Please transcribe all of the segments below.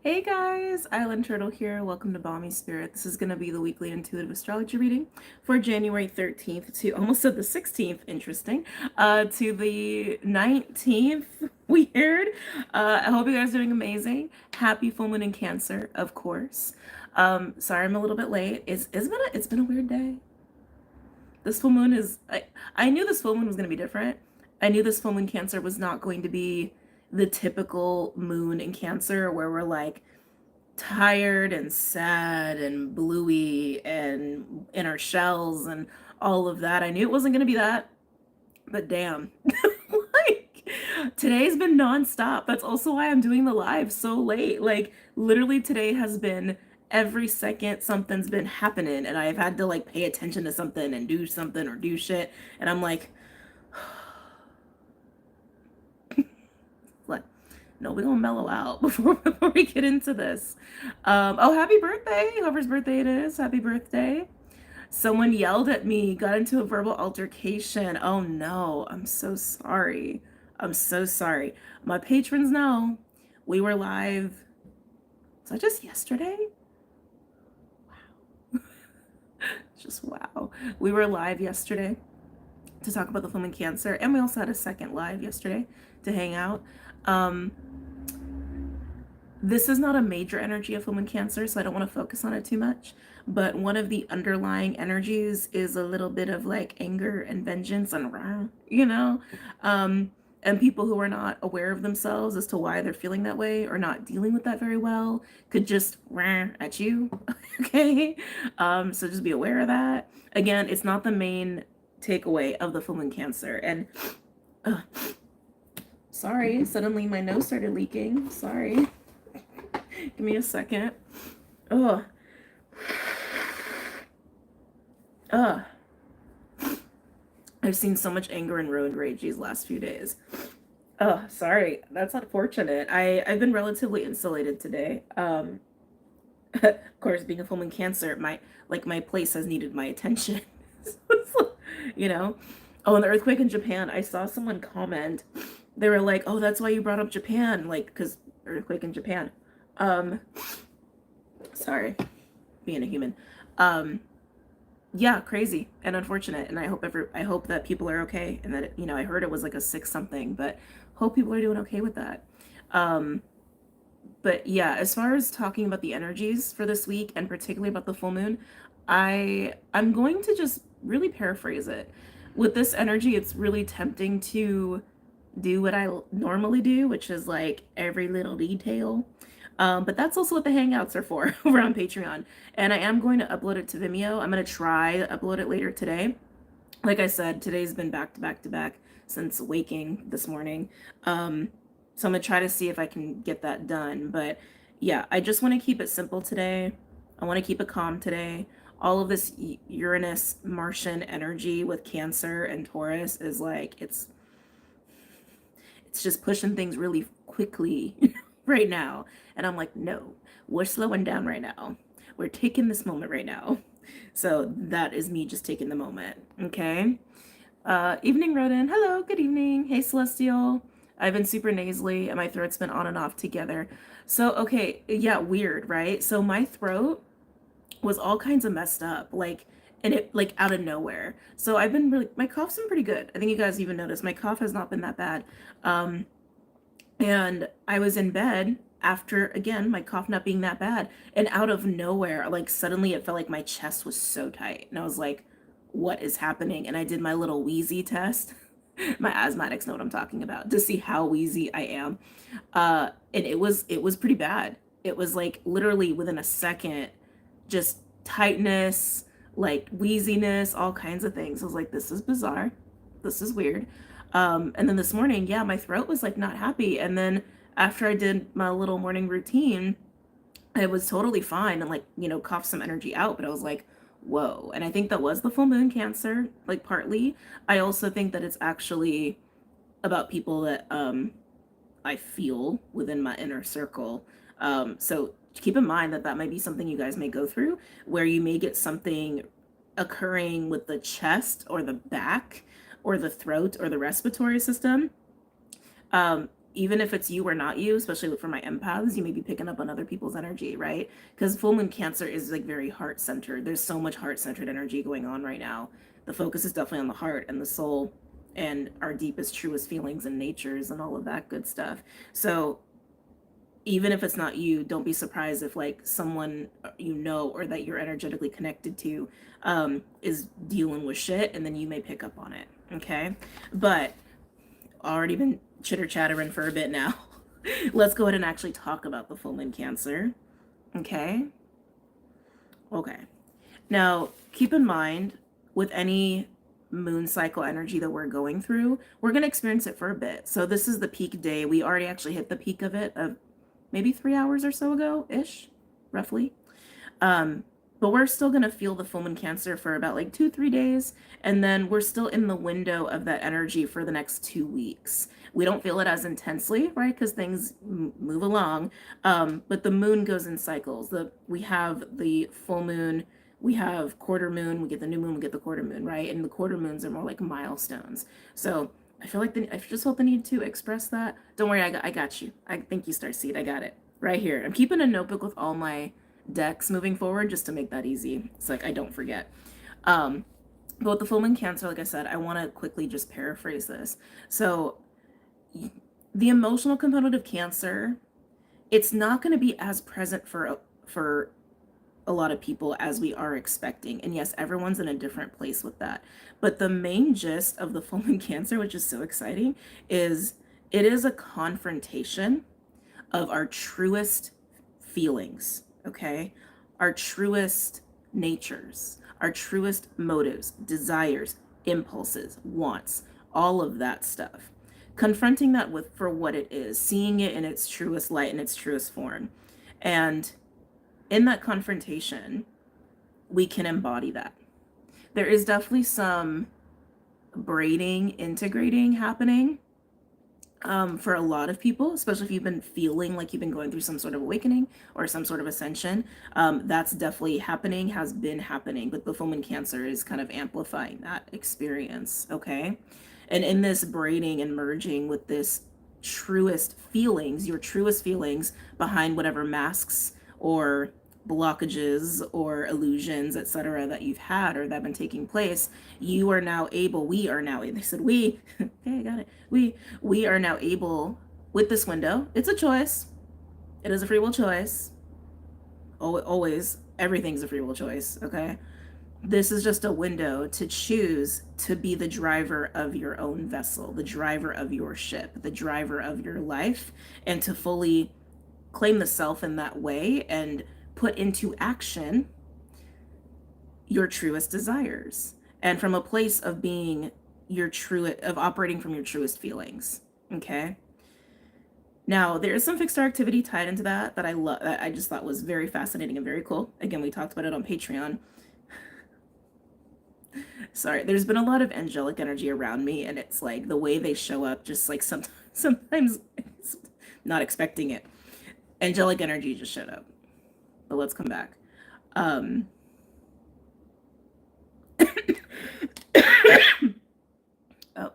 Hey guys, Island Turtle here. Welcome to BOMISpirit. This is going to be the weekly intuitive astrology reading for January 13th to almost said the 16th, interesting, to the 19th. Weird. I hope you guys are doing amazing. Happy full moon in Cancer, of course. Sorry I'm a little bit late. It's been a weird day. This full moon is I knew this full moon was going to be different. I knew this full moon Cancer was not going to be the typical moon in Cancer where we're like tired and sad and bluey and in our shells and all of that. I knew it wasn't going to be that, but damn. Like today's been nonstop. That's also why I'm doing the live so late. Like literally today has been every second something's been happening and I've had to like pay attention to something and do something or do shit and I'm like what? No, we're gonna mellow out before we get into this. Oh, happy birthday, whoever's birthday it is. Happy birthday. Someone yelled at me, got into a verbal altercation. Oh no, I'm so sorry. I'm so sorry. My patrons know we were live. Was that just yesterday? Wow. Just wow. We were live yesterday to talk about the film in Cancer, and we also had a second live yesterday to hang out. This is not a major energy of film in Cancer, so I don't want to focus on it too much. But one of the underlying energies is a little bit of like anger and vengeance and rah, you know? And people who are not aware of themselves as to why they're feeling that way or not dealing with that very well could just rah at you. Okay? So just be aware of that. Again, it's not the main takeaway of the film in Cancer. And sorry, suddenly my nose started leaking. Sorry. Give me a second. Ugh. Ugh. I've seen so much anger and road rage these last few days. Oh, sorry. That's unfortunate. I've been relatively insulated today. Of course, being a film in Cancer, my place has needed my attention. You know? Oh, and the earthquake in Japan. I saw someone comment. They were like, "Oh, that's why you brought up Japan, like, because earthquake in Japan." Sorry, being a human. Yeah, crazy and unfortunate, and I hope that people are okay, and that I heard it was like a 6 something, but hope people are doing okay with that. But yeah, as far as talking about the energies for this week and particularly about the full moon, I'm going to just really paraphrase it. With this energy, it's really tempting to do what I normally do, which is like every little detail. But that's also what the Hangouts are for over on Patreon. And I am going to upload it to Vimeo. I'm going to try to upload it later today. Like I said, today's been back to back to back since waking this morning. So I'm going to try to see if I can get that done. But yeah, I just want to keep it simple today. I want to keep it calm today. All of this Uranus Martian energy with Cancer and Taurus is like, it's just pushing things really quickly right now. And I'm like, no, we're slowing down right now. We're taking this moment right now. So that is me just taking the moment. Okay. Evening, Rodin. Hello. Good evening. Hey, Celestial. I've been super nasally and my throat's been on and off together. So, okay. Yeah. Weird, right? So my throat was all kinds of messed up. And it like out of nowhere. So I've been really, my cough's been pretty good. I think you guys even noticed my cough has not been that bad. And I was in bed after, again, my cough not being that bad. And out of nowhere, like suddenly it felt like my chest was so tight. And I was like, what is happening? And I did my little wheezy test. My asthmatics know what I'm talking about to see how wheezy I am. And it was pretty bad. It was like literally within a second, just tightness, like wheeziness, all kinds of things. I was like, this is bizarre. This is weird. And then this morning, yeah, my throat was like not happy. And then after I did my little morning routine, I was totally fine and like, coughed some energy out. But I was like, whoa. And I think that was the full moon Cancer, like partly. I also think that it's actually about people that I feel within my inner circle. So keep in mind that might be something you guys may go through, where you may get something occurring with the chest or the back or the throat or the respiratory system. even if it's you or not you, especially for my empaths, you may be picking up on other people's energy, right? Because full moon Cancer is like very heart centered. There's so much heart centered energy going on right now. The focus is definitely on the heart and the soul and our deepest, truest feelings and natures and all of that good stuff. So even if it's not you, don't be surprised if like someone you know or that you're energetically connected to is dealing with shit, and then you may pick up on it. Okay, but already been chitter chattering for a bit now. Let's go ahead and actually talk about the full moon Cancer. Okay. Now keep in mind, with any moon cycle energy that we're going through, we're going to experience it for a bit. So this is the peak day. We already actually hit the peak of it of maybe 3 hours or so ago ish, roughly. But we're still going to feel the full moon Cancer for about like 2-3 days. And then we're still in the window of that energy for the next 2 weeks. We don't feel it as intensely, right? Because things move along. But the moon goes in cycles. We have the full moon, we have quarter moon, we get the new moon, we get the quarter moon, right? And the quarter moons are more like milestones. So I feel like I just felt the need to express that. Don't worry, I got you. Thank you, Starseed. I got it right here. I'm keeping a notebook with all my decks moving forward just to make that easy. It's like I don't forget. But with the full moon Cancer, like I said, I want to quickly just paraphrase this. So the emotional component of Cancer, it's not going to be as present for a lot of people as we are expecting. And yes, everyone's in a different place with that. But the main gist of the full moon Cancer, which is so exciting, is it is a confrontation of our truest feelings, okay? Our truest natures, our truest motives, desires, impulses, wants, all of that stuff. Confronting that for what it is, seeing it in its truest light, in its truest form. And in that confrontation, we can embody that. There is definitely some braiding, integrating happening for a lot of people, especially if you've been feeling like you've been going through some sort of awakening or some sort of ascension. That's definitely happening, has been happening, but the full moon Cancer is kind of amplifying that experience, okay? And in this braiding and merging with this truest feelings, your truest feelings behind whatever masks or blockages or illusions, etc., that you've had or that have been taking place, we are now, they said we, okay, I got it. We are now able, with this window, it's a choice. It is a free will choice. Always, everything's a free will choice, okay? This is just a window to choose to be the driver of your own vessel, the driver of your ship, the driver of your life, and to fully claim the self in that way and put into action your truest desires, and from a place of being of operating from your truest feelings. Okay. Now there is some fixed star activity tied into that I love, that I just thought was very fascinating and very cool. Again, we talked about it on Patreon. Sorry, there's been a lot of angelic energy around me, and it's like the way they show up, just like sometimes not expecting it. Angelic energy just showed up. But let's come back. Oh,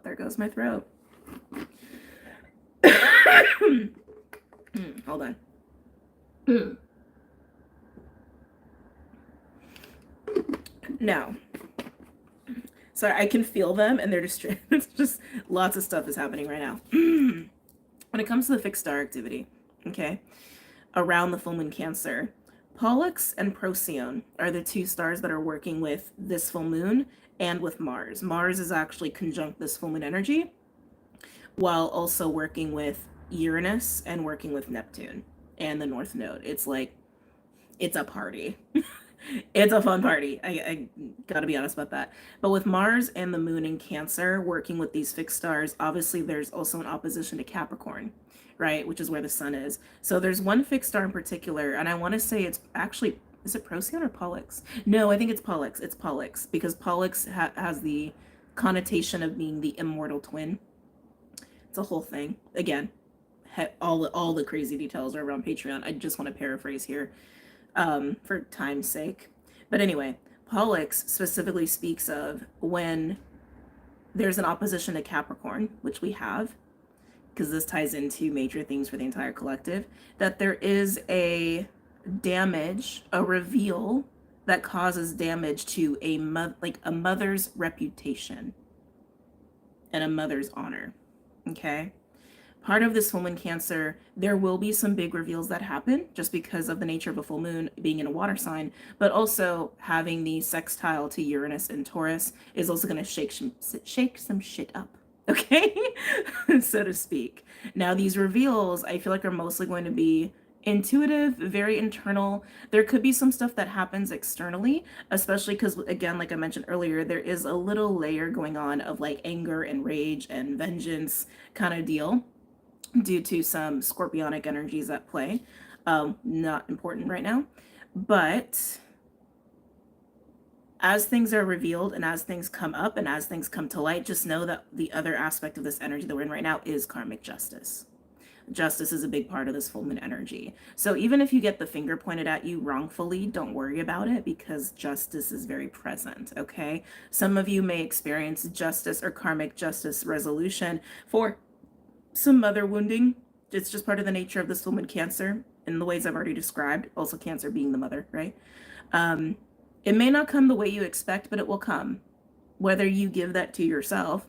there goes my throat. Hold on. Now, sorry, I can feel them, and they're it's just lots of stuff is happening right now. When it comes to the fixed star activity, okay, around the full moon Cancer, Pollux and Procyon are the two stars that are working with this full moon and with Mars. Mars is actually conjunct this full moon energy, while also working with Uranus and working with Neptune and the North Node. It's like, it's a party. It's a fun party. I gotta be honest about that. But with Mars and the moon in Cancer working with these fixed stars, obviously there's also an opposition to Capricorn, right? Which is where the sun is. So there's one fixed star in particular, and I want to say it's actually, is it Procyon or Pollux? No, I think it's Pollux. It's Pollux, because Pollux has the connotation of being the immortal twin. It's a whole thing. Again, all the crazy details are around Patreon. I just want to paraphrase here for time's sake. But anyway, Pollux specifically speaks of when there's an opposition to Capricorn, which we have, because this ties into major themes for the entire collective, that there is a damage, a reveal that causes damage to a mother's reputation and a mother's honor. Okay? Part of this full moon Cancer, there will be some big reveals that happen just because of the nature of a full moon being in a water sign, but also having the sextile to Uranus and Taurus is also going to shake some shit up, okay? So to speak. Now, these reveals, I feel like, are mostly going to be intuitive, very internal. There could be some stuff that happens externally, especially because, again, like I mentioned earlier, there is a little layer going on of like anger and rage and vengeance kind of deal due to some scorpionic energies at play. Not important right now, but as things are revealed and as things come up and as things come to light, just know that the other aspect of this energy that we're in right now is karmic justice. Justice is a big part of this full moon energy. So even if you get the finger pointed at you wrongfully, don't worry about it, because justice is very present, okay? Some of you may experience justice or karmic justice resolution for some mother wounding. It's just part of the nature of this full moon Cancer in the ways I've already described. Also Cancer being the mother, right? It may not come the way you expect, but it will come. Whether you give that to yourself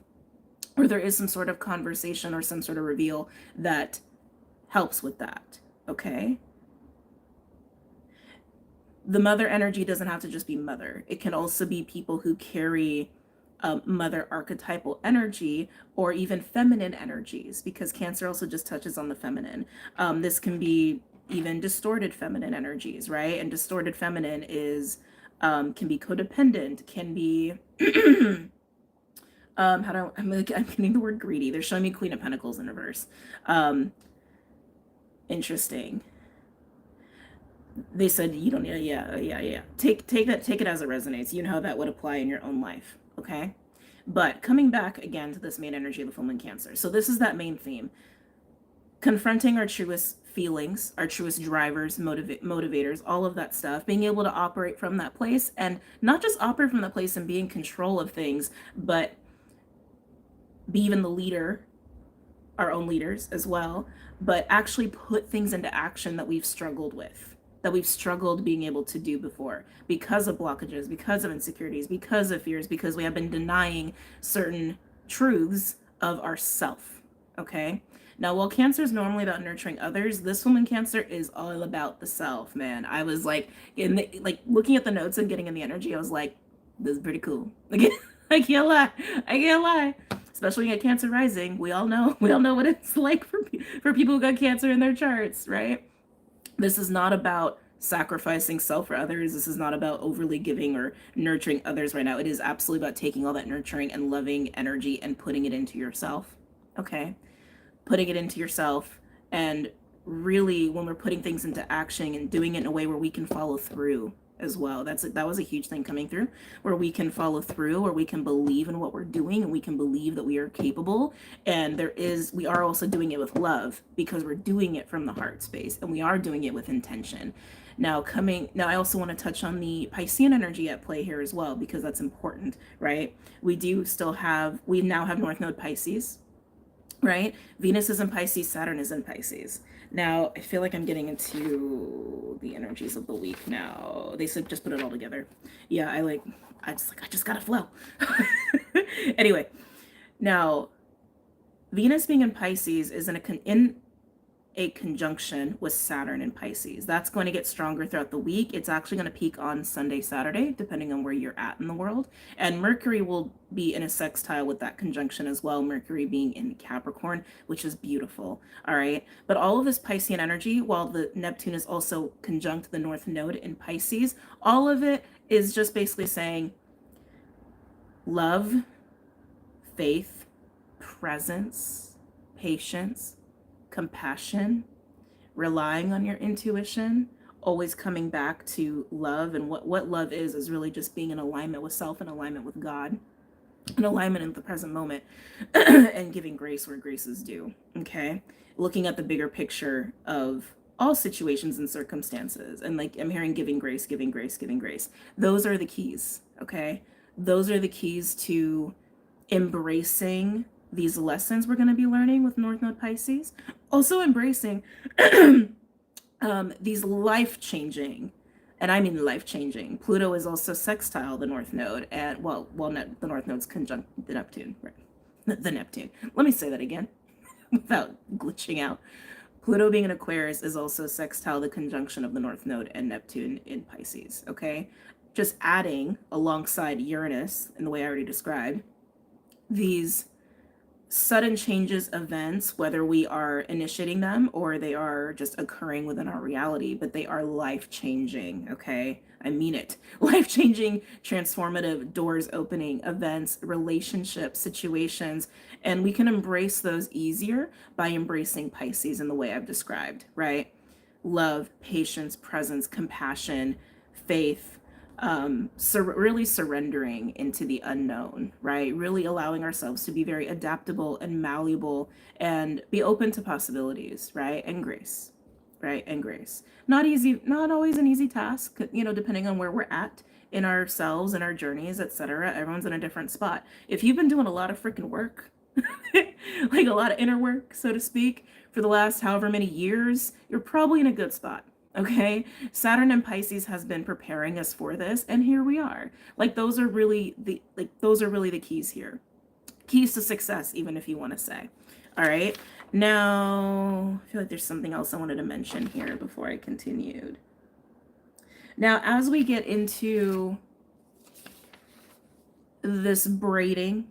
or there is some sort of conversation or some sort of reveal that helps with that, okay? The mother energy doesn't have to just be mother. It can also be people who carry mother archetypal energy or even feminine energies, because Cancer also just touches on the feminine. This can be even distorted feminine energies, right? And distorted feminine is can be codependent, can be I'm getting the word greedy. They're showing me Queen of Pentacles in reverse. Interesting. They said you don't need. Yeah. Take it as it resonates. You know how that would apply in your own life. Okay. But coming back again to this main energy of the full moon Cancer. So this is that main theme. Confronting our truest feelings, our truest drivers, motivators, all of that stuff, being able to operate from that place, and not just operate from that place and be in control of things, but be even the leader, our own leaders as well, but actually put things into action that we've struggled with, that we've struggled being able to do before because of blockages, because of insecurities, because of fears, because we have been denying certain truths of ourself, okay? Now, while Cancer is normally about nurturing others, this woman Cancer is all about the self, man. I was like, looking at the notes and getting in the energy, I was like, this is pretty cool. I can't lie. Especially when you get Cancer rising, we all know what it's like for people who got Cancer in their charts, right? This is not about sacrificing self for others. This is not about overly giving or nurturing others right now. It is absolutely about taking all that nurturing and loving energy and putting it into yourself, okay? Putting it into yourself, and really when we're putting things into action and doing it in a way where we can follow through as well. That was a huge thing coming through, where we can follow through, where we can believe in what we're doing, and we can believe that we are capable. And we are also doing it with love, because we're doing it from the heart space, and we are doing it with intention. Now I also want to touch on the Piscean energy at play here as well, because that's important, right? We now have North Node Pisces, right? Venus is in Pisces, Saturn is in Pisces. Now, I feel like I'm getting into the energies of the week now. They said just put it all together. Yeah, I just gotta flow. Anyway, now, Venus being in Pisces is in a conjunction with Saturn in Pisces. That's going to get stronger throughout the week. It's actually going to peak on Sunday, Saturday, depending on where you're at in the world. And Mercury will be in a sextile with that conjunction as well. Mercury being in Capricorn, which is beautiful. All right. But all of this Piscean energy, while the Neptune is also conjunct the North Node in Pisces, all of it is just basically saying love, faith, presence, patience, compassion, relying on your intuition, always coming back to love. And what love is really just being in alignment with self, in alignment with God, in alignment in the present moment, and giving grace where grace is due, okay? Looking at the bigger picture of all situations and circumstances. And like I'm hearing giving grace, giving grace, giving grace. Those are the keys, okay? Those are the keys to embracing these lessons we're going to be learning with North Node Pisces. Also embracing these life-changing, and I mean life-changing. Pluto is also sextile the North Node, and the North Node's conjunct the Neptune, right? The Neptune. Let me say that again without glitching out. Pluto being in Aquarius is also sextile the conjunction of the North Node and Neptune in Pisces, okay? Just adding alongside Uranus, in the way I already described, these sudden changes, events, whether we are initiating them or they are just occurring within our reality, but they are life-changing, okay? I mean it. Life-changing, transformative, doors opening, events, relationships, situations, and we can embrace those easier by embracing Pisces in the way I've described, right? Love, patience, presence, compassion, faith, really surrendering into the unknown, right? Really allowing ourselves to be very adaptable and malleable and be open to possibilities, right? And grace, right? And grace. Not easy, not always an easy task, you know, depending on where we're at in ourselves and our journeys, etc. Everyone's in a different spot. If you've been doing a lot of freaking work, like a lot of inner work, so to speak, for the last however many years, you're probably in a good spot. Okay, Saturn and Pisces has been preparing us for this, and here we are. Like those are really the keys here. Keys to success, even if you want to say. All right. Now, I feel like there's something else I wanted to mention here before I continued. Now, as we get into this braiding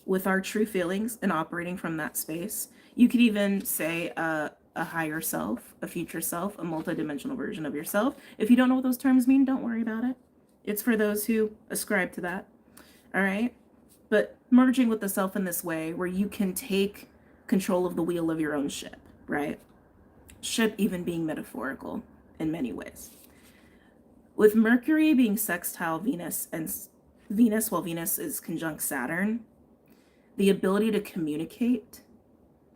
with our true feelings and operating from that space, you could even say a higher self, a future self, a multidimensional version of yourself. If you don't know what those terms mean, don't worry about it. It's for those who ascribe to that. All right. But merging with the self in this way where you can take control of the wheel of your own ship, right? Ship even being metaphorical in many ways. With Mercury being sextile Venus, while Venus is conjunct Saturn, the ability to communicate,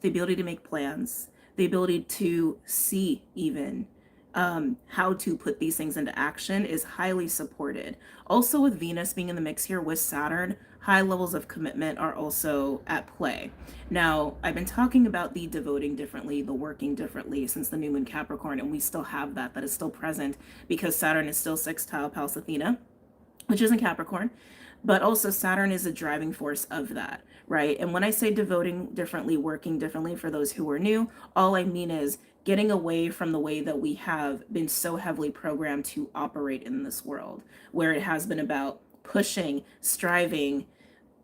the ability to make plans, the ability to see even how to put these things into action is highly supported. Also with Venus being in the mix here with Saturn, high levels of commitment are also at play. Now, I've been talking about the devoting differently, the working differently since the new moon Capricorn, and we still have that is still present because Saturn is still sextile Pallas Athena, which isn't Capricorn. But also Saturn is a driving force of that, right? And when I say devoting differently, working differently, for those who are new, all I mean is getting away from the way that we have been so heavily programmed to operate in this world, where it has been about pushing, striving,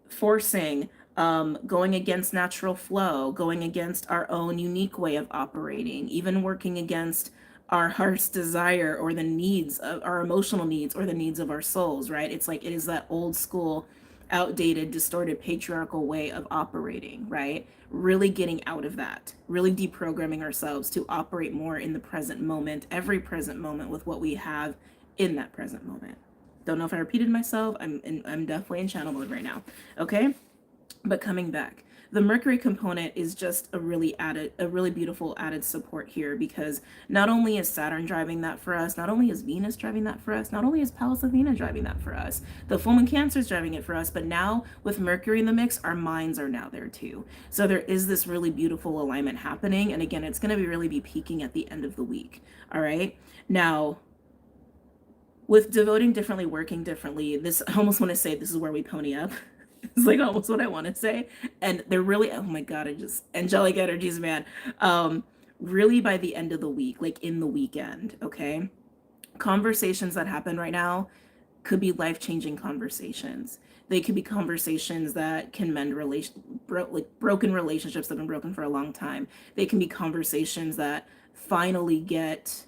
forcing, going against natural flow, going against our own unique way of operating, even working against our heart's desire or the needs of our emotional needs or the needs of our souls, right? It's like it is that old school, outdated, distorted, patriarchal way of operating, right? Really getting out of that, really deprogramming ourselves to operate more in the present moment, every present moment with what we have in that present moment. Don't know if I repeated myself. I'm definitely in channel mode right now. Okay. But coming back, the Mercury component is just a really beautiful added support here, because not only is Saturn driving that for us, not only is Venus driving that for us, not only is Pallas Athena driving that for us, the full moon Cancer is driving it for us, but now with Mercury in the mix, our minds are now there too. So there is this really beautiful alignment happening. And again, it's going to really be peaking at the end of the week. All right. Now, with devoting differently, working differently, this, I almost want to say this is where we pony up. It's like almost what I want to say. And they're really, oh my God, I just, angelic energies, man. Really by the end of the week, like in the weekend, okay? Conversations that happen right now could be life-changing conversations. They could be conversations that can mend broken relationships that have been broken for a long time. They can be conversations that finally get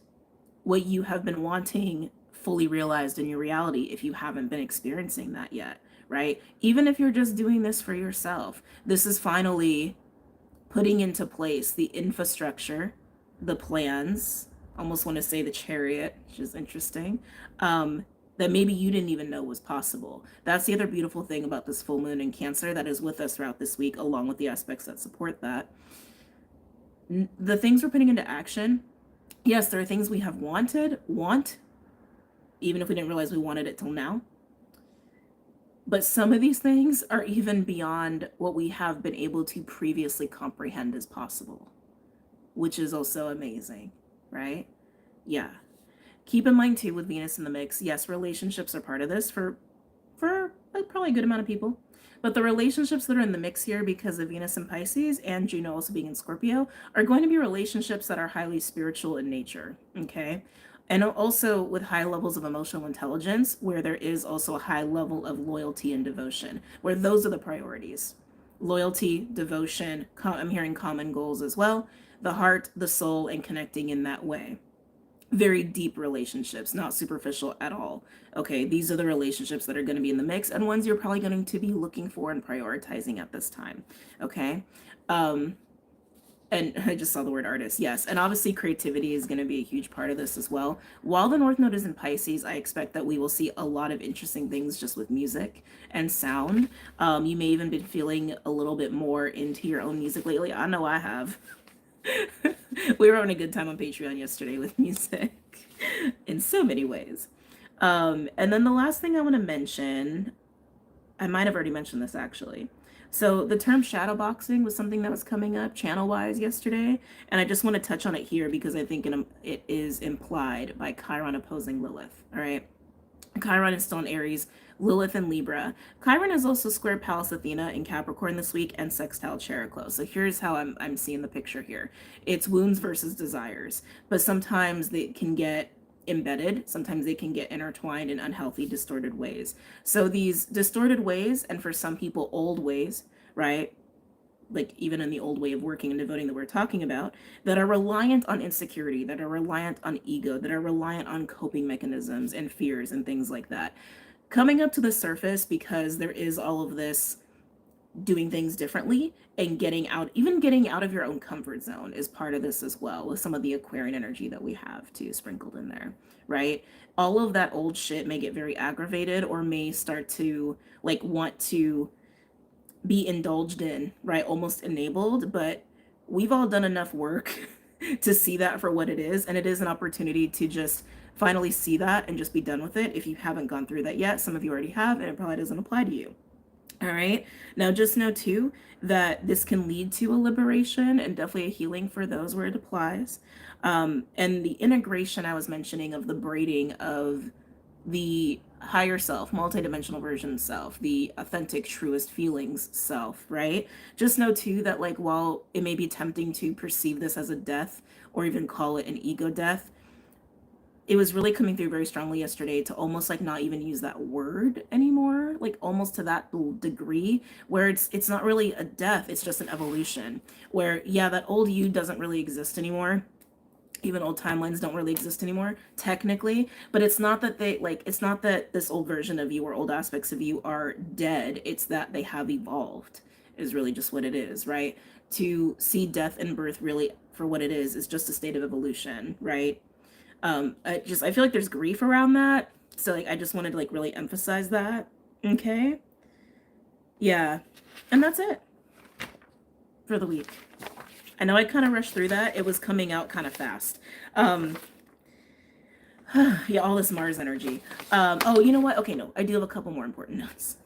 what you have been wanting fully realized in your reality if you haven't been experiencing that yet. Right? Even if you're just doing this for yourself, this is finally putting into place the infrastructure, the plans, almost want to say the chariot, which is interesting, that maybe you didn't even know was possible. That's the other beautiful thing about this full moon in Cancer that is with us throughout this week, along with the aspects that support that. The things we're putting into action, yes, there are things we have want, even if we didn't realize we wanted it till now. But some of these things are even beyond what we have been able to previously comprehend as possible, which is also amazing, right? Yeah. Keep in mind too, with Venus in the mix, yes, relationships are part of this for probably a good amount of people. But the relationships that are in the mix here, because of Venus in Pisces and Juno also being in Scorpio, are going to be relationships that are highly spiritual in nature, okay? And also with high levels of emotional intelligence, where there is also a high level of loyalty and devotion, where those are the priorities. Loyalty, devotion, I'm hearing common goals as well, the heart, the soul, and connecting in that way. Very deep relationships, not superficial at all. Okay, these are the relationships that are going to be in the mix and ones you're probably going to be looking for and prioritizing at this time. Okay. Um, and I just saw the word artist. Yes. And obviously creativity is going to be a huge part of this as well. While the North Node is in Pisces, I expect that we will see a lot of interesting things just with music and sound. You may even be feeling a little bit more into your own music lately. I know I have. We were having a good time on Patreon yesterday with music in so many ways. And then the last thing I want to mention, I might have already mentioned this actually. So the term shadowboxing was something that was coming up channel-wise yesterday, and I just want to touch on it here because I think it is implied by Chiron opposing Lilith. All right. Chiron is still in Aries, Lilith in Libra. Chiron is also square Pallas Athena in Capricorn this week and sextile Chariclo. So here's how I'm seeing the picture here. It's wounds versus desires, but sometimes they can get embedded. Sometimes they can get intertwined in unhealthy, distorted ways. So these distorted ways, and for some people, old ways, right? Like even in the old way of working and devoting that we're talking about, that are reliant on insecurity, that are reliant on ego, that are reliant on coping mechanisms and fears and things like that, coming up to the surface because there is all of this doing things differently and getting out, even getting out of your own comfort zone is part of this as well, with some of the Aquarian energy that we have too sprinkled in there, right? All of that old shit may get very aggravated or may start to like want to be indulged in, right? Almost enabled, but we've all done enough work to see that for what it is. And it is an opportunity to just finally see that and just be done with it. If you haven't gone through that yet, some of you already have, and it probably doesn't apply to you. All right. Now, just know too that this can lead to a liberation and definitely a healing for those where it applies. And the integration I was mentioning of the braiding of the higher self, multidimensional version self, the authentic, truest feelings self, right? Just know too that, like, while it may be tempting to perceive this as a death or even call it an ego death, it was really coming through very strongly yesterday to almost like not even use that word anymore, like almost to that degree where it's not really a death, it's just an evolution where, yeah, that old you doesn't really exist anymore. Even old timelines don't really exist anymore technically, but it's not that it's not that this old version of you or old aspects of you are dead. It's that they have evolved is really just what it is, right? To see death and birth really for what it is just a state of evolution, right? I feel like there's grief around that, so like I just wanted to like really emphasize that. Okay, yeah, and that's it for the week. I know I kind of rushed through that. It was coming out kind of fast. Yeah, all this Mars energy. Oh, you know what? Okay, no, I do have a couple more important notes.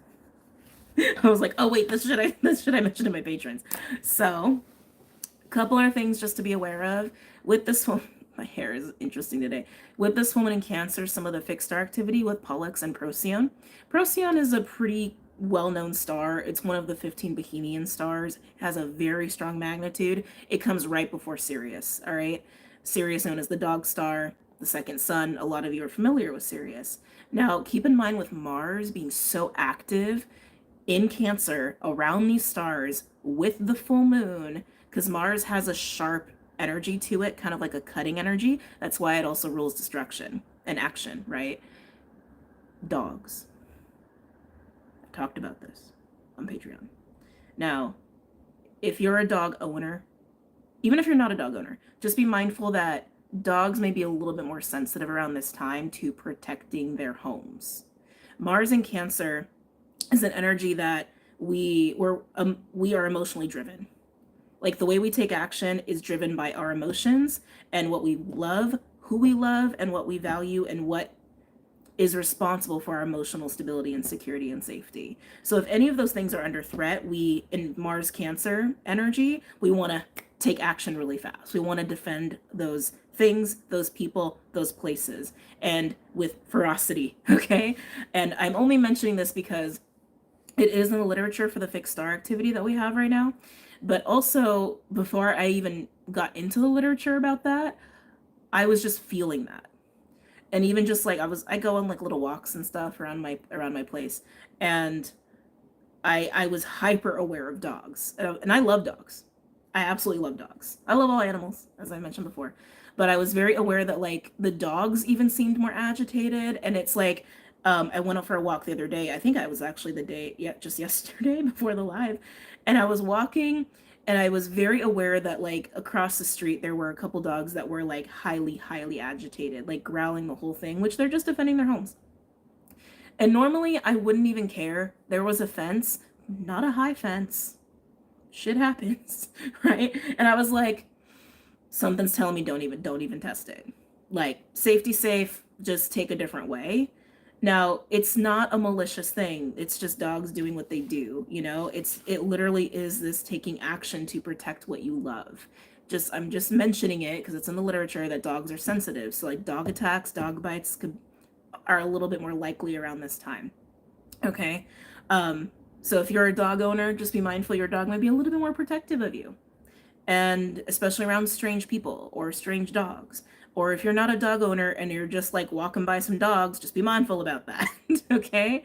I was like, oh wait, this should I mention to my patrons. So, a couple other things just to be aware of with this one. My hair is interesting today. With this woman in Cancer, some of the fixed star activity with Pollux and Procyon. Procyon is a pretty well-known star. It's one of the 15 Bohemian stars. It has a very strong magnitude. It comes right before Sirius, all right? Sirius, known as the dog star, the second sun. A lot of you are familiar with Sirius. Now, keep in mind with Mars being so active in Cancer around these stars with the full moon, because Mars has a sharp energy to it, kind of like a cutting energy. That's why it also rules destruction and action, right? Dogs. I talked about this on Patreon. Now, if you're a dog owner, even if you're not a dog owner, just be mindful that dogs may be a little bit more sensitive around this time to protecting their homes. Mars in Cancer is an energy that we are emotionally driven. Like the way we take action is driven by our emotions and what we love, who we love, and what we value, and what is responsible for our emotional stability and security and safety. So if any of those things are under threat, we, in Mars Cancer energy, we want to take action really fast. We want to defend those things, those people, those places, and with ferocity, okay? And I'm only mentioning this because it is in the literature for the fixed star activity that we have right now. But also, before I even got into the literature about that, I was just feeling that. And even just like I go on like little walks and stuff around my place, and I was hyper aware of dogs, and I love dogs. I absolutely love dogs. I love all animals, as I mentioned before, but I was very aware that like the dogs even seemed more agitated, and it's like I went out for a walk the other day. I think I was actually the day, yeah, just yesterday before the live, and I was walking, and I was very aware that like across the street there were a couple dogs that were like highly agitated, like growling the whole thing, which they're just defending their homes. And normally I wouldn't even care. There was a fence, not a high fence. Shit happens, right? And I was like, something's telling me don't even test it. Like, safety safe, just take a different way. Now, it's not a malicious thing. It's just dogs doing what they do, you know? It literally is this taking action to protect what you love. I'm just mentioning it because it's in the literature that dogs are sensitive. So like dog attacks, dog bites are a little bit more likely around this time. Okay? So if you're a dog owner, just be mindful your dog might be a little bit more protective of you. And especially around strange people or strange dogs. Or if you're not a dog owner and you're just like walking by some dogs, just be mindful about that. Okay?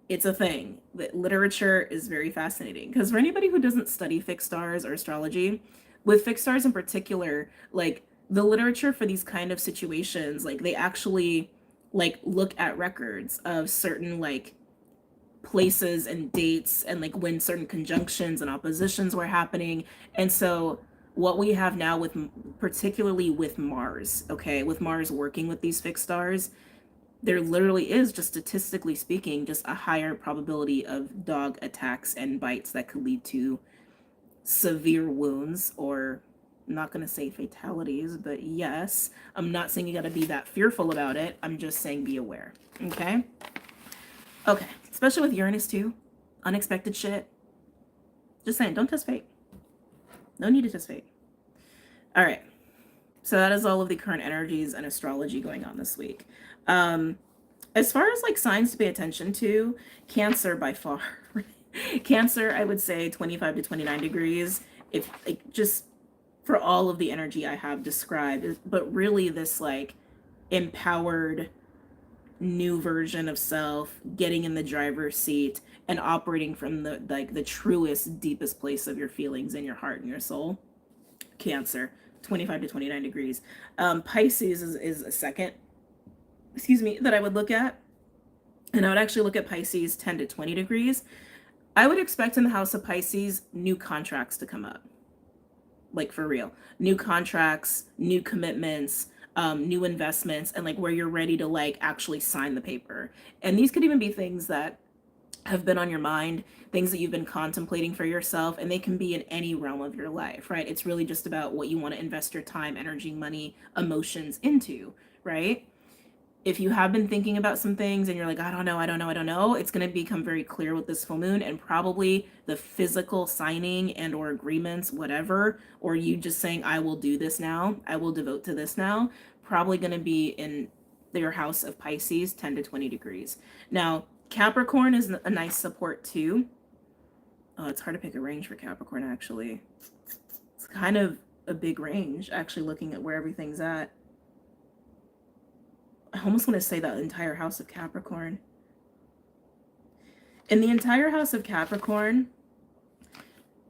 It's a thing. The literature is very fascinating because for anybody who doesn't study fixed stars or astrology, with fixed stars in particular, like the literature for these kind of situations, like they actually like look at records of certain like places and dates and like when certain conjunctions and oppositions were happening. And so what we have now with particularly with Mars, okay, with Mars working with these fixed stars, there literally is, just statistically speaking, just a higher probability of dog attacks and bites that could lead to severe wounds, or I'm not going to say fatalities, but yes, I'm not saying you got to be that fearful about it. I'm just saying be aware. Okay. Okay. Especially with Uranus too. Unexpected shit. Just saying, don't test fate. No need to test fate. All right. So that is all of the current energies and astrology going on this week. As far as like signs to pay attention to, Cancer by far. Cancer, I would say 25 to 29 degrees. If like just for all of the energy I have described, but really this like empowered new version of self, getting in the driver's seat and operating from the like the truest, deepest place of your feelings in your heart and your soul. Cancer, 25 to 29 degrees. Pisces is a second, that I would look at. And I would actually look at Pisces 10 to 20 degrees. I would expect in the house of Pisces, new contracts to come up. Like for real. New contracts, new commitments, new investments, and like where you're ready to like actually sign the paper. And these could even be things that have been on your mind, things that you've been contemplating for yourself, and they can be in any realm of your life, right? It's really just about what you want to invest your time, energy, money, emotions into, right? If you have been thinking about some things and you're like, I don't know, it's going to become very clear with this full moon, and probably the physical signing and or agreements, whatever, or you just saying, I will do this now, I will devote to this now, probably going to be in your house of Pisces, 10 to 20 degrees. Now, Capricorn is a nice support too. Oh, it's hard to pick a range for Capricorn, actually. It's kind of a big range, actually, looking at where everything's at. I almost want to say that entire house of Capricorn. In the entire house of Capricorn,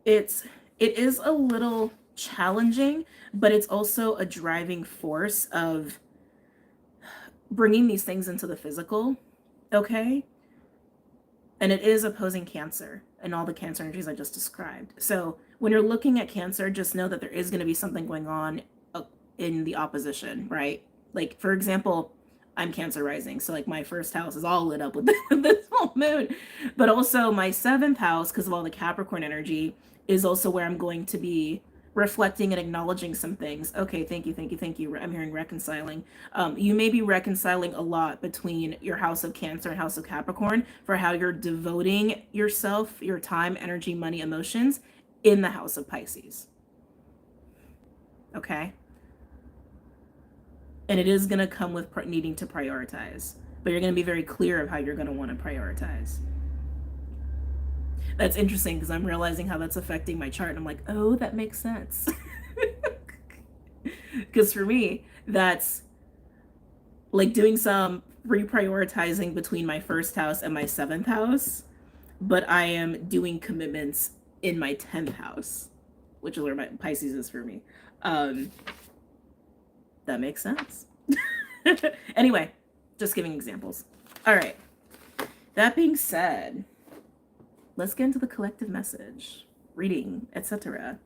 it is a little challenging, but it's also a driving force of bringing these things into the physical, okay? And it is opposing Cancer and all the Cancer energies I just described. So when you're looking at Cancer, just know that there is going to be something going on in the opposition, right? Like, for example, I'm Cancer rising, so like my first house is all lit up with this full moon, but also my 7th house, because of all the Capricorn energy, is also where I'm going to be reflecting and acknowledging some things. Okay, thank you, thank you, thank you. I'm hearing reconciling. You may be reconciling a lot between your house of Cancer and house of Capricorn for how you're devoting yourself, your time, energy, money, emotions in the house of Pisces. Okay? And it is going to come with needing to prioritize, but you're going to be very clear of how you're going to want to prioritize. That's interesting because I'm realizing how that's affecting my chart. And I'm like, oh, that makes sense. Because for me, that's like doing some reprioritizing between my first house and my 7th house, but I am doing commitments in my 10th house, which is where my Pisces is for me. That makes sense. Anyway, just giving examples. All right. That being said, let's get into the collective message, reading, etc.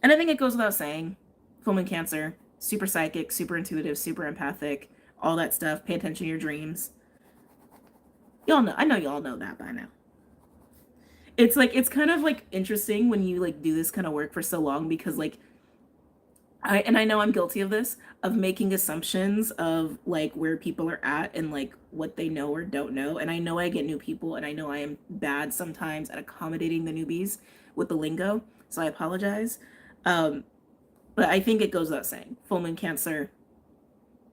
And I think it goes without saying, full moon Cancer, super psychic, super intuitive, super empathic, all that stuff. Pay attention to your dreams. Y'all know, I know y'all know that by now. It's like, it's kind of like interesting when you like do this kind of work for so long, because like, I know I'm guilty of this, of making assumptions of like where people are at and like what they know or don't know. And I know I get new people, and I know I am bad sometimes at accommodating the newbies with the lingo. So I apologize. But I think it goes without saying, full moon Cancer,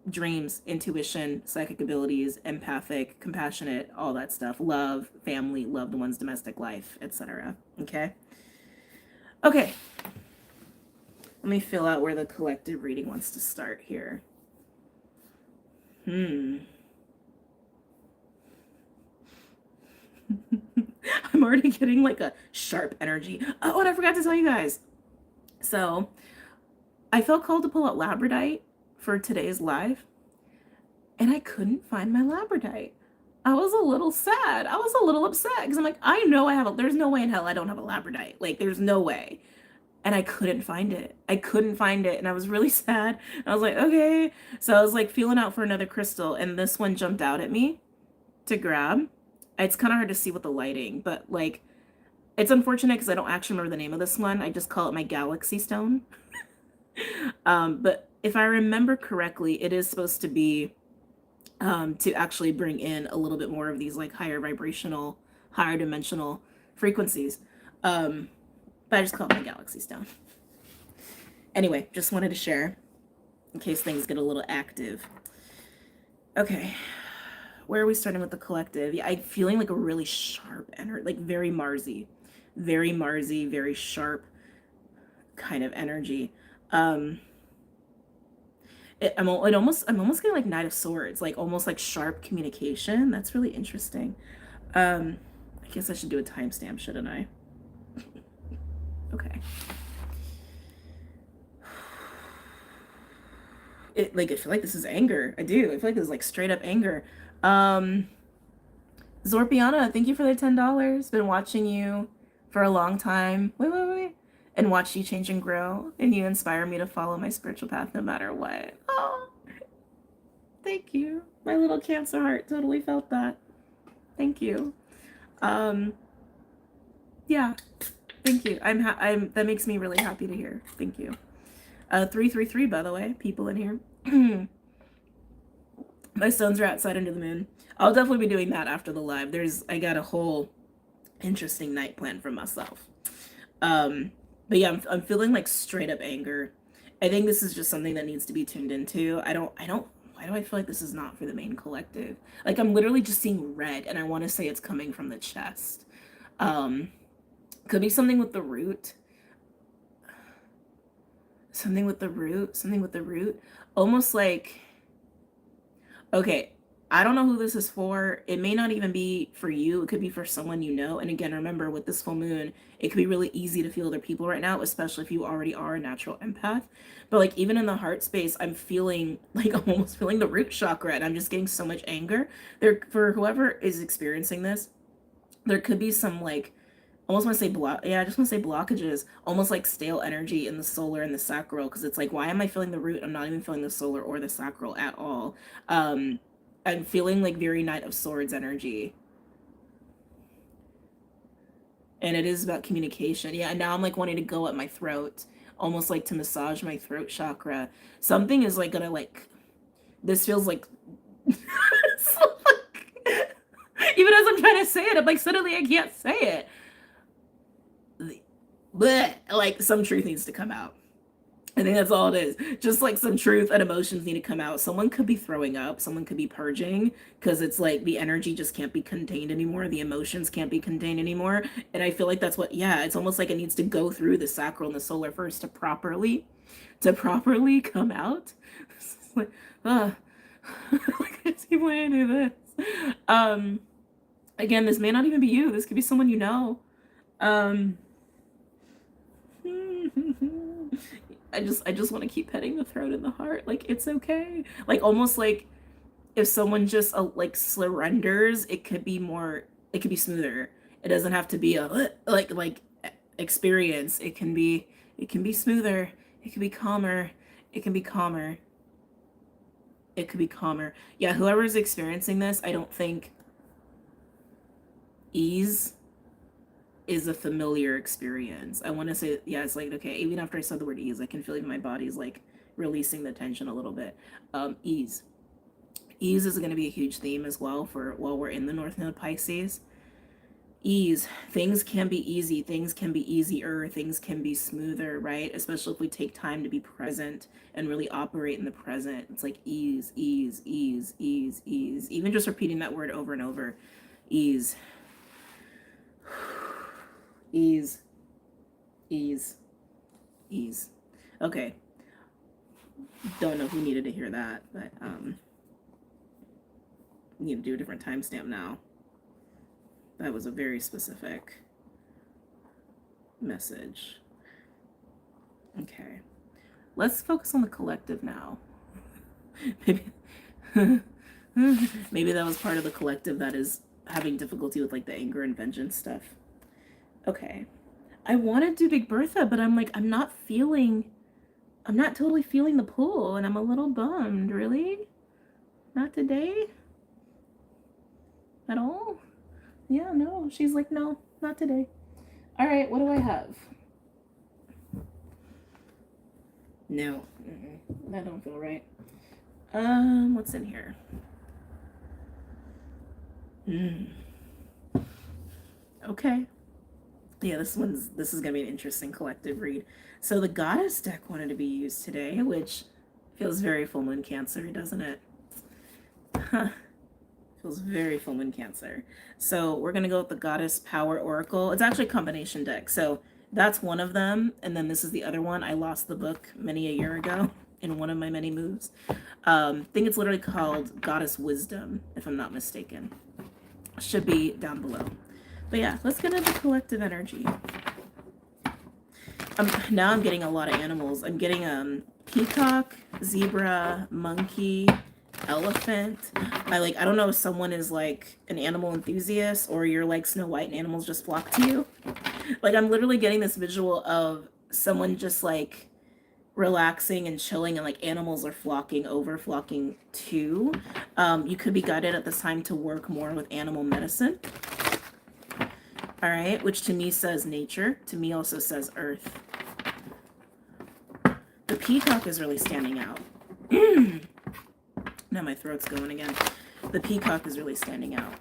dreams, intuition, psychic abilities, empathic, compassionate, all that stuff, love, family, loved ones, domestic life, etc. Okay. Let me fill out where the collective reading wants to start here. I'm already getting like a sharp energy. Oh, and I forgot to tell you guys. So I felt called to pull out labradite for today's live, and I couldn't find my labradite. I was a little sad. I was a little upset because I'm like, I know there's no way in hell I don't have a labradite. Like, there's no way. And I couldn't find it. And I was really sad. I was like, okay. So I was like feeling out for another crystal, and this one jumped out at me to grab. It's kind of hard to see with the lighting, but like, it's unfortunate because I don't actually remember the name of this one. I just call it my galaxy stone. But if I remember correctly, it is supposed to be to actually bring in a little bit more of these like higher vibrational, higher dimensional frequencies. But I just call it my galaxy stone. Anyway, just wanted to share in case things get a little active. Okay, where are we starting with the collective? Yeah, I'm feeling like a really sharp energy, like very Marsy, very sharp kind of energy. I'm almost getting like Knight of Swords, like almost like sharp communication. That's really interesting. I guess I should do a timestamp, shouldn't I? Okay. I feel like this is anger. I do. I feel like this is like straight up anger. Zorpiana, thank you for the $10. Been watching you for a long time. Wait. And watch you change and grow. And you inspire me to follow my spiritual path no matter what. Oh, thank you. My little Cancer heart totally felt that. Thank you. Yeah. Thank you. That makes me really happy to hear. Thank you. 333, by the way, people in here. My stones are outside under the moon. I'll definitely be doing that after the live. I got a whole interesting night planned for myself. But yeah, I'm feeling like straight up anger. I think this is just something that needs to be tuned into. Why do I feel like this is not for the main collective? Like, I'm literally just seeing red, and I want to say it's coming from the chest. Could be something with the root. Something with the root. Almost like, okay, I don't know who this is for. It may not even be for you. It could be for someone you know. And again, remember, with this full moon, it could be really easy to feel other people right now, especially if you already are a natural empath. But like, even in the heart space, I'm almost feeling the root chakra, and I'm just getting so much anger. For whoever is experiencing this, there could be some like, I just want to say blockages, almost like stale energy in the solar and the sacral, because it's like, why am I feeling the root? I'm not even feeling the solar or the sacral at all. I'm feeling like very Knight of Swords energy. And it is about communication. Yeah, now I'm like wanting to go at my throat. almost like to massage my throat chakra. Something is like gonna like, this feels like, so like even as I'm trying to say it, I'm like, suddenly I can't say it. Blech, like some truth needs to come out. I think that's all it is. Just like some truth and emotions need to come out. Someone could be throwing up, someone could be purging, because it's like the energy just can't be contained anymore. The emotions can't be contained anymore. And I feel like that's what, yeah, it's almost like it needs to go through the sacral and the solar first to properly come out. It's like, I can't see why I do this. Again, this may not even be you. This could be someone you know. I just want to keep petting the throat and the heart. Like, it's okay. Like, almost like if someone just like surrenders, it could be more, it could be smoother. It doesn't have to be a like experience. It can be smoother. It can be calmer. It can be calmer. It could be calmer. Yeah, whoever's experiencing this, I don't think ease is a familiar experience. I want to say, yeah, it's like, okay, even after I said the word ease, I can feel even my body's like releasing the tension a little bit. Ease is going to be a huge theme as well for while we're in the North Node Pisces. Ease, things can be easy, things can be easier, things can be smoother, right? Especially if we take time to be present and really operate in the present. It's like ease, ease, ease, ease, ease. Even just repeating that word over and over. Ease, ease, ease, ease. Okay. Don't know who needed to hear that, but need to do a different timestamp now. That was a very specific message. Okay. Let's focus on the collective now. Maybe that was part of the collective that is having difficulty with like the anger and vengeance stuff. Okay. I want to do Big Bertha, but I'm like, I'm not totally feeling the pull, and I'm a little bummed. Really? Not today? At all? Yeah, no. She's like, no, not today. All right, what do I have? No. That don't feel right. What's in here? Okay. Yeah, this is gonna be an interesting collective read. So the goddess deck wanted to be used today, which feels very full moon Cancer, doesn't it? Huh. Feels very full moon Cancer. So we're gonna go with the Goddess Power Oracle. It's actually a combination deck. So that's one of them, and then this is the other one. I lost the book many a year ago in one of my many moves. I think it's literally called Goddess Wisdom, if I'm not mistaken. Should be down below. But yeah, let's get into collective energy. Now I'm getting a lot of animals. I'm getting peacock, zebra, monkey, elephant. I don't know if someone is like an animal enthusiast or you're like Snow White and animals just flock to you. Like, I'm literally getting this visual of someone just like relaxing and chilling, and like animals are flocking to. You could be guided at this time to work more with animal medicine. All right, which to me says nature, to me also says earth. The peacock is really standing out. Now my throat's going again. The peacock is really standing out.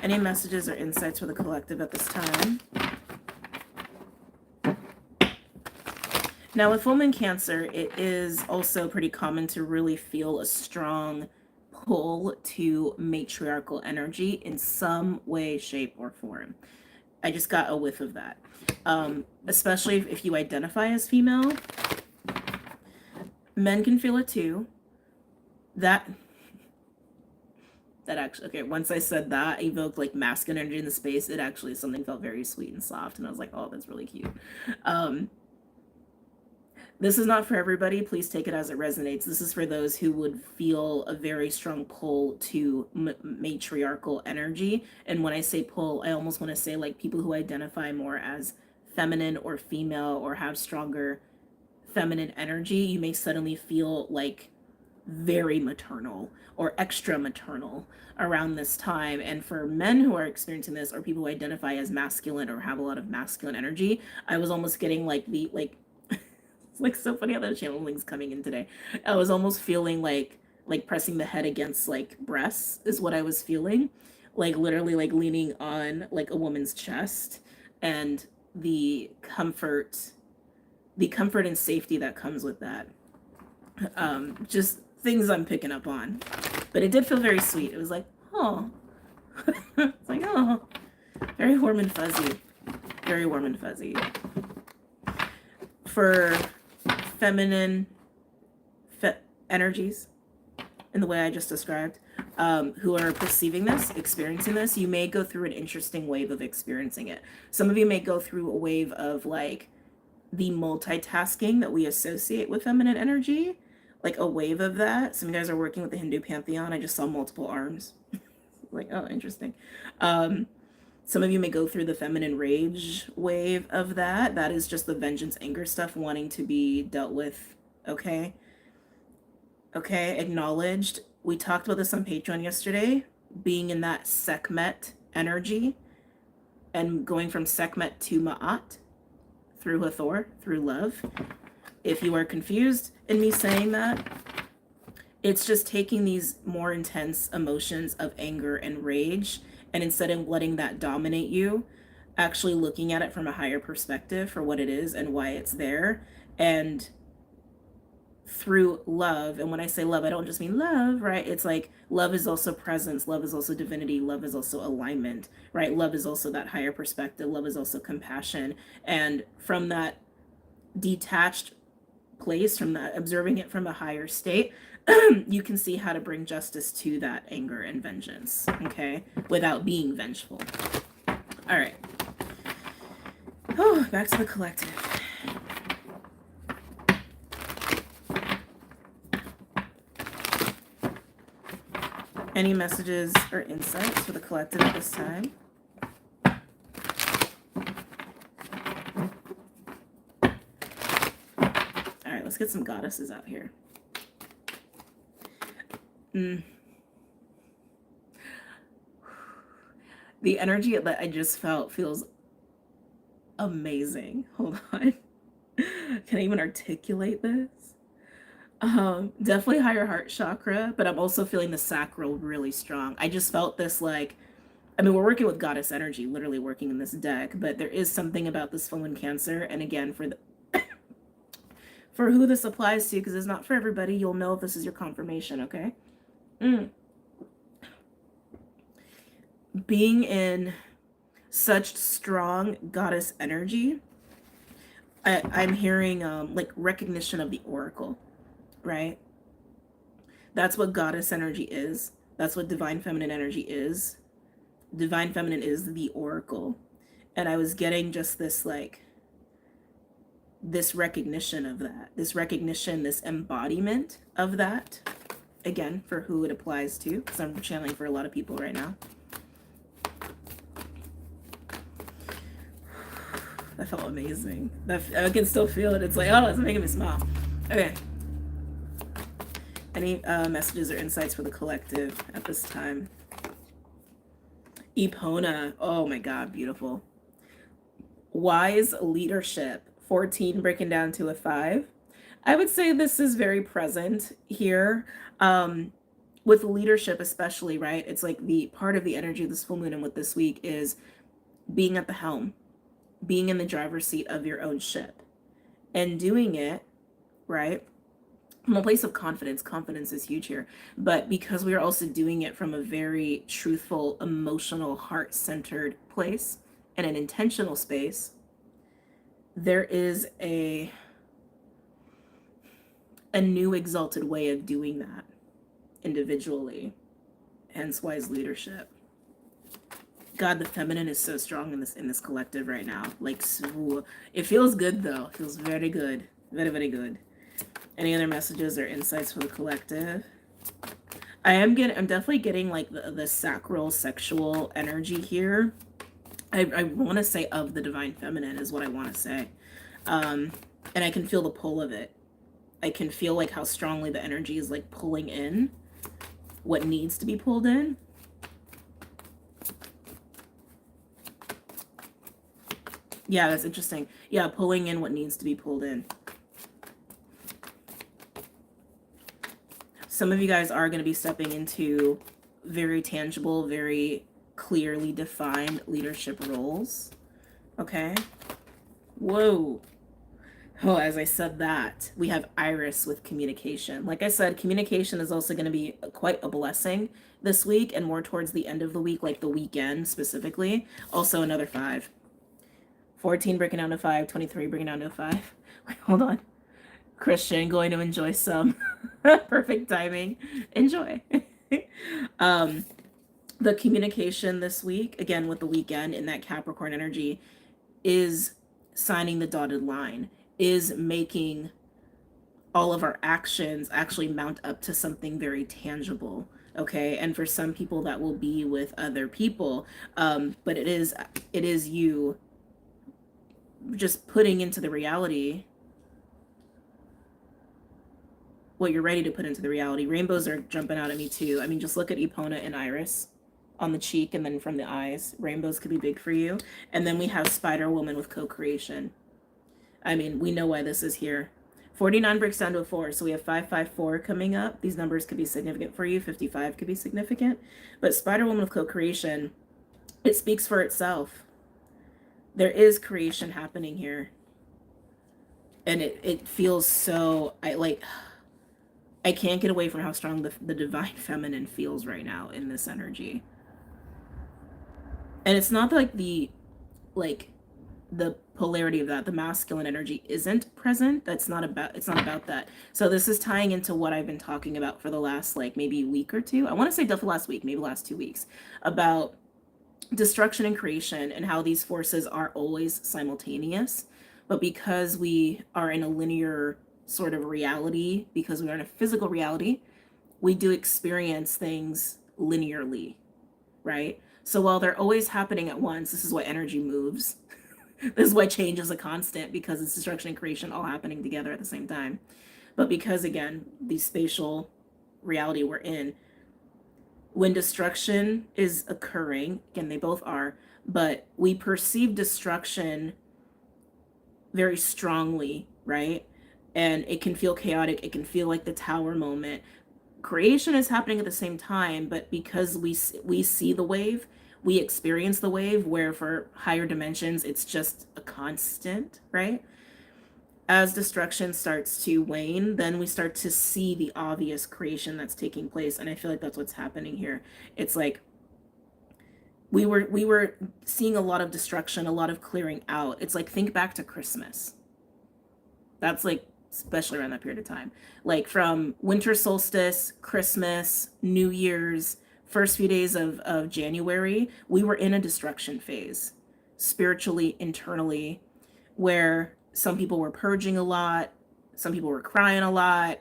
Any messages or insights for the collective at this time? Now with full moon Cancer, it is also pretty common to really feel a strong pull to matriarchal energy in some way, shape, or form. I just got a whiff of that. Especially if you identify as female. Men can feel it too. That actually, okay, once I said that, evoked like masculine energy in the space, it actually, something felt very sweet and soft, and I was like, oh, that's really cute. This is not for everybody. Please take it as it resonates. This is for those who would feel a very strong pull to matriarchal energy. And when I say pull, I almost want to say like people who identify more as feminine or female or have stronger feminine energy. You may suddenly feel like very maternal or extra maternal around this time. And for men who are experiencing this, or people who identify as masculine or have a lot of masculine energy, I was almost getting like it's like so funny how that channeling's coming in today. I was almost feeling like pressing the head against like breasts is what I was feeling. Like literally like leaning on like a woman's chest, and the comfort and safety that comes with that. Just things I'm picking up on. But it did feel very sweet. It was like, oh. It's like, oh. Very warm and fuzzy. Very warm and fuzzy. For feminine energies, in the way I just described, who are perceiving this, experiencing this, you may go through an interesting wave of experiencing it. Some of you may go through a wave of like the multitasking that we associate with feminine energy, like a wave of that. Some of you guys are working with the Hindu pantheon. I just saw multiple arms. Like, oh, interesting. Some of you may go through the feminine rage wave of that. That is just the vengeance, anger stuff wanting to be dealt with. Okay. Okay, acknowledged. We talked about this on Patreon yesterday, being in that Sekhmet energy and going from Sekhmet to Ma'at through Hathor, through love. If you are confused in me saying that, it's just taking these more intense emotions of anger and rage, and instead of letting that dominate you, actually looking at it from a higher perspective for what it is and why it's there. And through love, and when I say love, I don't just mean love, right? It's like love is also presence, love is also divinity, love is also alignment, right? Love is also that higher perspective, love is also compassion. And from that detached place, from that observing it from a higher state, you can see how to bring justice to that anger and vengeance, okay, without being vengeful. All right. Oh, back to the collective. Any messages or insights for the collective at this time? All right, let's get some goddesses out here. The energy that I just felt feels amazing. Hold on. Can I even articulate this? Definitely higher heart chakra, but I'm also feeling the sacral really strong. I just felt this like, I mean, we're working with goddess energy, literally working in this deck, but there is something about this full moon Cancer. And again, for the for who this applies to, because it's not for everybody, you'll know if this is your confirmation, okay? Being in such strong goddess energy, I'm hearing like recognition of the oracle, right? That's what goddess energy is. That's what divine feminine energy is. Divine feminine is the oracle. And I was getting just this like, this recognition of that, this recognition, this embodiment of that. Again, for who it applies to, because I'm channeling for a lot of people right now. That felt amazing. I can still feel it. It's like, oh, it's making me smile. Okay. Any messages or insights for the collective at this time? Epona. Oh my God, beautiful. Wise leadership. 14 breaking down to a 5. I would say this is very present here. With leadership especially, right? It's like the part of the energy of this full moon and with this week is being at the helm, being in the driver's seat of your own ship, and doing it, right, from a place of confidence. Confidence is huge here, but because we are also doing it from a very truthful, emotional, heart-centered place and an intentional space, there is a new exalted way of doing that individually, hence wise leadership. God, the feminine is so strong in this collective right now. Like, so, it feels good though. It feels very good. Very, very good. Any other messages or insights for the collective? I'm definitely getting like the sacral sexual energy here. I want to say of the divine feminine is what I want to say. And I can feel the pull of it. I can feel like how strongly the energy is like pulling in what needs to be pulled in. Yeah, that's interesting. Yeah, pulling in what needs to be pulled in. Some of you guys are going to be stepping into very tangible, very clearly defined leadership roles. Okay. Whoa. Oh, as I said that, we have Iris with communication. Like I said, communication is also going to be quite a blessing this week, and more towards the end of the week, like the weekend specifically. Also another 5. 14 breaking down to 5, 23 breaking down to 5. Wait, hold on. Christian, going to enjoy some. Perfect timing. Enjoy. The communication this week, again with the weekend in that Capricorn energy, is signing the dotted line, is making all of our actions actually mount up to something very tangible. Okay, and for some people that will be with other people, but it is you just putting into the reality what you're ready to put into the reality. Rainbows are jumping out at me too. I mean, just look at Epona and Iris on the cheek and then from the eyes. Rainbows could be big for you. And then we have Spider Woman with co-creation. I mean, we know why this is here. 49 breaks down to a 4, so we have 554 coming up. These numbers could be significant for you. 55 could be significant. But Spider Woman with co-creation, it speaks for itself. There is creation happening here. And it feels so, I can't get away from how strong the divine feminine feels right now in this energy. And it's not like the polarity of that, the masculine energy isn't present. It's not about that. So this is tying into what I've been talking about for the last maybe week or two. I want to say definitely last week, maybe last 2 weeks, about destruction and creation and how these forces are always simultaneous. But because we are in a linear sort of reality, because we are in a physical reality, we do experience things linearly, right? So while they're always happening at once, this is why energy moves. This is why change is a constant, because it's destruction and creation all happening together at the same time. But because, again, the spatial reality we're in, when destruction is occurring, again, they both are, but we perceive destruction very strongly, right? And it can feel chaotic. It can feel like the tower moment. Creation is happening at the same time, but because we see the wave, we experience the wave, where for higher dimensions, it's just a constant, right? As destruction starts to wane, then we start to see the obvious creation that's taking place. And I feel like that's what's happening here. It's like we were seeing a lot of destruction, a lot of clearing out. It's like, think back to Christmas. That's especially around that period of time. From winter solstice, Christmas, New Year's, first few days of January, we were in a destruction phase, spiritually, internally, where some people were purging a lot, some people were crying a lot,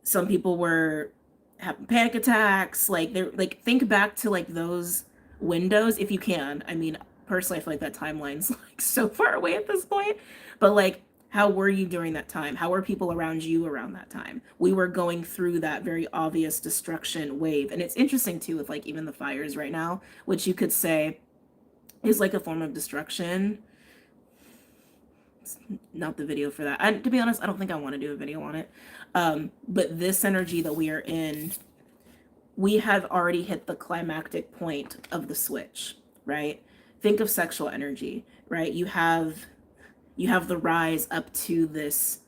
some people were having panic attacks. Think back to those windows if you can. I mean, personally, I feel like that timeline's so far away at this point, but how were you during that time? How were people around you around that time? We were going through that very obvious destruction wave. And it's interesting too with even the fires right now, which you could say is a form of destruction. It's not the video for that. And to be honest, I don't think I want to do a video on it. But this energy that we are in, we have already hit the climactic point of the switch, right? Think of sexual energy, right? You have the rise up to this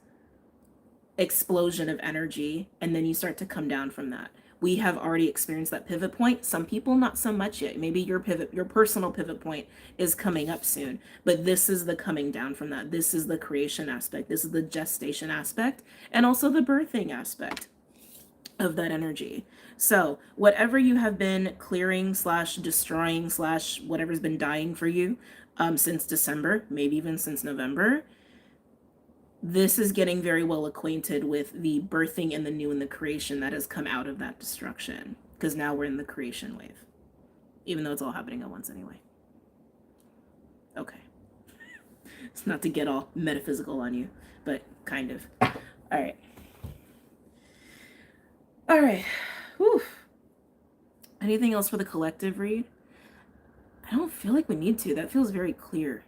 explosion of energy, and then you start to come down from that. We have already experienced that pivot point. Some people not so much yet. Maybe your personal pivot point is coming up soon, but this is the coming down from that. This is the creation aspect. This is the gestation aspect, and also the birthing aspect of that energy. So whatever you have been clearing / destroying / whatever's been dying for you since December, maybe even since November, this is getting very well acquainted with the birthing and the new and the creation that has come out of that destruction, because now we're in the creation wave, even though it's all happening at once anyway. Okay. It's not to get all metaphysical on you, but kind of. All right. All right. Whew. Anything else for the collective read? I don't feel like we need to. That feels very clear.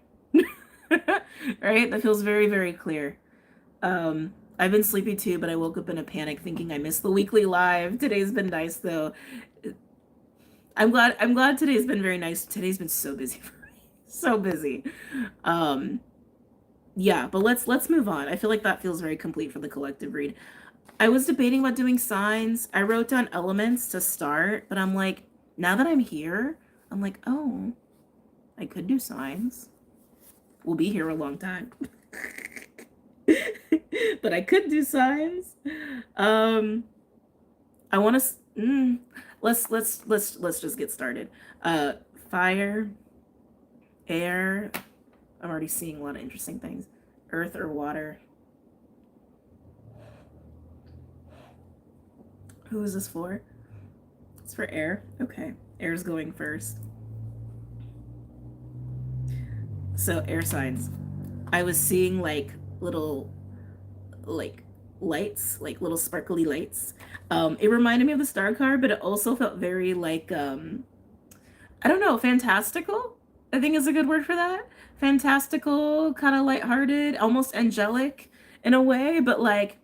Right? That feels very, very clear. I've been sleepy too, but I woke up in a panic thinking I missed the weekly live. Today's been nice though. I'm glad today's been very nice. Today's been so busy for me. So busy. Yeah, but let's move on. I feel like that feels very complete for the collective read. I was debating about doing signs. I wrote down elements to start, but I'm like, now that I'm here, I'm like, oh, I could do signs. We'll be here a long time. But I could do signs. I want to let's just get started. Fire, air. I'm already seeing a lot of interesting things. Earth or water. Who is this for? It's for air. Okay. Air's going first. So air signs. I was seeing like little like lights, like little sparkly lights. It reminded me of the star card, but it also felt very like I don't know, fantastical. I think is a good word for that. Fantastical, kind of lighthearted, almost angelic in a way, but like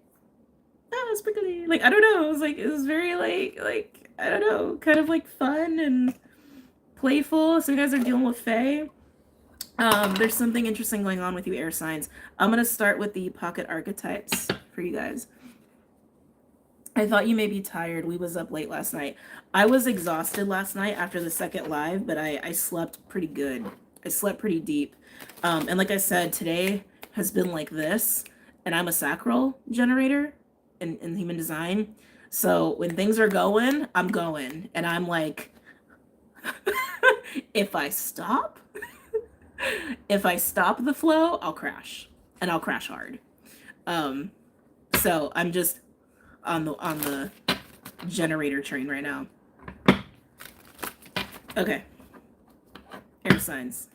sparkly. Like I don't know, it was very like I don't know, kind of like fun and playful. So you guys are dealing with Fae. There's something interesting going on with you air signs. I'm gonna start with the pocket archetypes for you guys. I thought you may be tired. We was up late last night. I was exhausted last night after the second live, but I slept pretty good. I slept pretty deep. And like I said, today has been like this, and I'm a sacral generator in human design. So when things are going, I'm going. And I'm like, if I stop the flow, I'll crash. And I'll crash hard. So I'm just on the generator train right now. Okay. Air signs.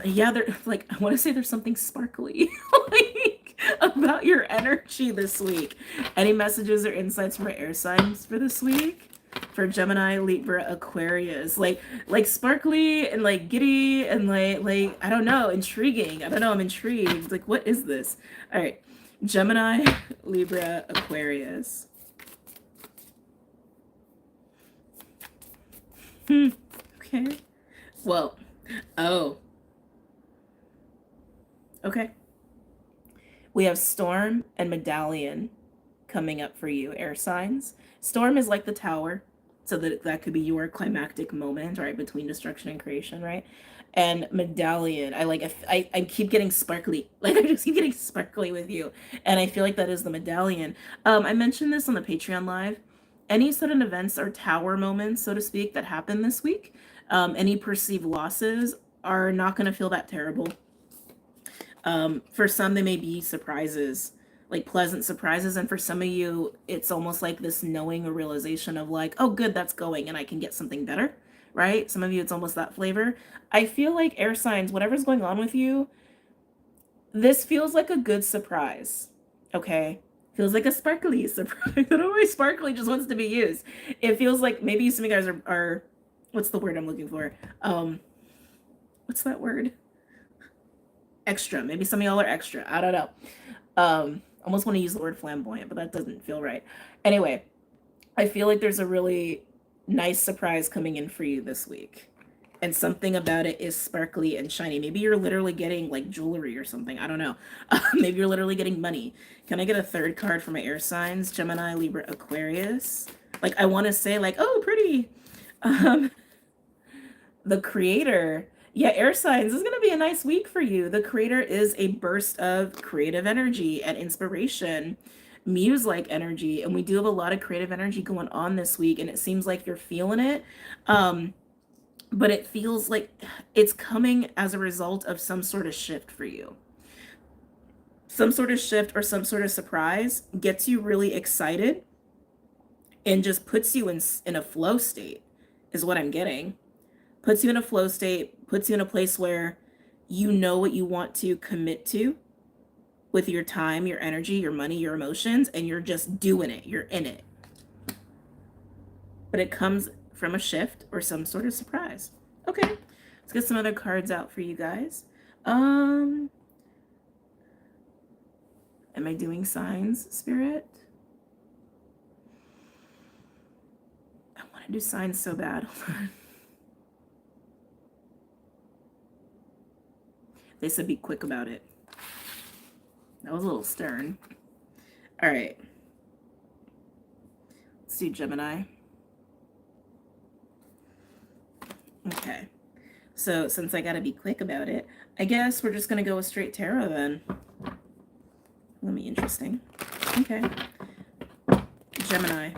Yeah, they're like, I want to say there's something sparkly like about your energy this week. Any messages or insights from our air signs for this week? For Gemini, Libra, Aquarius, like sparkly and like giddy and like I don't know, intriguing. I don't know, I'm intrigued. Like, what is this? All right, Gemini, Libra, Aquarius. Okay. Well, oh. Okay. We have Storm and Medallion coming up for you, air signs. Storm is like the tower, so that could be your climactic moment, right, between destruction and creation, right? And Medallion, I keep getting sparkly, like I just keep getting sparkly with you, and I feel like that is the Medallion. I mentioned this on the Patreon live. Any sudden events or tower moments, so to speak, that happen this week, any perceived losses are not going to feel that terrible. For some, they may be surprises, like pleasant surprises. And for some of you, it's almost like this knowing or realization of like, oh, good, that's going and I can get something better, right? Some of you, it's almost that flavor. I feel like air signs, whatever's going on with you, this feels like a good surprise, okay? Feels like a sparkly surprise. I don't know why sparkly just wants to be used. It feels like maybe some of you guys are what's the word I'm looking for? What's that word? Extra. Maybe some of y'all are extra. I don't know. Almost want to use the word flamboyant, but that doesn't feel right. Anyway, I feel like there's a really nice surprise coming in for you this week. And something about it is sparkly and shiny. Maybe you're literally getting like jewelry or something. I don't know. Maybe you're literally getting money. Can I get a third card for my air signs? Gemini, Libra, Aquarius. Like, I want to say like, oh, pretty. The Creator. Yeah, air signs, this is going to be a nice week for you. The Creator is a burst of creative energy and inspiration, muse-like energy, and we do have a lot of creative energy going on this week, and it seems like you're feeling it. But it feels like it's coming as a result of some sort of shift for you. Some sort of shift or some sort of surprise gets you really excited and just puts you in a flow state, is what I'm getting. Puts you in a flow state, puts you in a place where you know what you want to commit to. with your time, your energy, your money, your emotions, and you're just doing it. You're in it. But it comes from a shift or some sort of surprise. Okay, let's get some other cards out for you guys. Am I doing signs, Spirit? I want to do signs so bad. They said be quick about it. That was a little stern. All right. Let's do Gemini. Okay. So since I got to be quick about it, I guess we're just going to go with straight tarot then. Let me interesting. Okay. Gemini.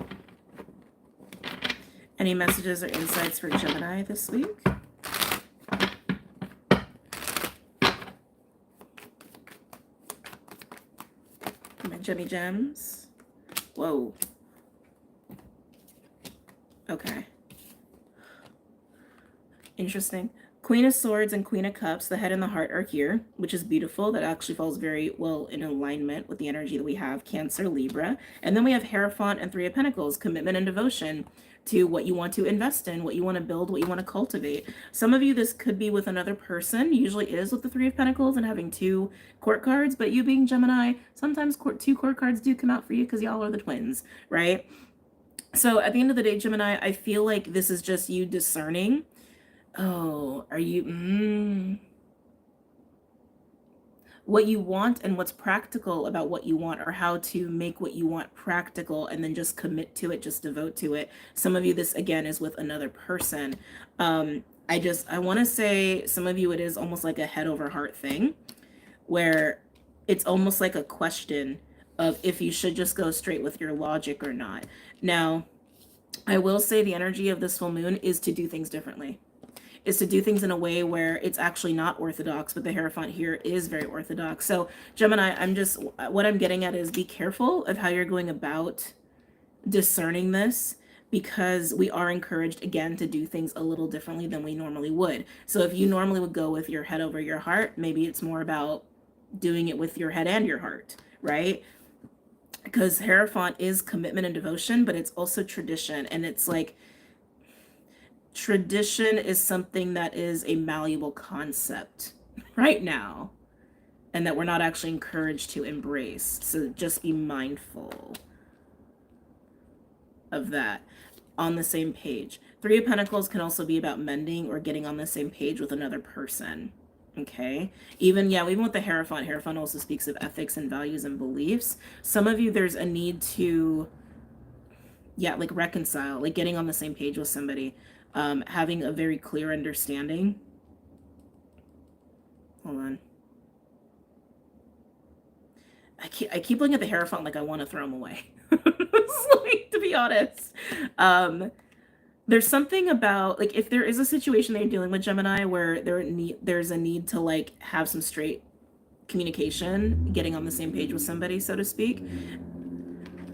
Any messages or insights for Gemini this week? My Gemmy Gems. Whoa. Okay. Interesting. Queen of Swords and Queen of Cups, the head and the heart are here, which is beautiful. That actually falls very well in alignment with the energy that we have, Cancer, Libra. And then we have Hierophant and Three of Pentacles, commitment and devotion to what you want to invest in, what you want to build, what you want to cultivate. Some of you, this could be with another person, usually is with the Three of Pentacles and having 2 court cards, but you being Gemini, sometimes 2 court cards do come out for you because y'all are the twins, right? So at the end of the day, Gemini, I feel like this is just you discerning. Oh, are you what you want and what's practical about what you want, or how to make what you want practical and then just commit to it, just devote to it. Some of you, this again is with another person. I want to say some of you, it is almost like a head over heart thing where it's almost like a question of if you should just go straight with your logic or not. Now, I will say the energy of this full moon is to do things differently. Is to do things in a way where it's actually not orthodox, but the Hierophant here is very orthodox. So Gemini, what I'm getting at is be careful of how you're going about discerning this, because we are encouraged again to do things a little differently than we normally would. So if you normally would go with your head over your heart, maybe it's more about doing it with your head and your heart, right? Because Hierophant is commitment and devotion, but it's also tradition. And it's like, tradition is something that is a malleable concept right now, and that we're not actually encouraged to embrace. So just be mindful of that. On the same page. Three of Pentacles can also be about mending or getting on the same page with another person. Okay. Even with the Hierophant also speaks of ethics and values and beliefs. Some of you, there's a need to, like reconcile, like getting on the same page with somebody. Having a very clear understanding. Hold on. I keep looking at the Hierophant like I want to throw him away. Like, to be honest. There's something about, like, if there is a situation that you're dealing with, Gemini, where there's a need to, like, have some straight communication, getting on the same page with somebody, so to speak.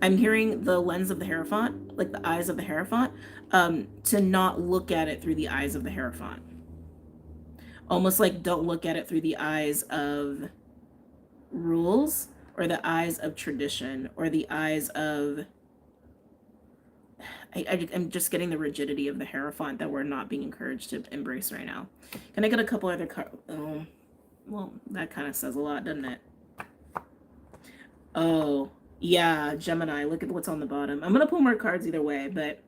I'm hearing the lens of the Hierophant, like the eyes of the Hierophant, to not look at it through the eyes of the Hierophant. Almost like don't look at it through the eyes of rules or the eyes of tradition or the eyes of... I'm just getting the rigidity of the Hierophant that we're not being encouraged to embrace right now. Can I get a couple other cards? Oh, well, that kind of says a lot, doesn't it? Oh, yeah, Gemini, look at what's on the bottom. I'm going to pull more cards either way, but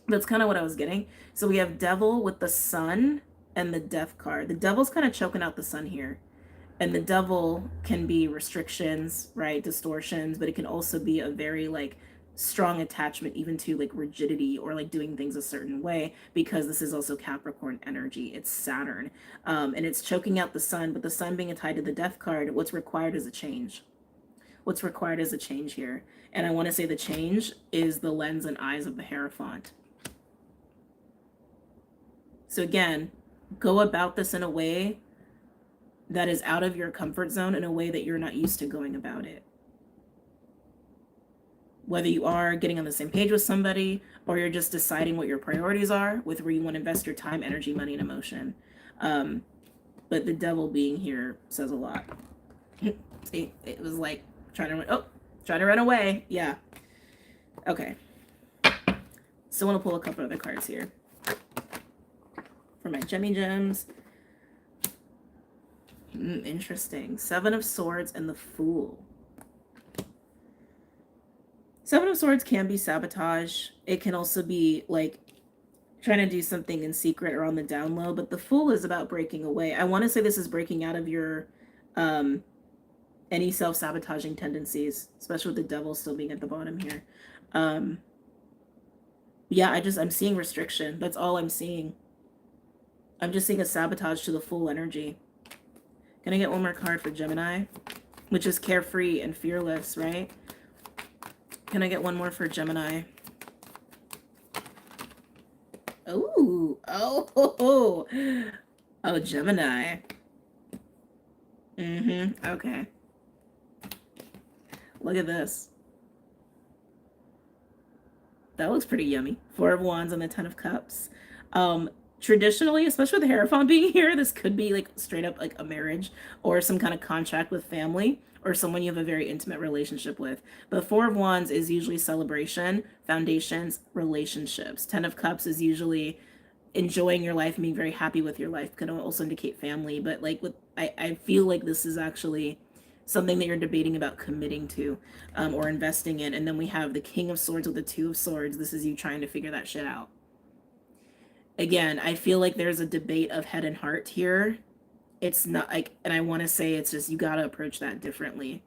that's kind of what I was getting. So we have Devil with the Sun and the Death card. The Devil's kind of choking out the Sun here. And the Devil can be restrictions, right? Distortions, but it can also be a very, like, strong attachment even to, like, rigidity or, like, doing things a certain way, because this is also Capricorn energy. It's Saturn. And it's choking out the Sun, but the Sun being tied to the Death card, what's required is a change. What's required is a change here. And I want to say the change is the lens and eyes of the Hierophant. So again, go about this in a way that is out of your comfort zone, in a way that you're not used to going about it. Whether you are getting on the same page with somebody, or you're just deciding what your priorities are with where you want to invest your time, energy, money, and emotion. But the Devil being here says a lot. See, it was like trying to run away. Yeah. Okay. Still want to pull a couple other cards here for my Gemmy gems. Interesting. Seven of Swords and the Fool. Seven of Swords can be sabotage. It can also be like trying to do something in secret or on the down low, but the Fool is about breaking away. I want to say this is breaking out of your any self-sabotaging tendencies, especially with the Devil still being at the bottom here. Yeah, I'm seeing restriction. That's all I'm seeing. I'm just seeing a sabotage to the Fool energy. Can I get one more card for Gemini? Which is carefree and fearless, right? Can I get one more for Gemini? Oh, Gemini. Okay. Look at this. That looks pretty yummy. Four of Wands and the Ten of Cups. Traditionally, especially with the Hierophant being here, this could be like straight up like a marriage or some kind of contract with family or someone you have a very intimate relationship with. But Four of Wands is usually celebration, foundations, relationships. Ten of Cups is usually enjoying your life and being very happy with your life. Could also indicate family, but like I feel like this is actually something that you're debating about committing to or investing in. And then we have the King of Swords with the Two of Swords. This is you trying to figure that shit out. Again, I feel like there's a debate of head and heart here. It's not like, and I want to say it's just, you got to approach that differently.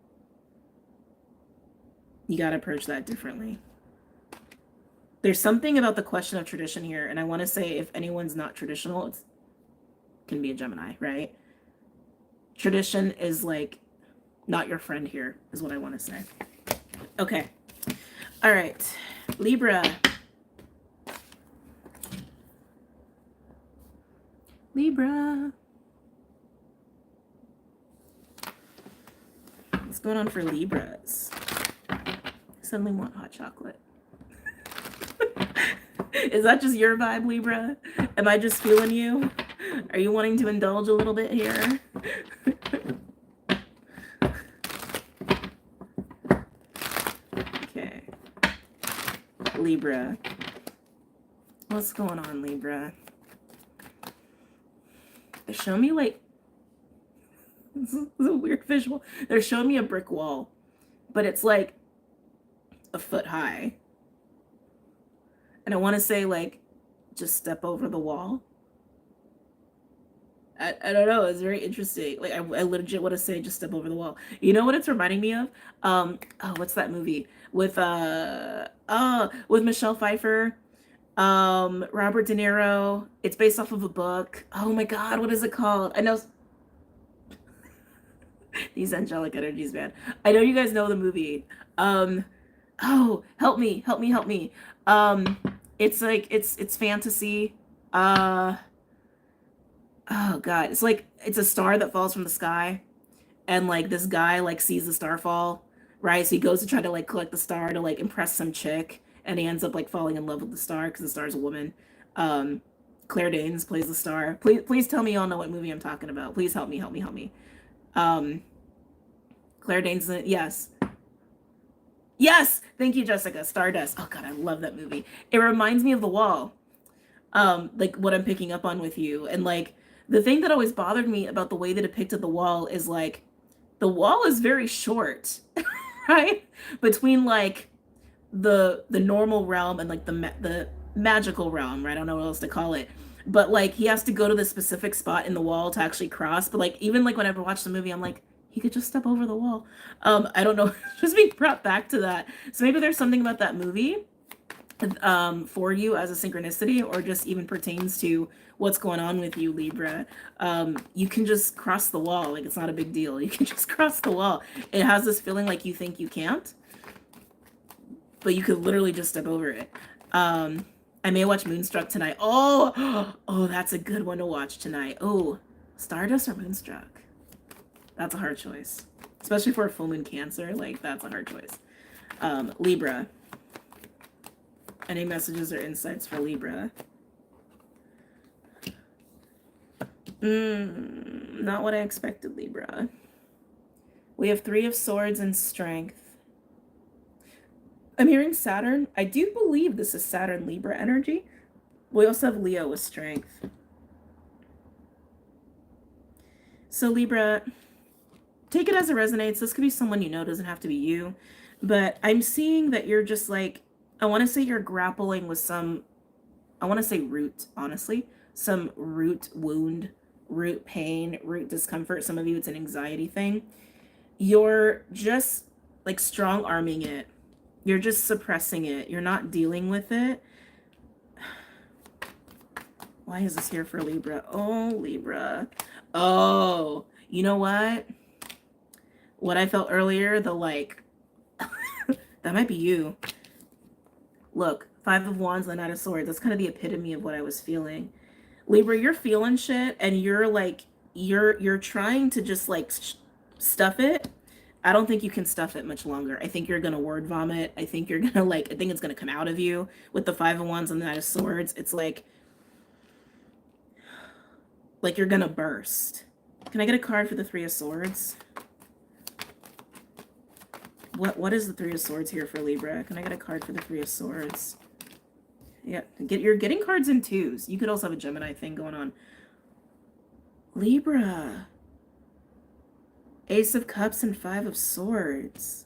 You got to approach that differently. There's something about the question of tradition here. And I want to say if anyone's not traditional, it can be a Gemini, right? Tradition is like not your friend here, is what I want to say. Okay. All right. Libra. Libra. What's going on for Libras? I suddenly want hot chocolate. Is that just your vibe, Libra? Am I just feeling you? Are you wanting to indulge a little bit here? Okay. Libra. What's going on, Libra? They show me like, this is a weird visual. They're showing me a brick wall, but it's like a foot high. And I want to say like, just step over the wall. I don't know. It's very interesting. Like I legit want to say just step over the wall. You know what it's reminding me of? Oh, what's that movie with Michelle Pfeiffer, Robert De Niro? It's based off of a book. Oh my God, what is it called? I know these angelic energies, man. I know you guys know the movie. Oh, help me. It's like it's fantasy. Oh God, it's like it's a star that falls from the sky, and like this guy like sees the star fall, right? So he goes to try to like collect the star to like impress some chick, and he ends up like falling in love with the star because the star's a woman. Claire Danes plays the star. Please tell me y'all know what movie I'm talking about. Please help me. Claire Danes, yes. Yes, thank you, Jessica. Stardust. Oh God, I love that movie. It reminds me of The Wall. Like what I'm picking up on with you, and like the thing that always bothered me about the way they depicted the wall is like the wall is very short, right? Between like the normal realm and like the magical realm, right? I don't know what else to call it. But like he has to go to the specific spot in the wall to actually cross. But like even like whenever I watch the movie, I'm like, he could just step over the wall. I don't know, just being brought back to that. So maybe there's something about that movie for you as a synchronicity, or just even pertains to what's going on with you, Libra. You can just cross the wall. Like it's not a big deal. You can just cross the wall. It has this feeling like you think you can't, but you could literally just step over it. I may watch Moonstruck tonight. Oh, that's a good one to watch tonight. Oh, Stardust or Moonstruck? That's a hard choice, especially for a full moon Cancer. Like that's a hard choice. Libra. Any messages or insights for Libra? Not what I expected, Libra. We have Three of Swords and Strength. I'm hearing Saturn. I do believe this is Saturn Libra energy. We also have Leo with Strength. So Libra, take it as it resonates. This could be someone you know, it doesn't have to be you. But I'm seeing that you're just like, I want to say you're grappling with some, I want to say root, honestly. Some root wound, root pain, root discomfort. Some of you, it's an anxiety thing. You're just like strong arming it. You're just suppressing it. You're not dealing with it. Why is this here for Libra? Oh, Libra. Oh, you know what? What I felt earlier, the like, that might be you. Look, Five of Wands, the Knight of Swords. That's kind of the epitome of what I was feeling. Libra, you're feeling shit and you're like, you're trying to just like stuff it. I don't think you can stuff it much longer. I think you're going to word vomit. I think you're going to like, I think it's going to come out of you with the Five of Wands and the Knight of Swords. It's like you're going to burst. Can I get a card for the Three of Swords? What is the Three of Swords here for Libra? Can I get a card for the Three of Swords? Yeah, you're getting cards in twos. You could also have a Gemini thing going on. Libra. Ace of Cups and Five of Swords.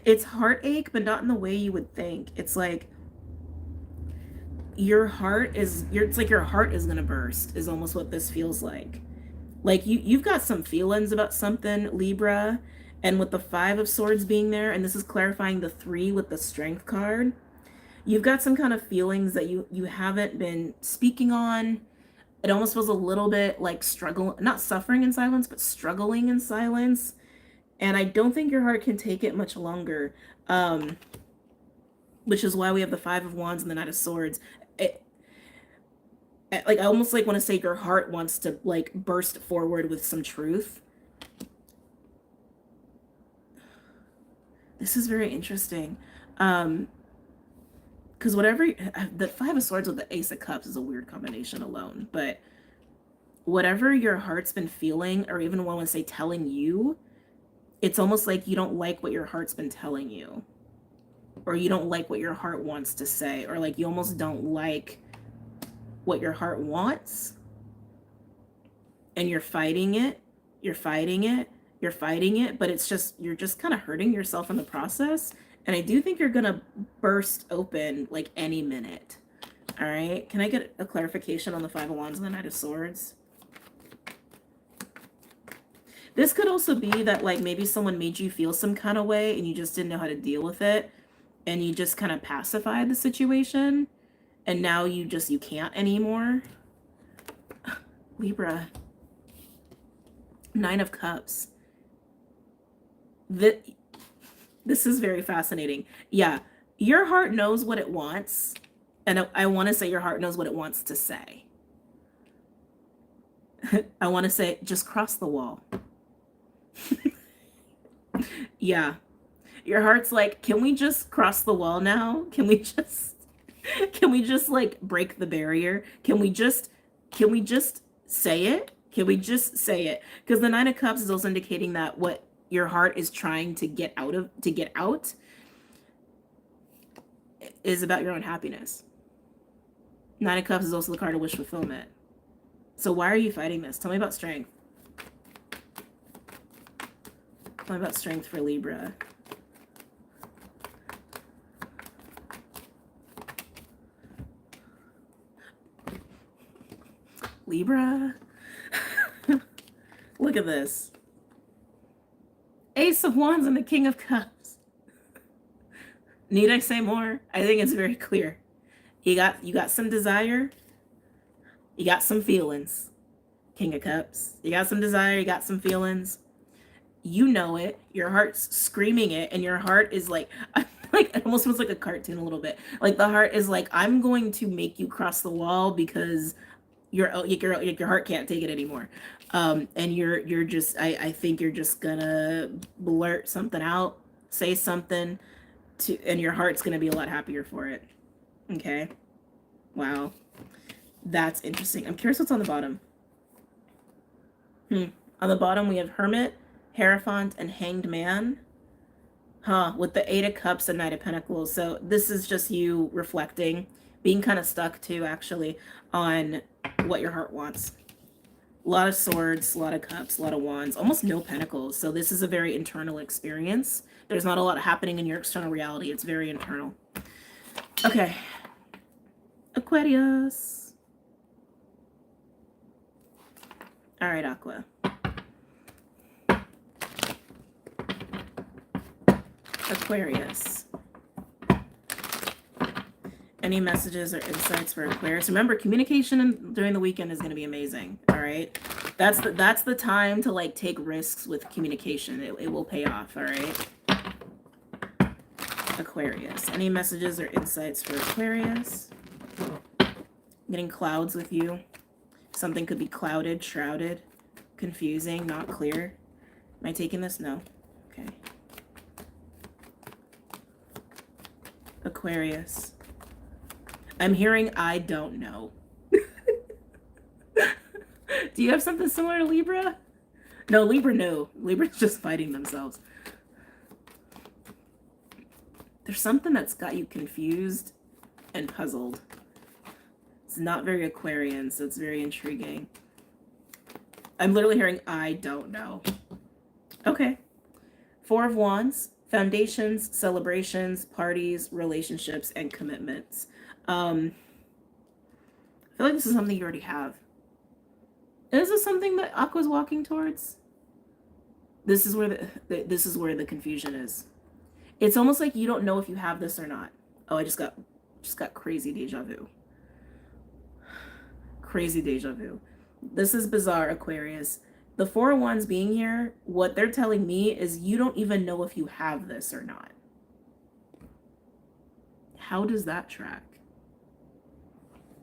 It's heartache, but not in the way you would think. It's like your heart is, it's like your heart is gonna burst, is almost what this feels like. Like you've got some feelings about something, Libra, and with the Five of Swords being there, and this is clarifying the 3 with the Strength card, you've got some kind of feelings that you haven't been speaking on. It almost feels a little bit like struggle, not suffering in silence, but struggling in silence. And I don't think your heart can take it much longer, which is why we have the Five of Wands and the Knight of Swords. Like I almost like want to say your heart wants to like burst forward with some truth. This is very interesting. Because whatever, the Five of Swords with the Ace of Cups is a weird combination alone, but whatever your heart's been feeling, or even want to say telling you, it's almost like you don't like what your heart's been telling you, or you don't like what your heart wants to say, or like you almost don't like what your heart wants, and you're fighting it, you're fighting it, you're fighting it, but it's just, you're just kind of hurting yourself in the process. And I do think you're gonna burst open like any minute. All right, can I get a clarification on the Five of Wands and the Knight of Swords? This could also be that like maybe someone made you feel some kind of way and you just didn't know how to deal with it, and you just kind of pacified the situation, and now you can't anymore. Libra. Nine of Cups. This is very fascinating. Yeah, your heart knows what it wants, and I want to say your heart knows what it wants to say. I want to say just cross the wall. Yeah, your heart's like, can we just cross the wall now? Can we just like break the barrier? Can we just say it? Can we just say it? Because the Nine of Cups is also indicating that what your heart is trying to get out is about your own happiness. Nine of Cups is also the card of wish fulfillment. So why are you fighting this? Tell me about strength. Tell me about strength for Libra. Libra. Look at this. Ace of Wands and the King of Cups. Need I say more? I think it's very clear. You got some desire. You got some feelings. King of Cups. You got some desire, you got some feelings. You know it. Your heart's screaming it, and your heart is like, it almost feels like a cartoon a little bit. Like the heart is like, I'm going to make you cross the wall because your heart can't take it anymore. And you're just, I think you're just gonna blurt something out, say something and your heart's gonna be a lot happier for it. Okay. Wow. That's interesting. I'm curious what's on the bottom. On the bottom, we have Hermit, Hierophant, and Hanged Man. With the Eight of Cups and Knight of Pentacles. So this is just you reflecting, being kind of stuck too, actually, on what your heart wants. A lot of swords, a lot of cups, a lot of wands, almost no pentacles. So this is a very internal experience. There's not a lot happening in your external reality. It's very internal. Okay. Aquarius. All right, Aqua. Aquarius. Any messages or insights for Aquarius? Remember, communication during the weekend is going to be amazing. All right, that's the time to like take risks with communication. It will pay off. All right, Aquarius. Any messages or insights for Aquarius? I'm getting clouds with you. Something could be clouded, shrouded, confusing, not clear. Am I taking this? No. Okay. Aquarius. I'm hearing I don't know. Do you have something similar to Libra? No, Libra, no. Libra's just fighting themselves. There's something that's got you confused and puzzled. It's not very Aquarian, so it's very intriguing. I'm literally hearing I don't know. Okay. Four of Wands. Foundations, celebrations, parties, relationships, and commitments. I feel like this is something you already have. Is this something that Aqua's walking towards? This is where the confusion is. It's almost like you don't know if you have this or not. Oh, I just got crazy deja vu. Crazy deja vu. This is bizarre, Aquarius. The Four of Wands being here, what they're telling me is you don't even know if you have this or not. How does that track?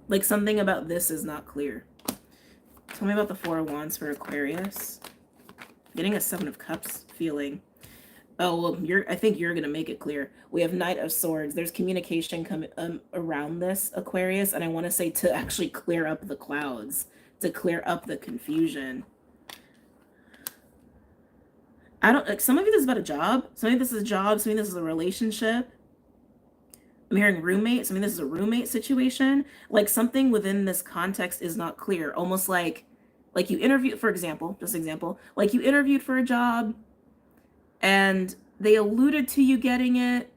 Like something about this is not clear. Tell me about the Four of Wands for Aquarius. Getting a Seven of Cups feeling. Oh, well, I think you're going to make it clear. We have Knight of Swords. There's communication coming around this, Aquarius, and I want to say to actually clear up the clouds, to clear up the confusion. I don't, like, some of you this is about a job. Some of you this is a job. Some of you this is a relationship. I'm hearing roommate. Some of you this is a roommate situation. Like something within this context is not clear. Almost like you interviewed, for example, just example, like you interviewed for a job and they alluded to you getting it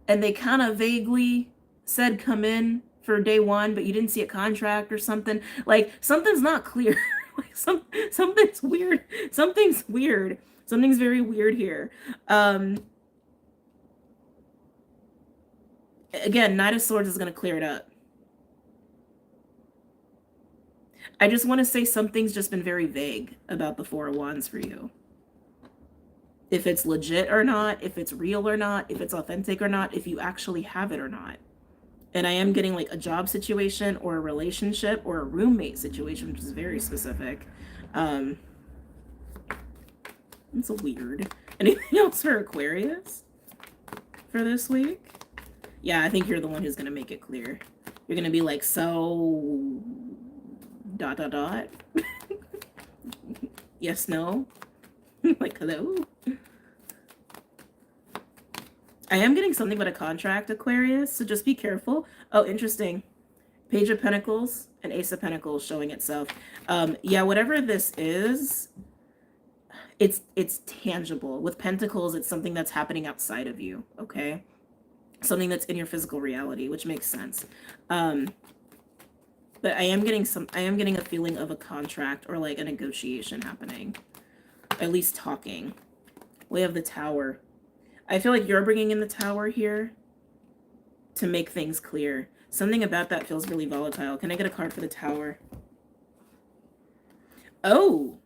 and they kind of vaguely said come in for day one, but you didn't see a contract or something. Like something's not clear. Like something's weird. Something's weird. Something's very weird here. Again, Knight of Swords is going to clear it up. I just want to say something's just been very vague about the Four of Wands for you. If it's legit or not, if it's real or not, if it's authentic or not, if you actually have it or not. And I am getting like a job situation or a relationship or a roommate situation, which is very specific. It's weird. Anything else for Aquarius for this week? Yeah, I think you're the one who's going to make it clear. You're going to be like, so... ... Yes, no? Like, hello? I am getting something about a contract, Aquarius, so just be careful. Oh, interesting. Page of Pentacles and Ace of Pentacles showing itself. Yeah, whatever this is, it's tangible. With Pentacles, it's something that's happening outside of you, okay? Something that's in your physical reality, which makes sense. But I am getting a feeling of a contract or like a negotiation happening. At least talking. We have the Tower. I feel like you're bringing in the Tower here to make things clear. Something about that feels really volatile. Can I get a card for the Tower? Oh!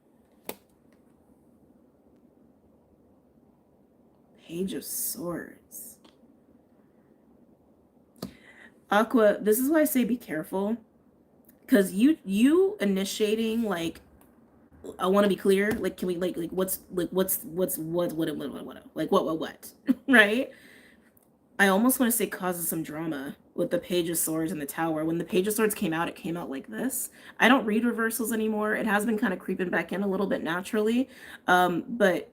Page of Swords. Aqua, this is why I say be careful. Because you initiating, like, I want to be clear, like, can we, what, right? I almost want to say causes some drama with the Page of Swords and the Tower. When the Page of Swords came out, it came out like this. I don't read reversals anymore. It has been kind of creeping back in a little bit naturally. But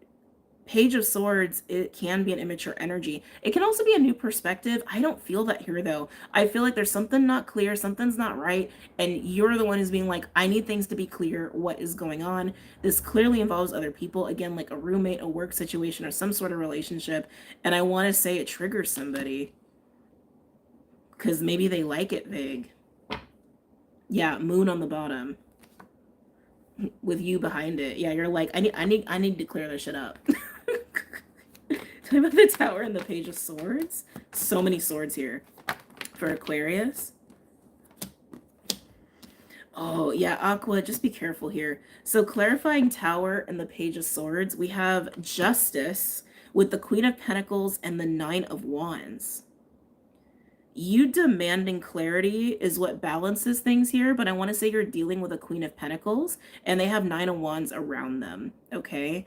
Page of Swords, it can be an immature energy. It can also be a new perspective. I don't feel that here though. I feel like there's something not clear, something's not right, and you're the one who's being like, I need things to be clear. What is going on? This clearly involves other people, again, like a roommate, a work situation, or some sort of relationship, and I want to say it triggers somebody because maybe they like it vague. Yeah, moon on the bottom with you behind it. Yeah, you're like, I need to clear this shit up. Talking about the Tower and the Page of Swords. So many swords here for Aquarius. Oh, yeah, Aqua, just be careful here. So clarifying Tower and the Page of Swords, we have Justice with the Queen of Pentacles and the Nine of Wands. You demanding clarity is what balances things here, but I want to say you're dealing with a Queen of Pentacles and they have Nine of Wands around them, okay?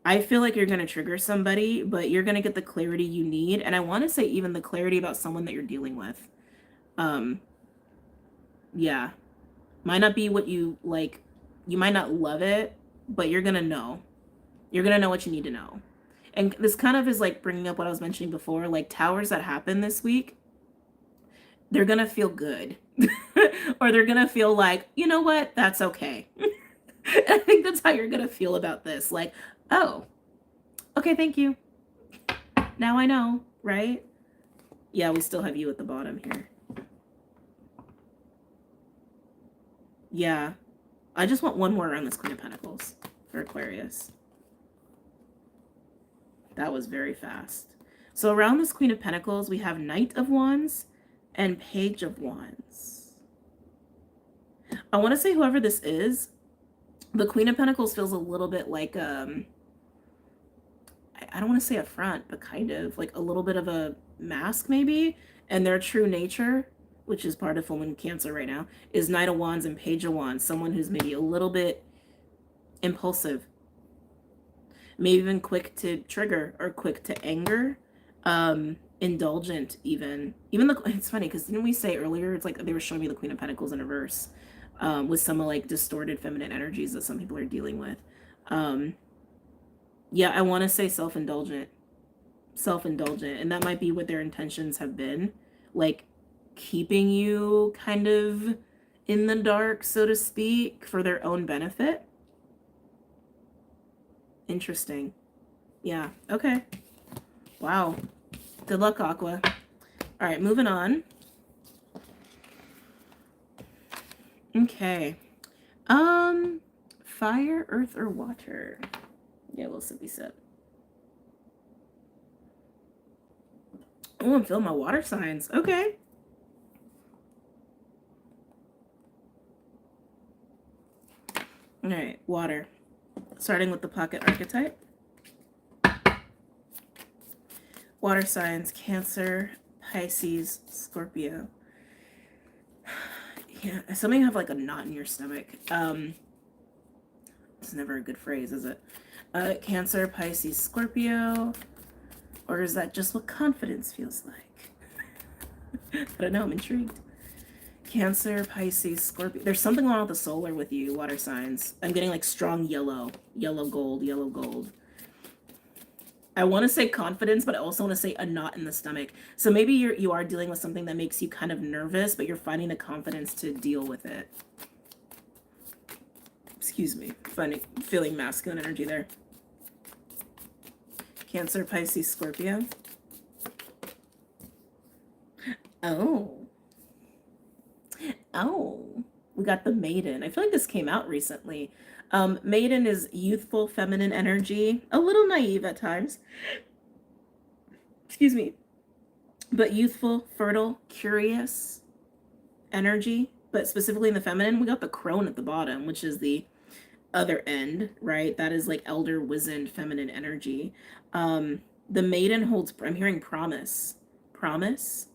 I feel like you're going to trigger somebody, but you're going to get the clarity you need. And I want to say even the clarity about someone that you're dealing with. Yeah. Might not be what you like. You might not love it, but you're going to know. You're going to know what you need to know. And this kind of is like bringing up what I was mentioning before, like towers that happen this week. They're going to feel good. Or they're going to feel like, you know what? That's okay. I think that's how you're going to feel about this. Like, oh, okay, thank you. Now I know, right? Yeah, we still have you at the bottom here. Yeah. I just want one more around this Queen of Pentacles for Aquarius. That was very fast. So around this Queen of Pentacles, we have Knight of Wands and Page of Wands. I want to say whoever this is, the Queen of Pentacles feels a little bit like, I don't want to say a front, but kind of like a little bit of a mask maybe. And their true nature, which is part of full moon Cancer right now, is Knight of Wands and Page of Wands. Someone who's maybe a little bit impulsive, maybe even quick to trigger or quick to anger, indulgent even it's funny because didn't we say earlier, it's like they were showing me the Queen of Pentacles in reverse, with some of like distorted feminine energies that some people are dealing with. Yeah, I want to say self-indulgent, and that might be what their intentions have been, like keeping you kind of in the dark, so to speak, for their own benefit. Interesting. Yeah, okay. Wow. Good luck, Aqua. All right, moving on. Okay. Fire, earth, or water? Yeah, we'll sippy sip. Oh, I'm feeling my water signs. Okay. All right, water. Starting with the pocket archetype. Water signs, Cancer, Pisces, Scorpio. Yeah, some of you have like a knot in your stomach. It's never a good phrase, is it? Cancer, Pisces, Scorpio. Or is that just what confidence feels like? I don't know, I'm intrigued. Cancer, Pisces, Scorpio. There's something wrong with the solar with you, water signs. I'm getting like strong yellow, yellow gold, yellow gold. I want to say confidence, but I also want to say a knot in the stomach. So maybe you are dealing with something that makes you kind of nervous, but you're finding the confidence to deal with it. Excuse me, feeling masculine energy there. Cancer, Pisces, Scorpio. Oh, we got the Maiden. I feel like this came out recently. Maiden is youthful, feminine energy, a little naive at times. Excuse me. But youthful, fertile, curious energy, but specifically in the feminine. We got the crone at the bottom, which is the other end, right? That is like elder, wizened, feminine energy. The Maiden holds, I'm hearing promise. Promise.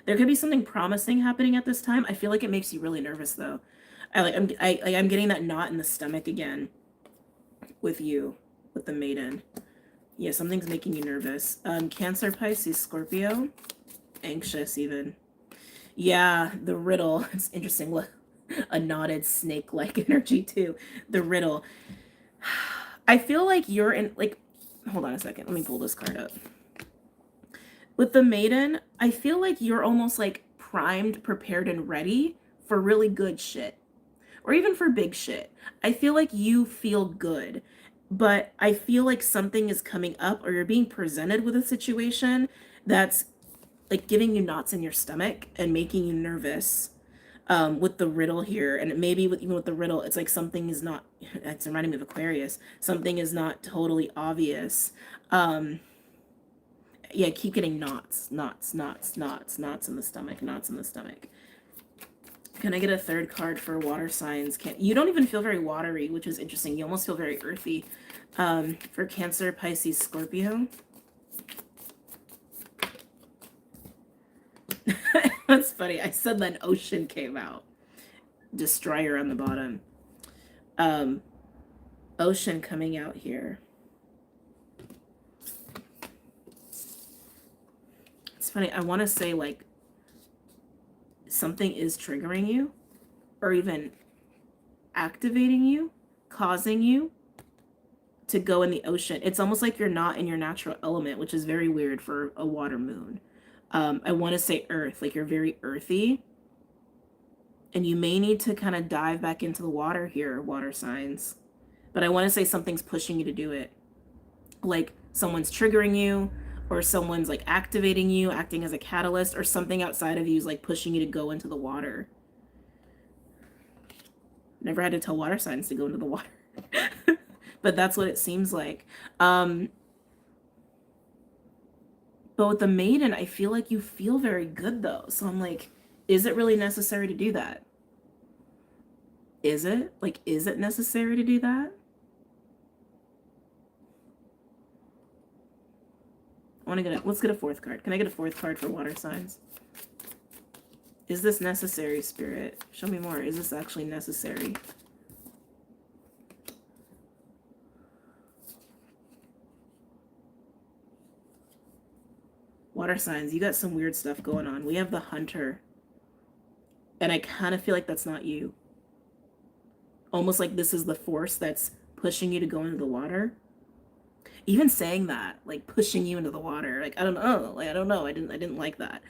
There could be something promising happening at this time. I feel like it makes you really nervous though. I'm getting that knot in the stomach again with you, with the Maiden. Yeah, something's making you nervous. Cancer, Pisces, Scorpio. Anxious even. Yeah, the riddle. It's interesting. Look, a knotted snake-like energy too. The riddle. I feel like you're in, like, hold on a second. Let me pull this card up. With the Maiden, I feel like you're almost like primed, prepared, and ready for really good shit. Or even for big shit. I feel like you feel good. But I feel like something is coming up, or you're being presented with a situation that's like giving you knots in your stomach and making you nervous. With the riddle here, and maybe even with the riddle, it's like something is not, it's reminding me of Aquarius, something is not totally obvious. Yeah, keep getting knots in the stomach, knots in the stomach. Can I get a third card for water signs? You don't even feel very watery, which is interesting. You almost feel very earthy. For Cancer, Pisces, Scorpio. That's funny. I said that an ocean came out. Destroyer on the bottom. Ocean coming out here. It's funny. I want to say like something is triggering you, or even activating you, causing you to go in the ocean. It's almost like you're not in your natural element, which is very weird for a water moon. I want to say earth, like you're very earthy. And you may need to kind of dive back into the water here, water signs. But I want to say something's pushing you to do it. Like someone's triggering you, or someone's like activating you, acting as a catalyst, or something outside of you is like pushing you to go into the water. Never had to tell water signs to go into the water. But that's what it seems like. But with the Maiden, I feel like you feel very good though. So I'm like, is it really necessary to do that? Is it? Like, is it necessary to do that? I want to get let's get a fourth card. Can I get a fourth card for water signs? Is this necessary, Spirit? Show me more. Is this actually necessary? Water signs, you got some weird stuff going on. We have the Hunter. And I kind of feel like that's not you. Almost like this is the force that's pushing you to go into the water. Even saying that, like pushing you into the water, like I don't know, like I don't know, I didn't like that.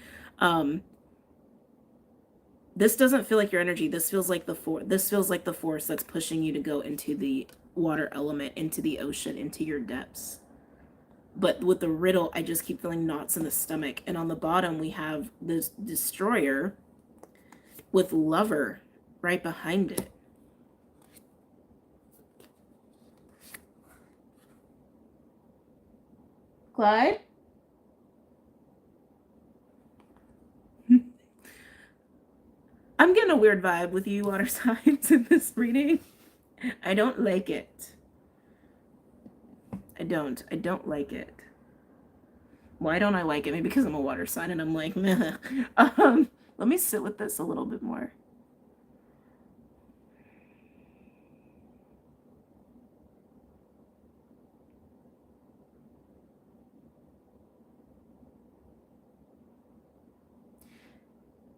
This doesn't feel like your energy. This feels like the force that's pushing you to go into the water element, into the ocean, into your depths. But with the riddle, I just keep feeling knots in the stomach. And on the bottom, we have this destroyer with lover right behind it. Clyde? I'm getting a weird vibe with you, water signs, in this reading. I don't like it. I don't like it. Why don't I like it? Maybe because I'm a water sign and I'm like, meh. Let me sit with this a little bit more.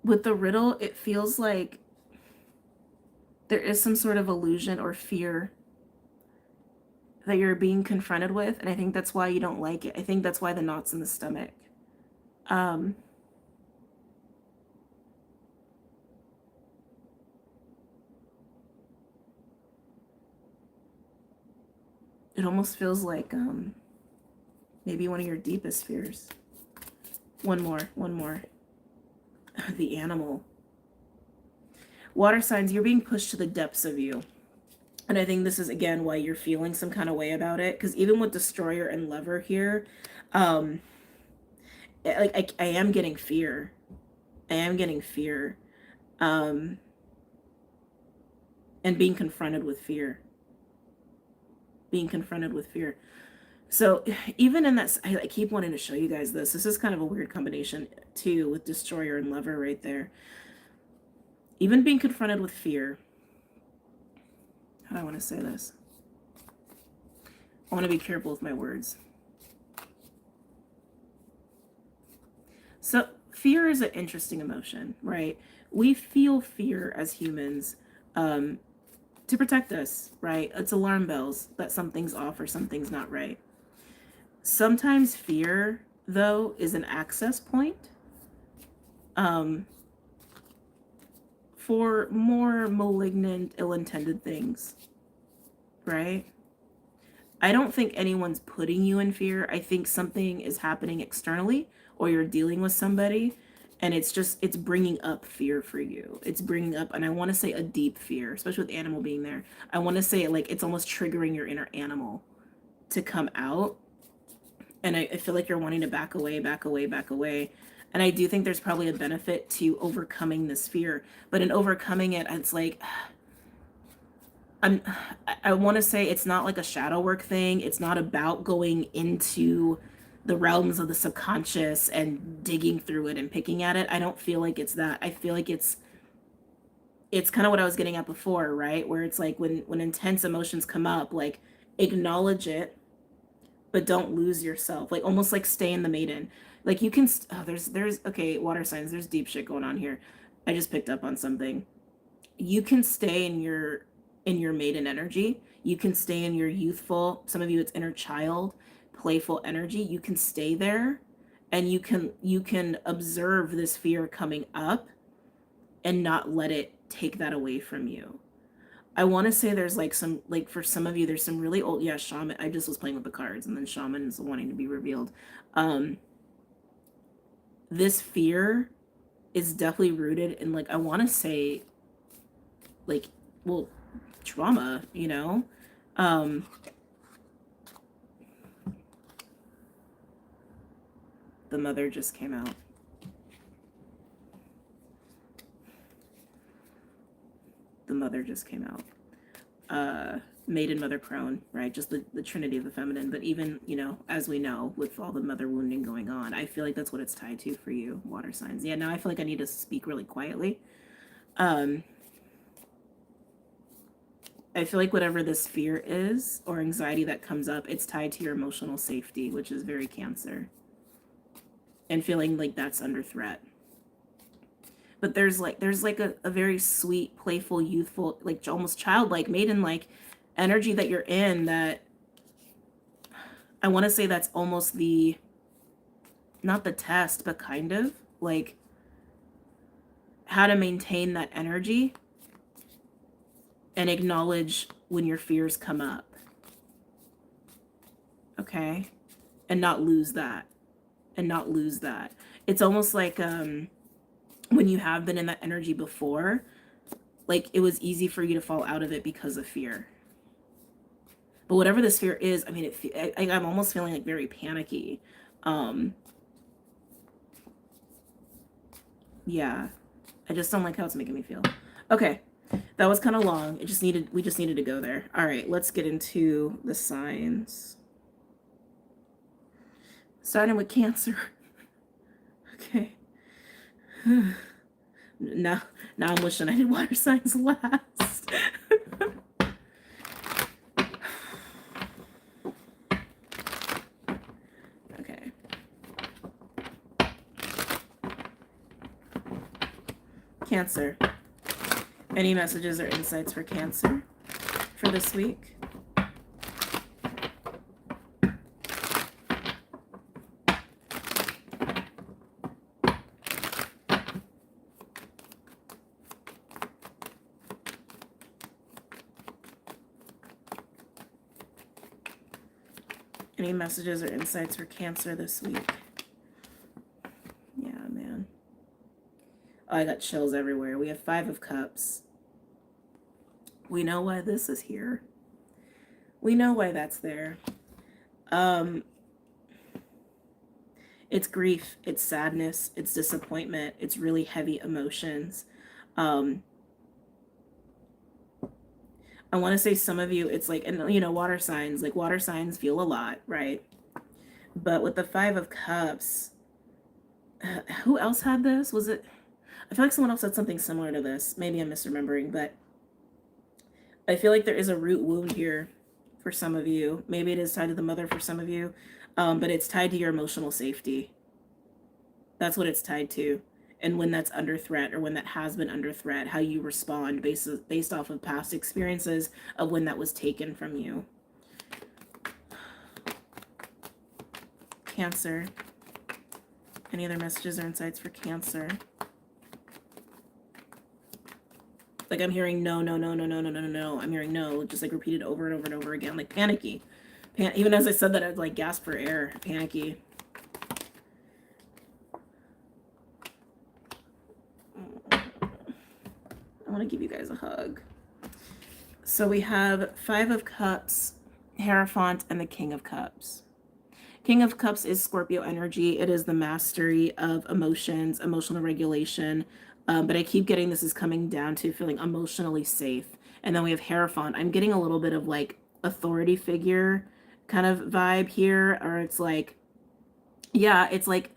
With the riddle, it feels like there is some sort of illusion or fear that you're being confronted with, and I think that's why you don't like it. I think that's why the knots in the stomach. It almost feels like maybe one of your deepest fears. One more. The animal. Water signs, you're being pushed to the depths of you. And I think this is, again, why you're feeling some kind of way about it. Because even with Destroyer and Lover here, I am getting fear. I am getting fear. And being confronted with fear. Being confronted with fear. So even in that, I keep wanting to show you guys this. This is kind of a weird combination, too, with Destroyer and Lover right there. Even being confronted with fear. How do I want to say this? I want to be careful with my words. So fear is an interesting emotion, right? We feel fear as humans to protect us, right? It's alarm bells that something's off or something's not right. Sometimes fear, though, is an access point for more malignant, ill-intended things, right? I don't think anyone's putting you in fear. I think something is happening externally, or you're dealing with somebody, and it's bringing up fear for you. It's bringing up, and I want to say a deep fear, especially with animal being there. I want to say like it's almost triggering your inner animal to come out. And I feel like you're wanting to back away, back away, back away. And I do think there's probably a benefit to overcoming this fear. But in overcoming it, it's like, I want to say it's not like a shadow work thing. It's not about going into the realms of the subconscious and digging through it and picking at it. I don't feel like it's that. I feel like it's kind of what I was getting at before, right? Where it's like when intense emotions come up, like acknowledge it, but don't lose yourself. Like almost like stay in the maiden. Like you can there's okay, water signs, there's deep shit going on here. I just picked up on something. You can stay in your maiden energy. You can stay in your youthful, some of you it's inner child, playful energy. You can stay there and you can observe this fear coming up and not let it take that away from you. I want to say there's like some, like for some of you, there's some really old, yeah, shaman. I just was playing with the cards and then shaman is wanting to be revealed. This fear is definitely rooted in like, I want to say like, well, trauma, you know? The mother just came out. The mother just came out. Maiden, mother, crone, right? Just the trinity of the feminine. But even, you know, as we know, with all the mother wounding going on, I feel like that's what it's tied to for you, water signs. Yeah, now I feel like I need to speak really quietly. I feel like whatever this fear is or anxiety that comes up, it's tied to your emotional safety, which is very Cancer. And feeling like that's under threat. But there's like a very sweet, playful, youthful, like almost childlike, maiden-like energy that you're in that I want to say that's almost the, not the test, but kind of like how to maintain that energy and acknowledge when your fears come up. Okay? And not lose that. And not lose that. It's almost like when you have been in that energy before, like it was easy for you to fall out of it because of fear. But whatever this fear is, I mean, I'm almost feeling like very panicky. Yeah, I just don't like how it's making me feel. Okay, that was kind of long. We just needed to go there. All right, let's get into the signs. Starting with Cancer. Okay. now I'm wishing I did water signs last. Okay. Cancer. Any messages or insights for Cancer for this week? Any messages or insights for Cancer this week? Yeah, man. Oh, I got chills everywhere. We have 5 of Cups. We know why this is here. We know why that's there. It's grief, it's sadness, it's disappointment, it's really heavy emotions. I want to say some of you, it's like, and you know, water signs feel a lot, right? But with the 5 of Cups, who else had this? Was it, I feel like someone else had something similar to this. Maybe I'm misremembering, but I feel like there is a root wound here for some of you. Maybe it is tied to the mother for some of you, but it's tied to your emotional safety. That's what it's tied to. And when that's under threat, or when that has been under threat, how you respond based off of past experiences of when that was taken from you. Cancer. Any other messages or insights for Cancer? Like, I'm hearing no, no, no, no, no, no, no, no, no. I'm hearing no, just like repeated over and over and over again, like panicky. Even as I said that, I'd like gasp for air. Panicky. I want to give you guys a hug. So we have Five of Cups, Hierophant, and the King of Cups. King of Cups is Scorpio energy. It is the mastery of emotions, emotional regulation. But I keep getting this is coming down to feeling emotionally safe. And then we have Hierophant. I'm getting a little bit of like authority figure kind of vibe here. Or it's like, yeah, it's like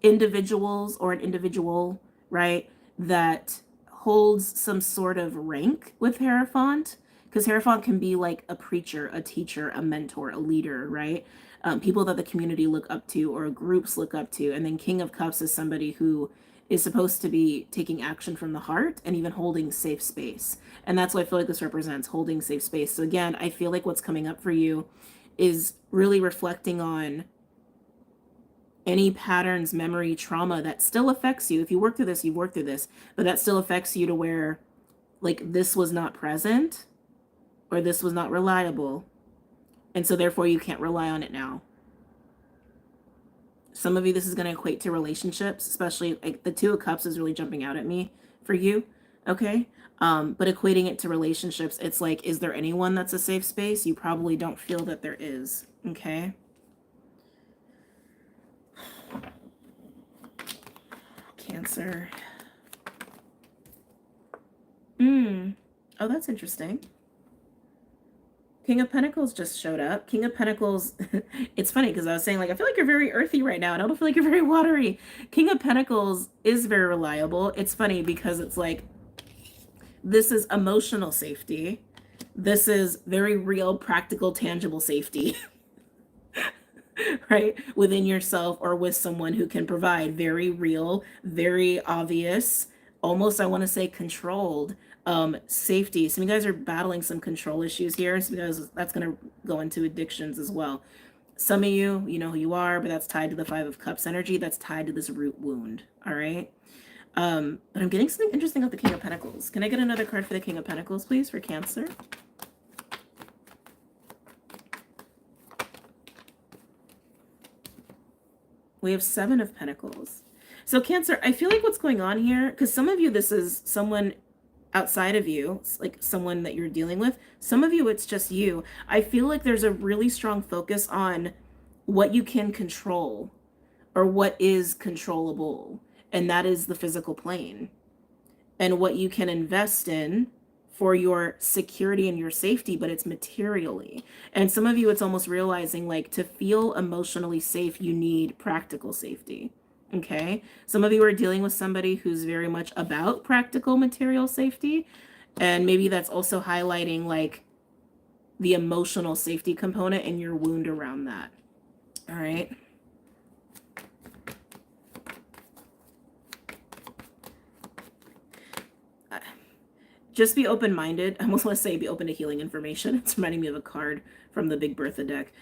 individuals or an individual, right, that holds some sort of rank with Hierophant. Because Hierophant can be like a preacher, a teacher, a mentor, a leader, right? People that the community look up to or groups look up to. And then King of Cups is somebody who is supposed to be taking action from the heart and even holding safe space. And that's what I feel like this represents, holding safe space. So again, I feel like what's coming up for you is really reflecting on any patterns, memory, trauma that still affects you. If you work through this, you work through this, but that still affects you to where like this was not present or this was not reliable. And so therefore you can't rely on it now. Some of you, this is going to equate to relationships, especially like the Two of Cups is really jumping out at me for you. Okay. But equating it to relationships, it's like, is there anyone that's a safe space? You probably don't feel that there is. Okay. Cancer. Oh, that's interesting. King of Pentacles just showed up. King of Pentacles, it's funny because I was saying, like, I feel like you're very earthy right now, and I don't feel like you're very watery. King of Pentacles is very reliable. It's funny because it's like, this is emotional safety. This is very real, practical, tangible safety. Right? Within yourself or with someone who can provide very real, very obvious, almost, I want to say, controlled safety. Some of you guys are battling some control issues here, so because that's going to go into addictions as well. Some of you, you know who you are, but that's tied to the Five of Cups energy. That's tied to this root wound. All right. But I'm getting something interesting with the King of Pentacles. Can I get another card for the King of Pentacles, please, for Cancer? We have Seven of Pentacles. So Cancer, I feel like what's going on here, because some of you, this is someone outside of you, like someone that you're dealing with. Some of you, it's just you. I feel like there's a really strong focus on what you can control or what is controllable. And that is the physical plane, and what you can invest in for your security and your safety, but it's materially. And some of you, it's almost realizing like to feel emotionally safe, you need practical safety. Okay. Some of you are dealing with somebody who's very much about practical material safety. And maybe that's also highlighting like the emotional safety component and your wound around that. All right. Just be open-minded. I almost want to say be open to healing information. It's reminding me of a card from the Big Bertha deck.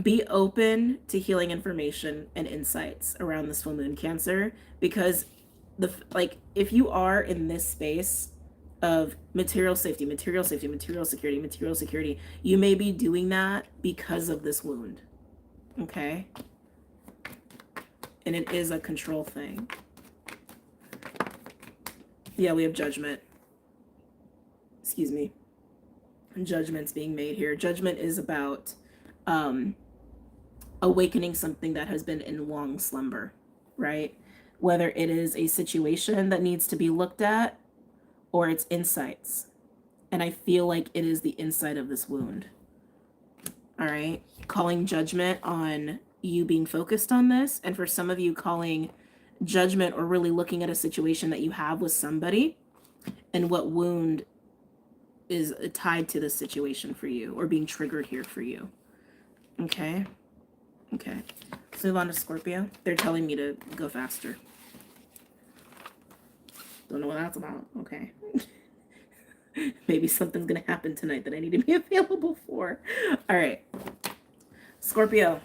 Be open to healing information and insights around this full moon, Cancer, because if you are in this space of material safety, material security, you may be doing that because of this wound. Okay? And it is a control thing. Yeah, we have Judgment. Excuse me. Judgment's being made here. Judgment is about awakening something that has been in long slumber, right? Whether it is a situation that needs to be looked at or it's insights. And I feel like it is the insight of this wound. All right? Calling judgment on you being focused on this. And for some of you, calling judgment or really looking at a situation that you have with somebody and what wound is tied to this situation for you or being triggered here for you. Okay. Okay. Let's move on to Scorpio. They're telling me to go faster. Don't know what that's about. Okay. Maybe something's going to happen tonight that I need to be available for. All right. Scorpio.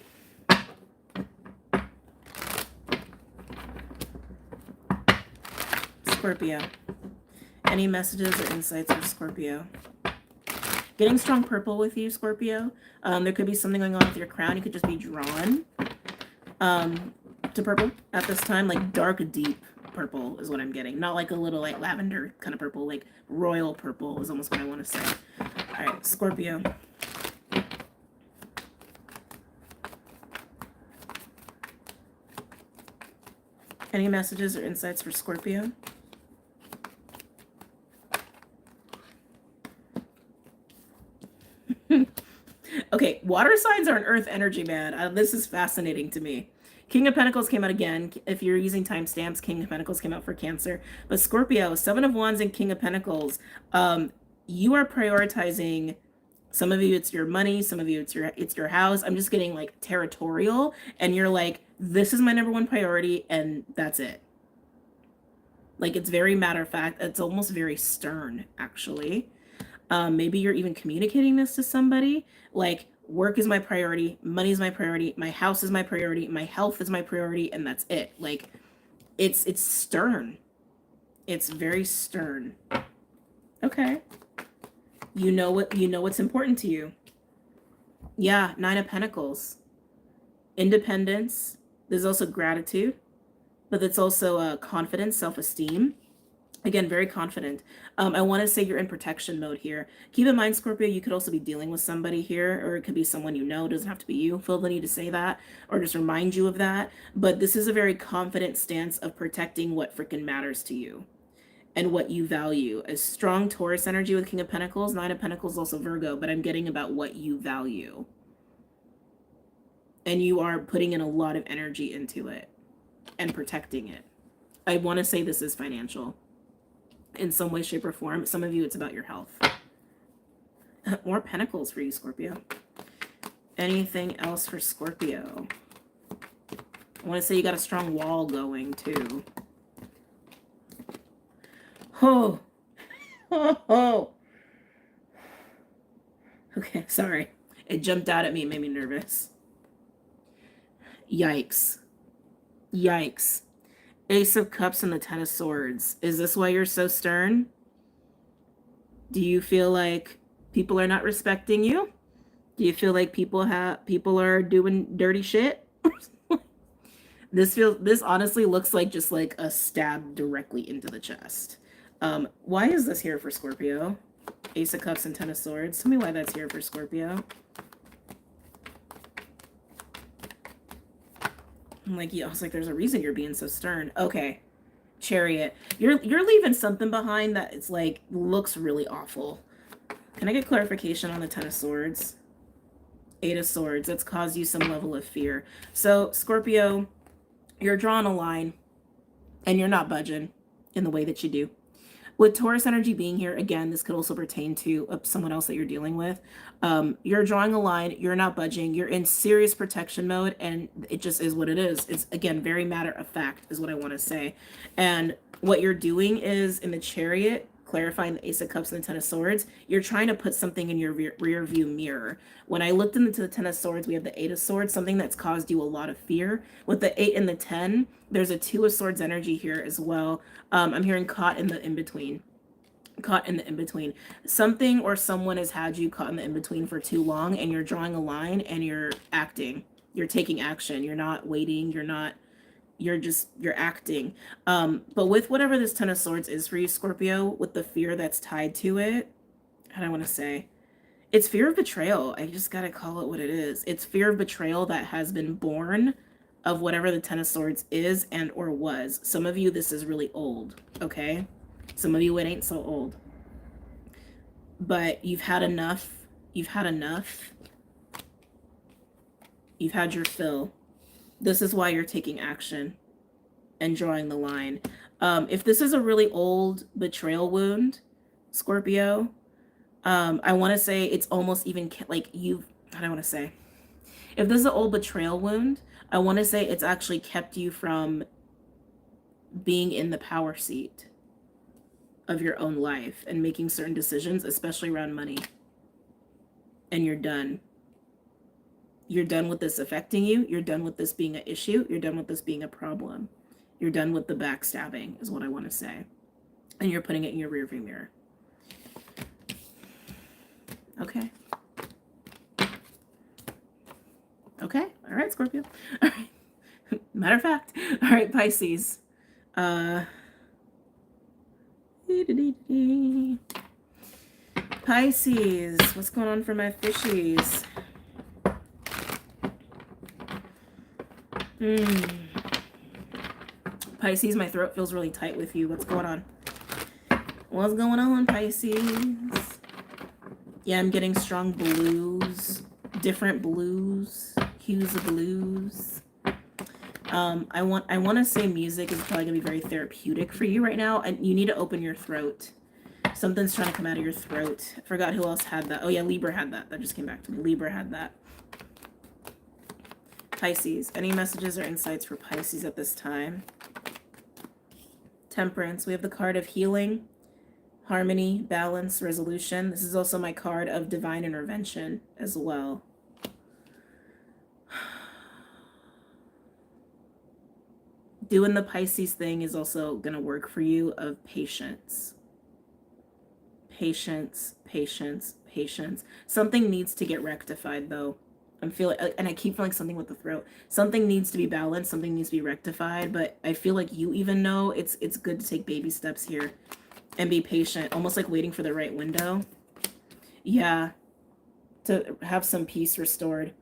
Scorpio. Any messages or insights for Scorpio? Getting strong purple with you, Scorpio. There could be something going on with your crown. You could just be drawn to purple at this time. Like dark, deep purple is what I'm getting. Not like a little like lavender kind of purple. Like royal purple is almost what I want to say. All right, Scorpio. Any messages or insights for Scorpio? Okay, water signs are an earth energy, man. This is fascinating to me. King of Pentacles came out again. If you're using timestamps, King of Pentacles came out for Cancer. But Scorpio, Seven of Wands and King of Pentacles, you are prioritizing. Some of you, it's your money. Some of you, it's your house. I'm just getting like territorial, and you're like, this is my number one priority, and that's it. Like it's very matter of fact. It's almost very stern, actually. Maybe you're even communicating this to somebody. Like, work is my priority, money is my priority, my house is my priority, my health is my priority, and that's it. Like, it's stern. It's very stern. Okay. You know what's important to you. Yeah, Nine of Pentacles. Independence. There's also gratitude, but it's also confidence, self-esteem. Again, very confident. I want to say you're in protection mode here. Keep in mind, Scorpio, you could also be dealing with somebody here, or it could be someone you know. It doesn't have to be you. Feel the need to say that or just remind you of that. But this is a very confident stance of protecting what freaking matters to you and what you value. A strong Taurus energy with King of Pentacles. Nine of Pentacles, also Virgo, but I'm getting about what you value. And you are putting in a lot of energy into it and protecting it. I want to say this is financial. In some way, shape, or form. Some of you, it's about your health. More pentacles for you, Scorpio. Anything else for Scorpio? I want to say you got a strong wall going, too. Oh. Oh. Okay, sorry. It jumped out at me, made me nervous. Yikes. Yikes. Ace of Cups and the Ten of Swords. Is this why you're so stern? Do you feel like people are not respecting you? Do you feel like people are doing dirty shit? This honestly looks like just like a stab directly into the chest. Why is this here for Scorpio? Ace of Cups and Ten of Swords. Tell me why that's here for Scorpio. I'm like, yeah, I was like, there's a reason you're being so stern. Okay. Chariot. You're leaving something behind that it's like looks really awful. Can I get clarification on the Ten of Swords? Eight of Swords. That's caused you some level of fear. So, Scorpio, you're drawing a line and you're not budging in the way that you do. With Taurus energy being here, again, this could also pertain to someone else that you're dealing with. You're drawing a line. You're not budging. You're in serious protection mode, and it just is what it is. It's, again, very matter of fact is what I want to say. And what you're doing is, in the Chariot, clarifying the Ace of Cups and the Ten of Swords, you're trying to put something in your rear view mirror. When I looked into the Ten of Swords, we have the Eight of Swords, something that's caused you a lot of fear. With the 8 and the 10, there's a Two of Swords energy here as well. I'm hearing caught in the in-between. Caught in the in-between. Something or someone has had you caught in the in-between for too long, and you're drawing a line and you're acting. You're taking action. You're not waiting. You're acting. But with whatever this Ten of Swords is for you, Scorpio, with the fear that's tied to it, how do I want to say? It's fear of betrayal. I just got to call it what it is. It's fear of betrayal that has been born of whatever the Ten of Swords is and or was. Some of you, this is really old, okay? Some of you, it ain't so old. But you've had enough. You've had enough. You've had your fill. This is why you're taking action and drawing the line. If this is a really old betrayal wound, Scorpio, I want to say it's almost even like you've, how do I want to say? If this is an old betrayal wound, I want to say it's actually kept you from being in the power seat of your own life and making certain decisions, especially around money. And you're done. You're done with this affecting you. You're done with this being an issue. You're done with this being a problem. You're done with the backstabbing is what I want to say. And you're putting it in your rearview mirror. Okay. Okay. All right, Scorpio. All right. Matter of fact. All right, Pisces. Pisces. What's going on for my fishies? Pisces, my throat feels really tight with you. What's going on? What's going on, Pisces? Yeah, I'm getting strong blues, different blues, hues of blues. I want to say music is probably gonna be very therapeutic for you right now, and you need to open your throat. Something's trying to come out of your throat. I forgot who else had that. Oh yeah, Libra had that. That just came back to me. Libra had that. Pisces, any messages or insights for Pisces at this time? Temperance, we have the card of healing, harmony, balance, resolution. This is also my card of divine intervention as well. Doing the Pisces thing is also going to work for you of patience. Patience, patience, patience. Something needs to get rectified though. I'm feeling, and I keep feeling something with the throat. Something needs to be balanced. Something needs to be rectified. But I feel like you even know it's good to take baby steps here and be patient, almost like waiting for the right window. Yeah, to have some peace restored.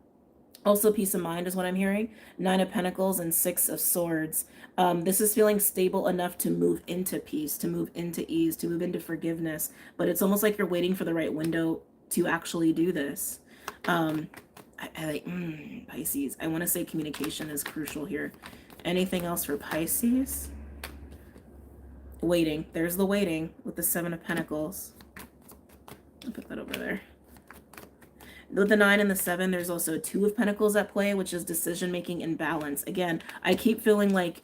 Also, peace of mind is what I'm hearing. 9 of Pentacles and 6 of Swords. This is feeling stable enough to move into peace, to move into ease, to move into forgiveness. But it's almost like you're waiting for the right window to actually do this. Pisces. I want to say communication is crucial here. Anything else for Pisces? Waiting. There's the waiting with the 7 of Pentacles. I'll put that over there. With the 9 and the 7, there's also 2 of Pentacles at play, which is decision-making and balance. Again, I keep feeling like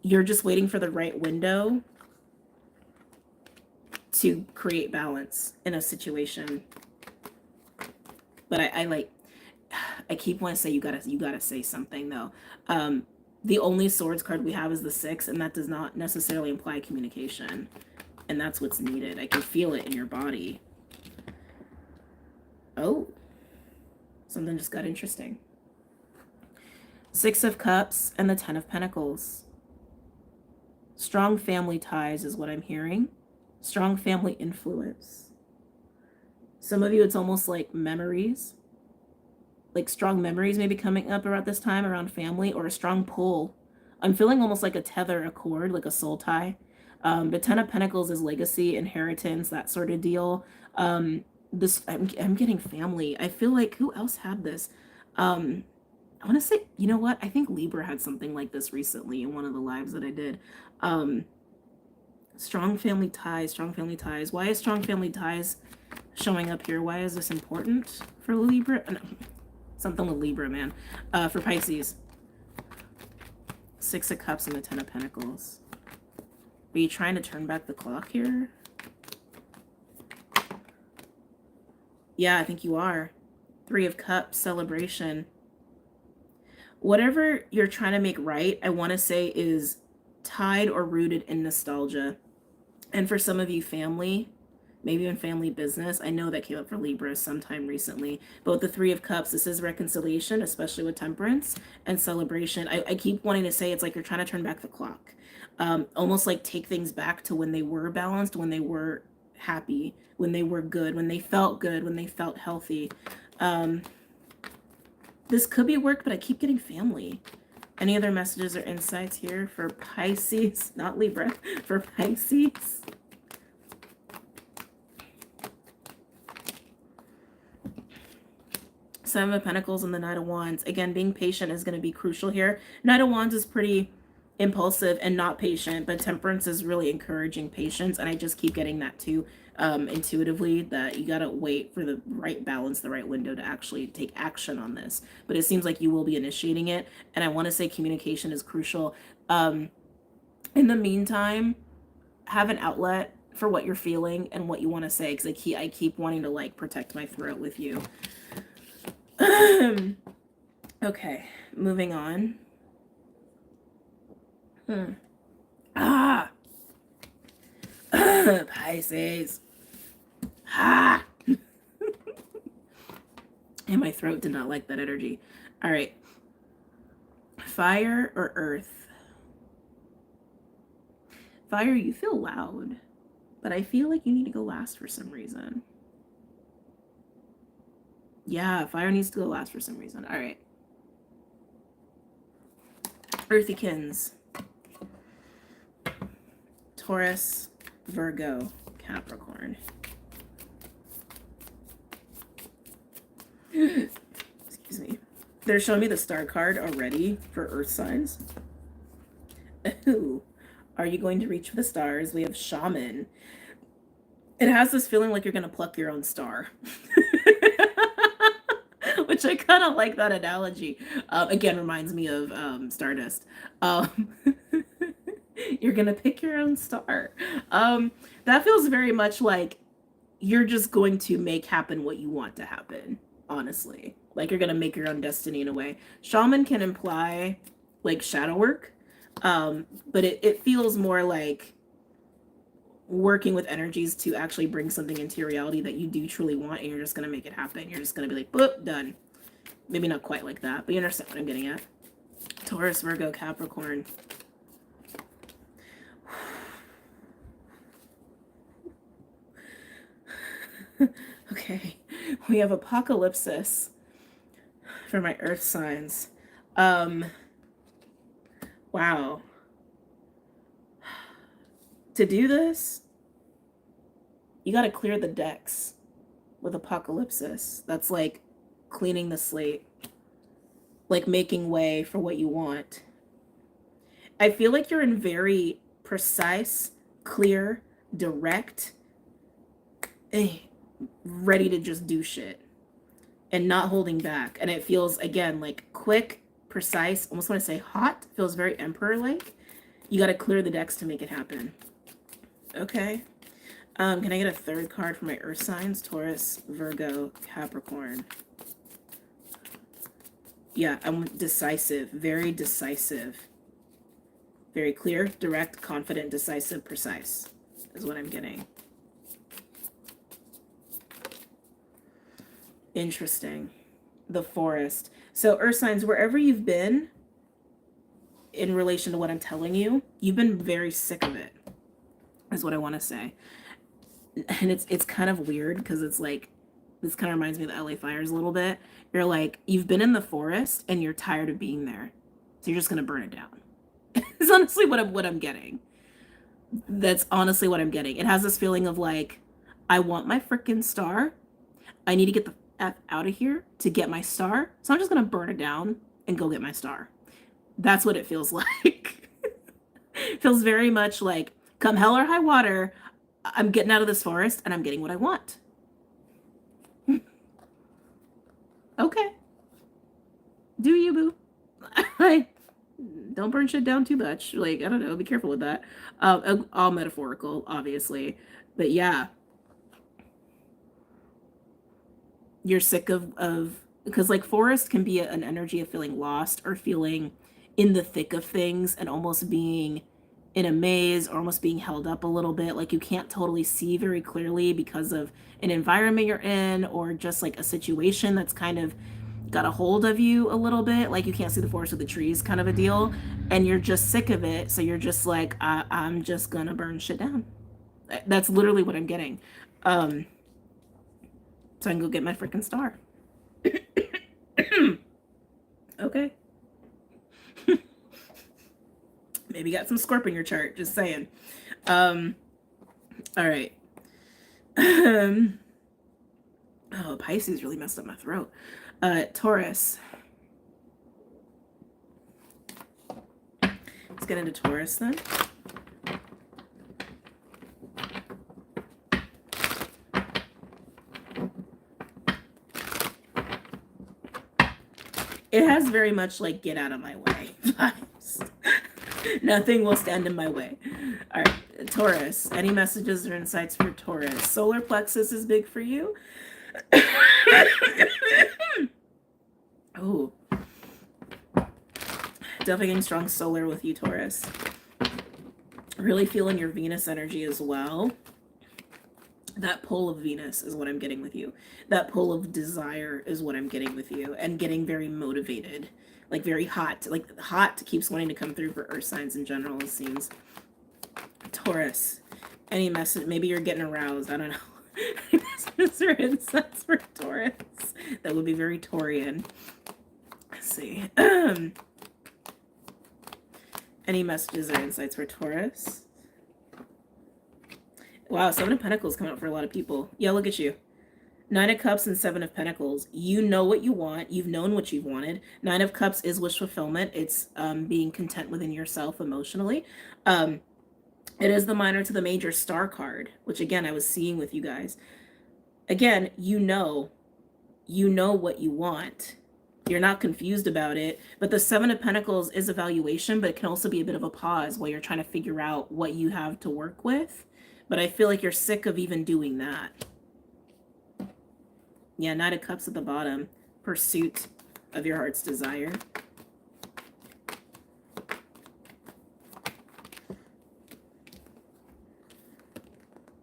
you're just waiting for the right window to create balance in a situation. But I keep wanting to say you gotta say something though. The only Swords card we have is the 6, and that does not necessarily imply communication. And that's what's needed. I can feel it in your body. Oh, something just got interesting. 6 of Cups and the 10 of Pentacles. Strong family ties is what I'm hearing. Strong family influence. Some of you, it's almost like memories. Like strong memories maybe coming up around this time around family, or a strong pull. I'm feeling almost like a tether, a cord, like a soul tie. The 10 of Pentacles is legacy, inheritance, that sort of deal. I'm getting family. I feel like, who else had this? I want to say, you know what? I think Libra had something like this recently in one of the lives that I did. Strong family ties, strong family ties. Why is strong family ties showing up here? Why is this important for Libra? No, something with Libra, man. For Pisces. 6 of Cups and the 10 of Pentacles. Are you trying to turn back the clock here? Yeah, I think you are. 3 of Cups, celebration. Whatever you're trying to make right, I want to say is tied or rooted in nostalgia. And for some of you, family, maybe in family business. I know that came up for Libra sometime recently. But with the 3 of Cups, this is reconciliation, especially with temperance and celebration. I keep wanting to say it's like you're trying to turn back the clock. Almost like take things back to when they were balanced, when they were happy, when they were good, when they felt good, when they felt healthy. This could be work, but I keep getting family. Any other messages or insights here for Pisces? Not Libra, for Pisces. Seven of Pentacles and the Knight of Wands. Again, being patient is going to be crucial here. Knight of Wands is pretty impulsive and not patient, but temperance is really encouraging patience. And I just keep getting that too, intuitively, that you gotta wait for the right balance, the right window to actually take action on this. But it seems like you will be initiating it. And I want to say communication is crucial. In the meantime, have an outlet for what you're feeling and what you want to say, because I keep wanting to like protect my throat with you. Okay, moving on. Pisces. And my throat did not like that energy. All right. Fire or earth? Fire, you feel loud, but I feel like you need to go last for some reason. Yeah, fire needs to go last for some reason. All right. Earthykins. Taurus, Virgo, Capricorn. Excuse me. They're showing me the star card already for earth signs. Ooh. Are you going to reach for the stars? We have shaman. It has this feeling like you're going to pluck your own star. Which I kind of like that analogy. Again, reminds me of Stardust. You're going to pick your own star. That feels very much like you're just going to make happen what you want to happen, honestly. Like you're going to make your own destiny in a way. Shaman can imply like shadow work, but it feels more like working with energies to actually bring something into your reality that you do truly want, and you're just going to make it happen. You're just going to be like, boop, done. Maybe not quite like that, but you understand what I'm getting at. Taurus, Virgo, Capricorn. Okay, we have apocalypsis for my earth signs. Wow. To do this, you got to clear the decks with apocalypsis. That's like cleaning the slate, like making way for what you want. I feel like you're in very precise, clear, direct, ready to just do shit and not holding back. And it feels, again, like quick, precise, almost want to say hot, feels very emperor-like. You got to clear the decks to make it happen. Okay. Can I get a third card for my earth signs? Taurus, Virgo, Capricorn. Yeah, I'm decisive, very decisive. Very clear, direct, confident, decisive, precise is what I'm getting. Interesting. The forest. So earth signs, wherever you've been in relation to what I'm telling you, you've been very sick of it, is what I want to say. And it's kind of weird because it's like, this kind of reminds me of the LA fires a little bit. You're like, you've been in the forest and you're tired of being there. So you're just going to burn it down. It's honestly what I'm getting. That's honestly what I'm getting. It has this feeling of like, I want my freaking star. I need to get the F out of here to get my star. So I'm just going to burn it down and go get my star. That's what it feels like. It feels very much like, come hell or high water, I'm getting out of this forest and I'm getting what I want. Okay. Do you, boo? Don't burn shit down too much. Like, I don't know, be careful with that. All metaphorical, obviously. But yeah. You're sick of because like forest can be an energy of feeling lost or feeling in the thick of things and almost being in a maze or almost being held up a little bit. Like you can't totally see very clearly because of an environment you're in or just like a situation that's kind of got a hold of you a little bit. Like you can't see the forest with the trees kind of a deal. And you're just sick of it. So you're just like, I'm just gonna burn shit down. That's literally what I'm getting. So I can go get my freaking star. Okay. Maybe got some Scorpio in your chart, just saying. All right. Oh, Pisces really messed up my throat. Taurus. Let's get into Taurus then. It has very much like get out of my way vibes. Nothing will stand in my way. All right, Taurus. Any messages or insights for Taurus? Solar plexus is big for you. Oh, definitely getting strong solar with you, Taurus. Really feeling your Venus energy as well. That pull of Venus is what I'm getting with you. That pull of desire is what I'm getting with you. And getting very motivated. Like very hot. Like hot keeps wanting to come through for earth signs in general, it seems. Taurus. Any message? Maybe you're getting aroused. I don't know. Any messages or insights for Taurus? That would be very Taurian. Let's see. Any messages or insights for Taurus? Wow, 7 of Pentacles coming up for a lot of people. Yeah, look at you. 9 of Cups and 7 of Pentacles. You know what you want. You've known what you've wanted. 9 of Cups is wish fulfillment. It's being content within yourself emotionally. It is the minor to the major star card, which again, I was seeing with you guys. Again, you know what you want. You're not confused about it. But the 7 of Pentacles is evaluation, but it can also be a bit of a pause while you're trying to figure out what you have to work with. But I feel like you're sick of even doing that. Yeah, 9 of Cups at the bottom. Pursuit of your heart's desire.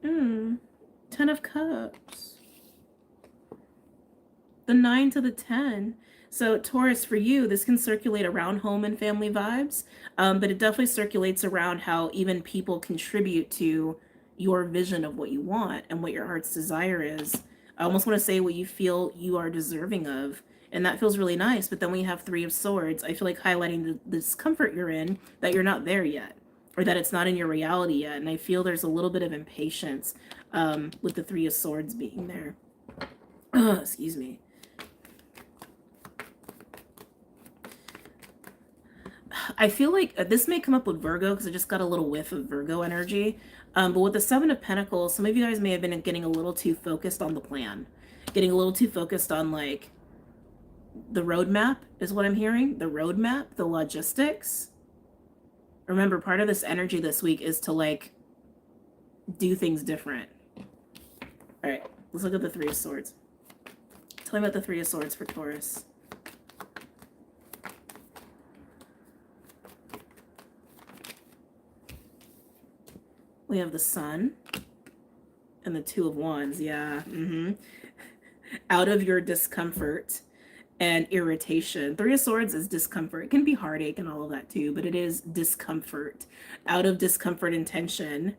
Ten of Cups. The 9 to the 10. So Taurus, for you, this can circulate around home and family vibes. But it definitely circulates around how even people contribute to your vision of what you want and what your heart's desire is. I almost want to say what you feel you are deserving of. And that feels really nice. But then we have 3 of Swords. I feel like highlighting the discomfort you're in, that you're not there yet. Or that it's not in your reality yet. And I feel there's a little bit of impatience with the 3 of Swords being there. Excuse me. I feel like this may come up with Virgo because I just got a little whiff of Virgo energy. But with the 7 of Pentacles, some of you guys may have been getting a little too focused on the plan. Getting a little too focused on, like, the roadmap is what I'm hearing. The roadmap, the logistics. Remember, part of this energy this week is to, like, do things different. All right, let's look at the 3 of Swords. Tell me about the 3 of Swords for Taurus. We have the Sun and the 2 of Wands. Yeah. Out of your discomfort and irritation. 3 of Swords is discomfort. It can be heartache and all of that too, but it is discomfort. Out of discomfort and tension,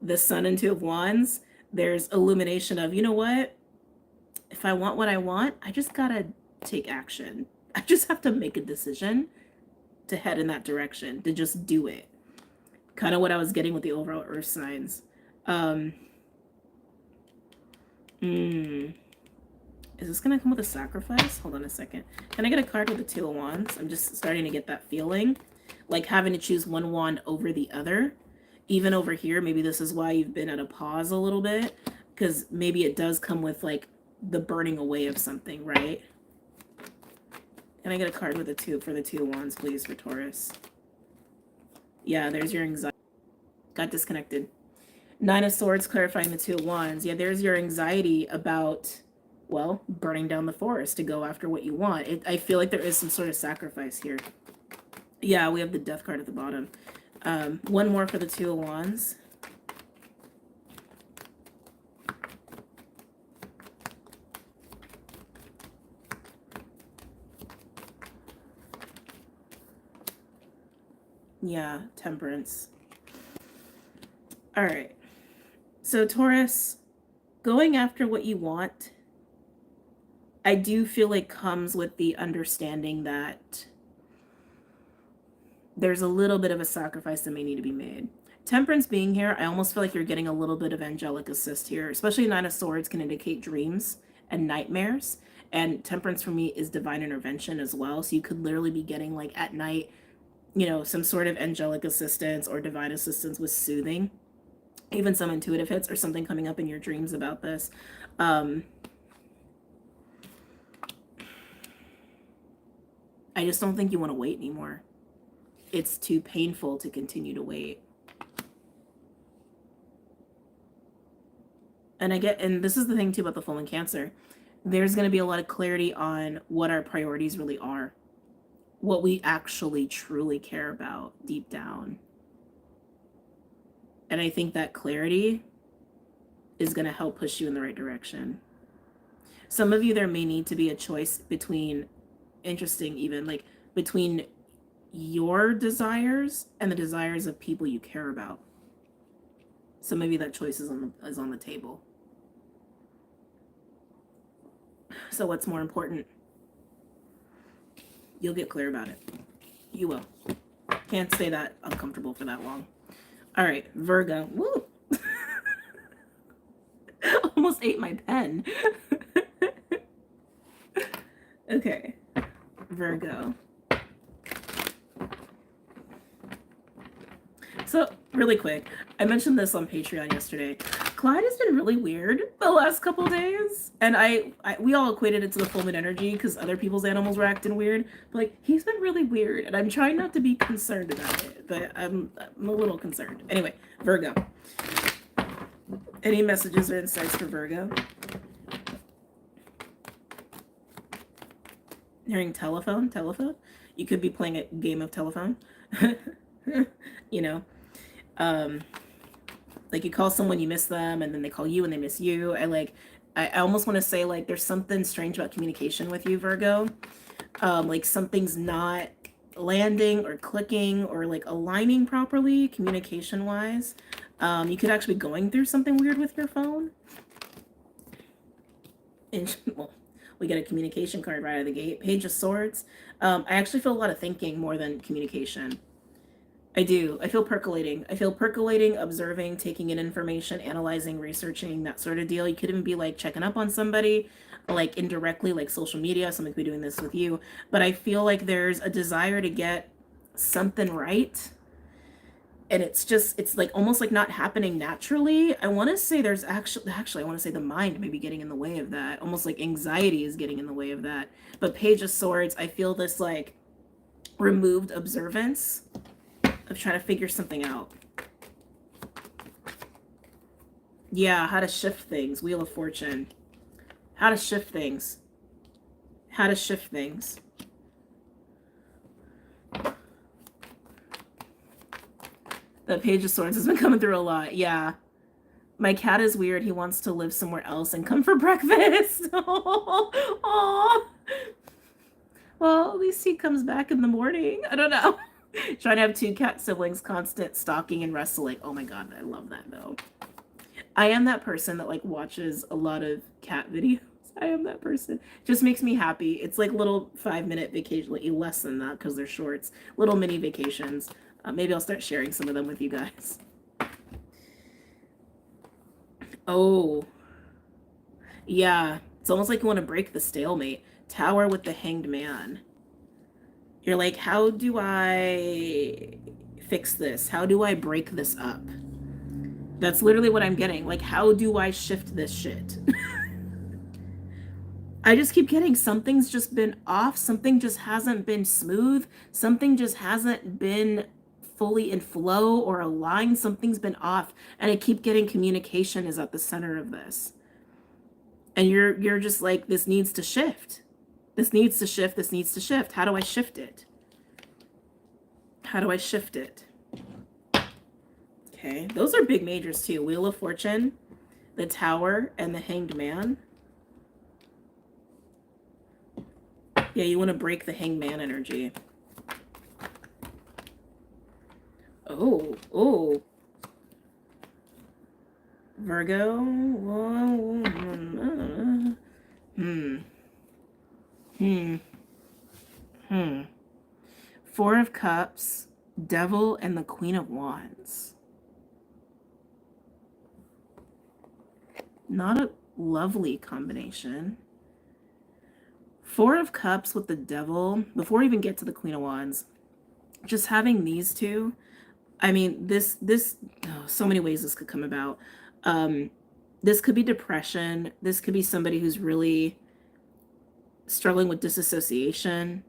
the Sun and 2 of Wands, there's illumination of, you know what? If I want what I want, I just gotta take action. I just have to make a decision to head in that direction, to just do it. Kind of what I was getting with the overall earth signs. Is this going to come with a sacrifice? Hold on a second. Can I get a card with the 2 of Wands? I'm just starting to get that feeling. Like having to choose one wand over the other. Even over here, maybe this is why you've been at a pause a little bit. Because maybe it does come with like the burning away of something, right? Can I get a card with the 2 for the 2 of Wands, please, for Taurus? Yeah, there's your anxiety. Got disconnected. 9 of Swords clarifying the 2 of Wands. Yeah, there's your anxiety about, well, burning down the forest to go after what you want. I feel like there is some sort of sacrifice here. Yeah, we have the Death card at the bottom. One more for the 2 of Wands. Yeah, Temperance. All right. So Taurus, going after what you want, I do feel like comes with the understanding that there's a little bit of a sacrifice that may need to be made. Temperance being here, I almost feel like you're getting a little bit of angelic assist here, especially 9 of Swords can indicate dreams and nightmares. And Temperance for me is divine intervention as well. So you could literally be getting like at night, you know, some sort of angelic assistance or divine assistance with soothing, even some intuitive hits or something coming up in your dreams about this. I just don't think you want to wait anymore. It's too painful to continue to wait. And this is the thing too about the full moon Cancer. There's going to be a lot of clarity on what our priorities really are, what we actually truly care about deep down. And I think that clarity is going to help push you in the right direction. Some of you, there may need to be a choice between, interesting even, like between your desires and the desires of people you care about. So maybe that choice is on the table. So what's more important? You'll get clear about it. You will. Can't stay that uncomfortable for that long. All right, Virgo. Woo! Almost ate my pen. Okay, Virgo. So, really quick, I mentioned this on Patreon yesterday. Clyde has been really weird the last couple days, and we all equated it to the full moon energy because other people's animals were acting weird. But like, he's been really weird, and I'm trying not to be concerned about it, but I'm a little concerned. Anyway, Virgo. Any messages or insights for Virgo? Hearing telephone. You could be playing a game of telephone. You know, like you call someone, you miss them, and then they call you and they miss you. I almost want to say like there's something strange about communication with you, Virgo. Like something's not landing or clicking or like aligning properly communication wise. You could actually be going through something weird with your phone. And well, we get a communication card right out of the gate. Page of Swords. I actually feel a lot of thinking more than communication. I do. I feel percolating. Observing, taking in information, analyzing, researching, that sort of deal. You could even be like checking up on somebody, like indirectly, like social media. Somebody could be doing this with you. But I feel like there's a desire to get something right. And it's like almost like not happening naturally. I want to say there's actually, I want to say the mind may be getting in the way of that. Almost like anxiety is getting in the way of that. But Page of Swords, I feel this like removed observance of trying to figure something out. Yeah, how to shift things. Wheel of Fortune. How to shift things. The Page of Swords has been coming through a lot. Yeah. My cat is weird. He wants to live somewhere else and come for breakfast. Oh. Well, at least he comes back in the morning. I don't know. Trying to have 2 cat siblings, constant stalking and wrestling. Oh my god, I love that though. I am that person that like watches a lot of cat videos. I am that person. Just makes me happy. It's like little 5-minute vacation, like less than that because they're shorts. Little mini vacations. Maybe I'll start sharing some of them with you guys. Oh. Yeah. It's almost like you want to break the stalemate. Tower with the Hanged Man. You're like, how do I fix this? How do I break this up? That's literally what I'm getting. Like, how do I shift this shit? I just keep getting something's just been off. Something just hasn't been smooth. Something just hasn't been fully in flow or aligned. Something's been off. And I keep getting communication is at the center of this. And you're just like, this needs to shift. This needs to shift. This needs to shift. How do I shift it? How do I shift it? Okay. Those are big majors too. Wheel of Fortune, the Tower, and the Hanged Man. Yeah, you want to break the Hanged Man energy. Oh, oh. Virgo. Four of Cups, Devil, and the Queen of Wands. Not a lovely combination. Four of Cups with the Devil. Before we even get to the Queen of Wands, just having these two, I mean, oh, so many ways this could come about. This could be depression. This could be somebody who's really struggling with disassociation.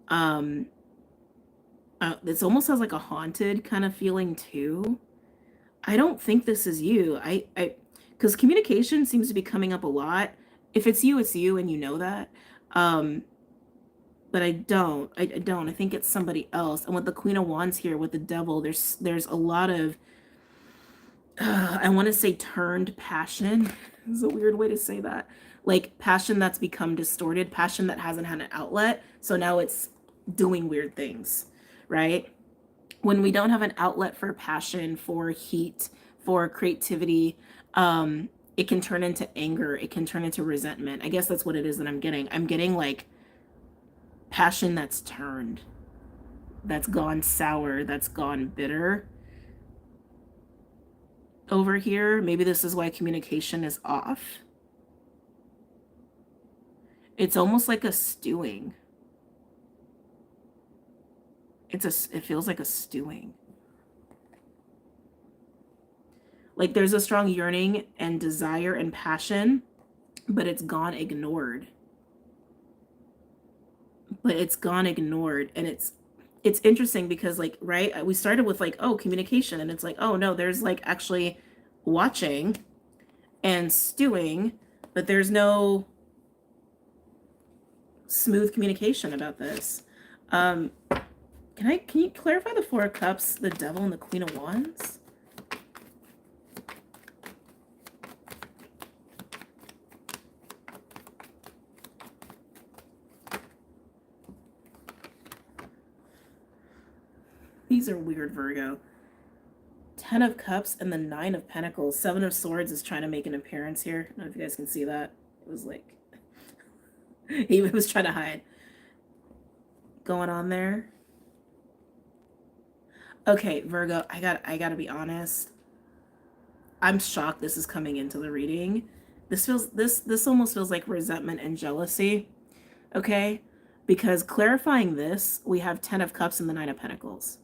Um, this almost has like a haunted kind of feeling too. I don't think this is you. Because communication seems to be coming up a lot. If it's you, and you know that. But I don't. I don't. I think it's somebody else. And with the Queen of Wands here, with the Devil, there's a lot of, I want to say turned passion. This is a weird way to say that. Like passion that's become distorted, passion that hasn't had an outlet. So now it's doing weird things, right? When we don't have an outlet for passion, for heat, for creativity, it can turn into anger. It can turn into resentment. I guess that's what it is that I'm getting. I'm getting like passion that's turned, that's gone sour, that's gone bitter over here. Maybe this is why communication is off. It's almost like a stewing. It feels like a stewing. Like there's a strong yearning and desire and passion, but it's gone ignored. And it's interesting because like, right, we started with like, oh, communication, and it's like, oh no, there's like actually watching and stewing, but there's no smooth communication about this. Can you clarify the Four of Cups, the Devil, and the Queen of Wands? These are weird, Virgo. 10 of Cups and the 9 of Pentacles. 7 of Swords is trying to make an appearance here. I don't know if you guys can see that. It was like, he was trying to hide. Going on there. Okay, Virgo, I gotta be honest. I'm shocked this is coming into the reading. This almost feels like resentment and jealousy. Okay? Because clarifying this, we have 10 of Cups and the 9 of Pentacles.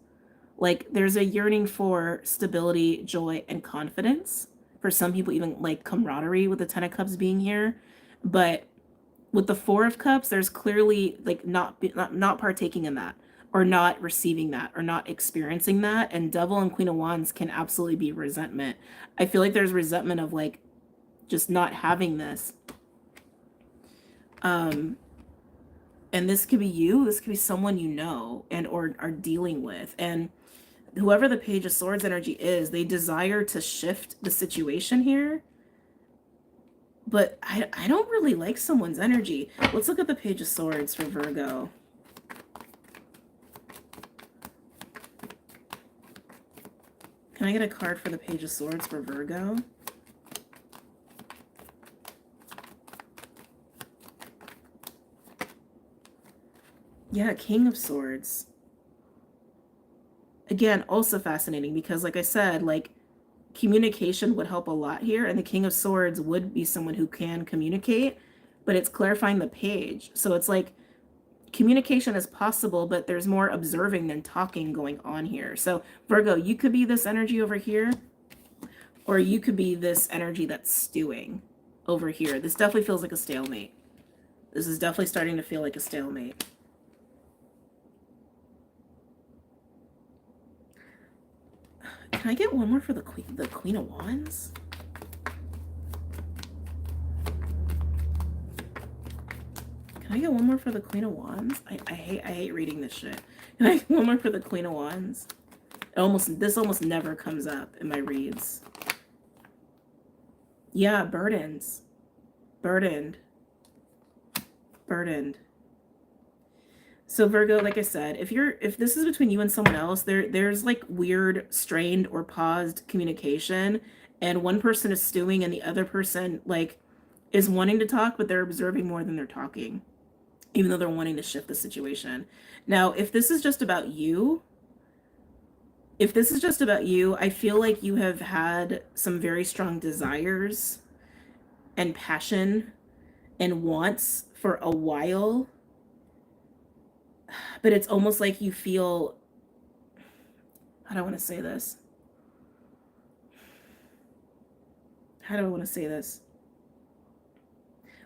Like there's a yearning for stability, joy, and confidence. For some people, even like camaraderie with the 10 of Cups being here. But with the 4 of Cups, there's clearly like not partaking in that, or not receiving that, or not experiencing that. And Devil and Queen of Wands can absolutely be resentment. I feel like there's resentment of like just not having this. And this could be you, this could be someone you know and or are dealing with. And whoever the Page of Swords energy is, they desire to shift the situation here. But I don't really like someone's energy. Let's look at the Page of Swords for Virgo. Can I get a card for the Page of Swords for Virgo? Yeah, King of Swords. Again, also fascinating because like I said, like communication would help a lot here, and the King of Swords would be someone who can communicate, but it's clarifying the page. So it's like communication is possible, but there's more observing than talking going on here. So Virgo, you could be this energy over here, or you could be this energy that's stewing over here. This definitely feels like a stalemate. This is definitely starting to feel like a stalemate. Can I get one more for the Queen of Wands? Can I get one more for the Queen of Wands? I hate reading this shit. Can I get one more for the Queen of Wands? This almost never comes up in my reads. Yeah, burdens. Burdened. So Virgo, like I said, if this is between you and someone else, there's like weird, strained, or paused communication, and one person is stewing and the other person like is wanting to talk, but they're observing more than they're talking, even though they're wanting to shift the situation. Now, if this is just about you, I feel like you have had some very strong desires and passion and wants for a while. But it's almost like you feel How do I want to say this? How do I want to say this?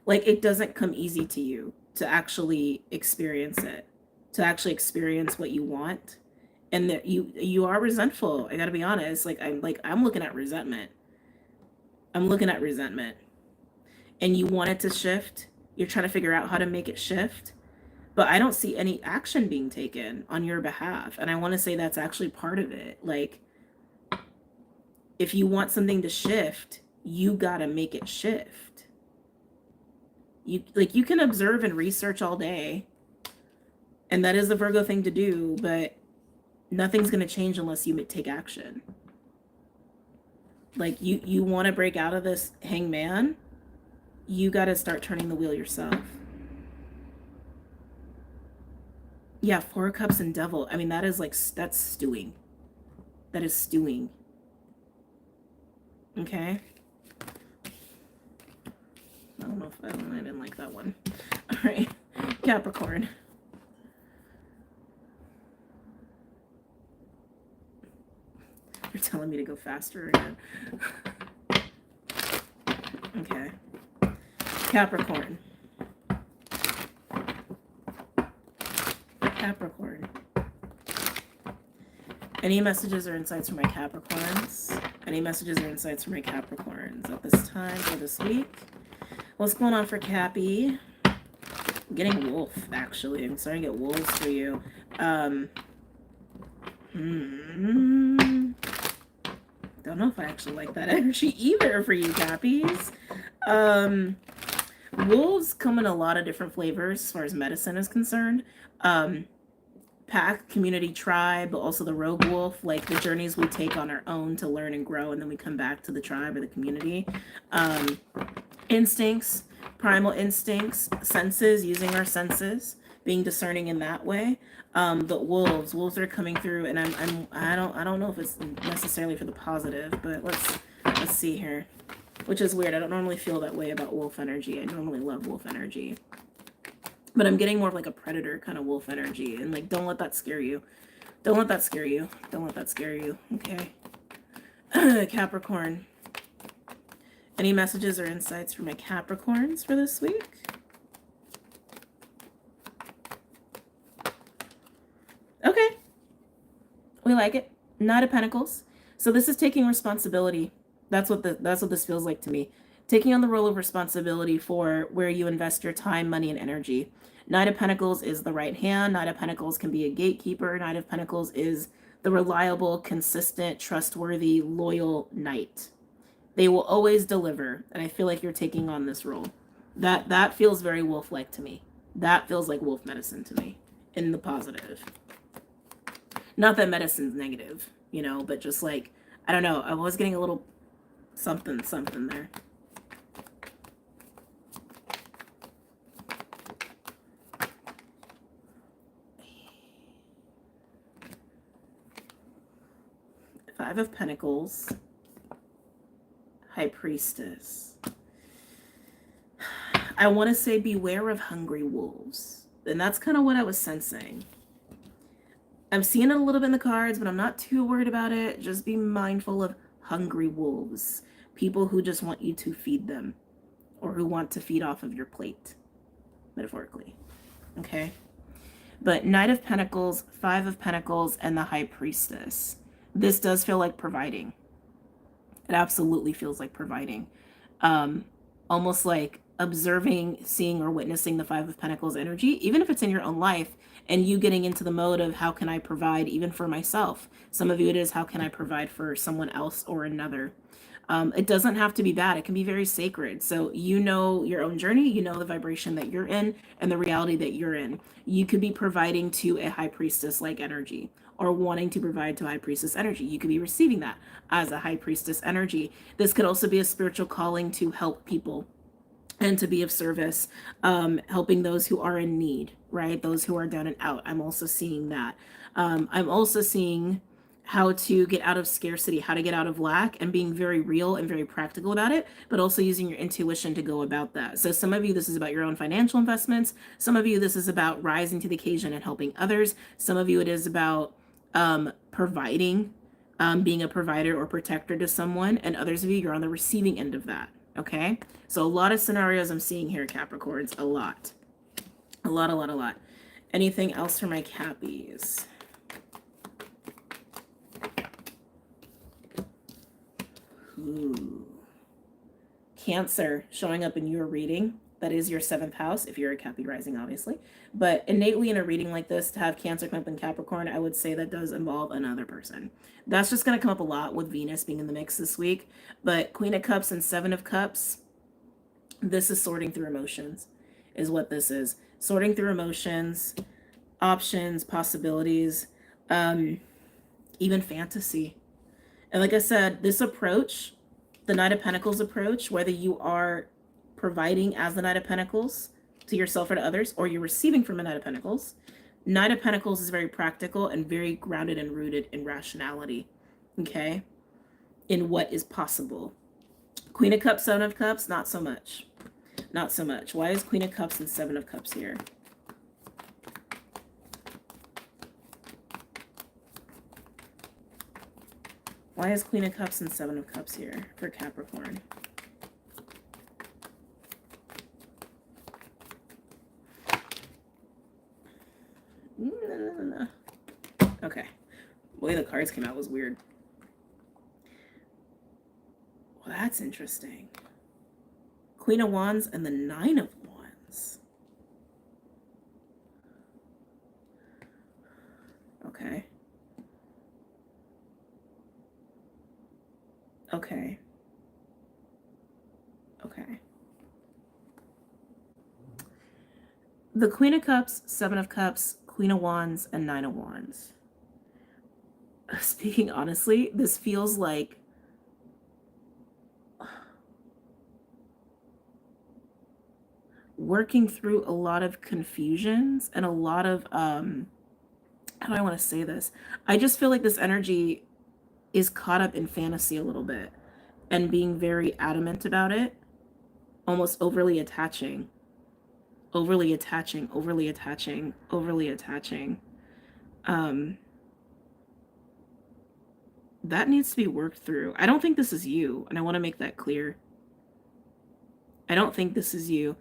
Like, it doesn't come easy to you to actually experience it, to actually experience what you want. And that you are resentful. I gotta be honest. I'm looking at resentment. I'm looking at resentment. And you want it to shift. You're trying to figure out how to make it shift. But I don't see any action being taken on your behalf. And I want to say that's actually part of it. Like, if you want something to shift, you gotta make it shift. You can observe and research all day, and that is the Virgo thing to do, but nothing's going to change unless you take action. Like, you want to break out of this hangman, you got to start turning the wheel yourself. Yeah, 4 of Cups and Devil. I mean, that is like, that's stewing. That is stewing. Okay. I don't know if I didn't like that one. All right, Capricorn. You're telling me to go faster again. Okay. Capricorn. Capricorn. Any messages or insights for my Capricorns? Any messages or insights for my Capricorns at this time or this week? What's going on for Cappy? I'm getting wolf, actually. I'm starting to get wolves for you. Don't know if I actually like that energy either for you, Cappies. Wolves come in a lot of different flavors as far as medicine is concerned. Pack, community, tribe, but also the rogue wolf, like the journeys we take on our own to learn and grow, and then we come back to the tribe or the community. Instincts, primal instincts, senses, using our senses, being discerning in that way. But wolves are coming through, and I don't know if it's necessarily for the positive, but let's see here. Which is weird. I don't normally feel that way about wolf energy. I normally love wolf energy. But I'm getting more of like a predator kind of wolf energy. And like, don't let that scare you. Don't let that scare you. Don't let that scare you. Okay. Capricorn. Any messages or insights for my Capricorns for this week? Okay. We like it. Knight of Pentacles. So this is taking responsibility. That's what this feels like to me. Taking on the role of responsibility for where you invest your time, money, and energy. Knight of Pentacles is the right hand. Knight of Pentacles can be a gatekeeper. Knight of Pentacles is the reliable, consistent, trustworthy, loyal knight. They will always deliver, and I feel like you're taking on this role. That feels very wolf-like to me. That feels like wolf medicine to me, in the positive. Not that medicine's negative, you know, but just like, I don't know, I was getting a little something there. Five of Pentacles. High Priestess. I want to say beware of hungry wolves. And that's kind of what I was sensing. I'm seeing it a little bit in the cards, but I'm not too worried about it. Just be mindful of hungry wolves. People who just want you to feed them. Or who want to feed off of your plate. Metaphorically. Okay? But Knight of Pentacles, Five of Pentacles, and the High Priestess. This does feel like providing. It absolutely feels like providing. Almost like observing, seeing, or witnessing the Five of Pentacles energy, even if it's in your own life, and you getting into the mode of how can I provide even for myself. Some of you it is how can I provide for someone else or another. It doesn't have to be bad. It can be very sacred. So you know your own journey, you know the vibration that you're in and the reality that you're in. You could be providing to a High Priestess-like energy, or wanting to provide to High Priestess energy. You could be receiving that as a High Priestess energy. This could also be a spiritual calling to help people and to be of service, helping those who are in need, right? Those who are down and out. I'm also seeing that. I'm also seeing how to get out of scarcity, how to get out of lack, and being very real and very practical about it, but also using your intuition to go about that. So some of you, this is about your own financial investments. Some of you, this is about rising to the occasion and helping others. Some of you, it is about providing, being a provider or protector to someone, and others of you, you're on the receiving end of that, okay? So a lot of scenarios I'm seeing here, Capricorns, a lot. A lot, a lot, a lot. Anything else for my Cappies? Ooh. Cancer showing up in your reading. That is your 7th house, if you're a Cappy rising, obviously. But innately in a reading like this, to have Cancer come up in Capricorn, I would say that does involve another person. That's just going to come up a lot with Venus being in the mix this week. But Queen of Cups and 7 of Cups, this is sorting through emotions, is what this is. Sorting through emotions, options, possibilities, even fantasy. And like I said, this approach, the Knight of Pentacles approach, whether you are providing as the Knight of Pentacles to yourself or to others, or you're receiving from a Knight of Pentacles, Knight of Pentacles is very practical and very grounded and rooted in rationality, okay? In what is possible. Queen of Cups, 7 of Cups, not so much. Not so much. Why is Queen of Cups and 7 of Cups here? Why is Queen of Cups and 7 of Cups here for Capricorn? No. Okay. The way the cards came out was weird. Well, that's interesting. Queen of Wands and the 9 of Wands. Okay. Okay. Okay. The Queen of Cups, 7 of Cups, Queen of Wands, and 9 of Wands. Speaking honestly, this feels like working through a lot of confusions and a lot of, how do I want to say this? I just feel like this energy is caught up in fantasy a little bit and being very adamant about it, almost overly attaching. Overly attaching, overly attaching, overly attaching. That needs to be worked through. I don't think this is you, and I want to make that clear. I don't think this is you.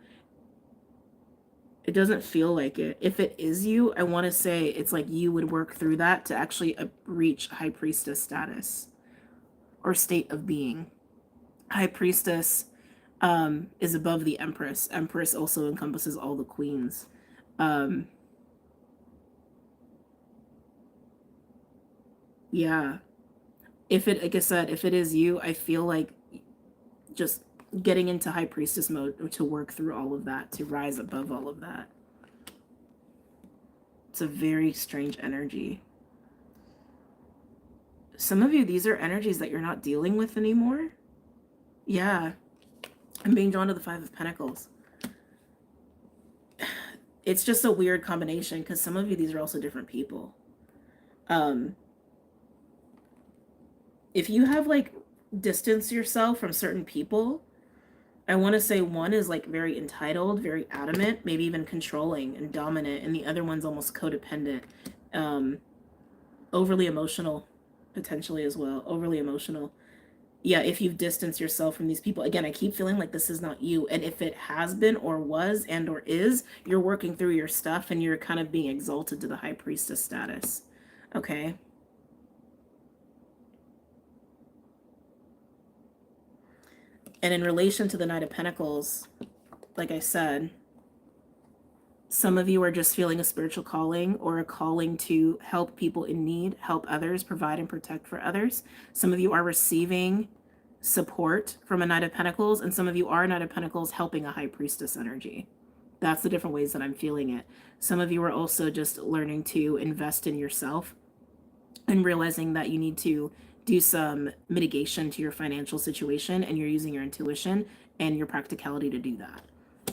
It doesn't feel like it. If it is you, I want to say it's like you would work through that to actually reach High Priestess status or state of being. High Priestess is above the Empress. Empress also encompasses all the queens. Yeah. If it, like I said, if it is you, I feel like just getting into High Priestess mode to work through all of that, to rise above all of that. It's a very strange energy. Some of you, these are energies that you're not dealing with anymore. Yeah. I'm being drawn to the 5 of Pentacles. It's just a weird combination because some of you, these are also different people. If you have like distanced yourself from certain people, I want to say one is like very entitled, very adamant, maybe even controlling and dominant, and the other one's almost codependent, overly emotional, potentially as well, overly emotional. Yeah, if you've distanced yourself from these people, again, I keep feeling like this is not you. And if it has been or was and or is, you're working through your stuff and you're kind of being exalted to the High Priestess status. Okay. And in relation to the Knight of Pentacles, like I said, some of you are just feeling a spiritual calling or a calling to help people in need, help others, provide and protect for others. Some of you are receiving support from a Knight of Pentacles, and some of you are Knight of Pentacles helping a High Priestess energy. That's the different ways that I'm feeling it. Some of you are also just learning to invest in yourself and realizing that you need to do some mitigation to your financial situation, and you're using your intuition and your practicality to do that.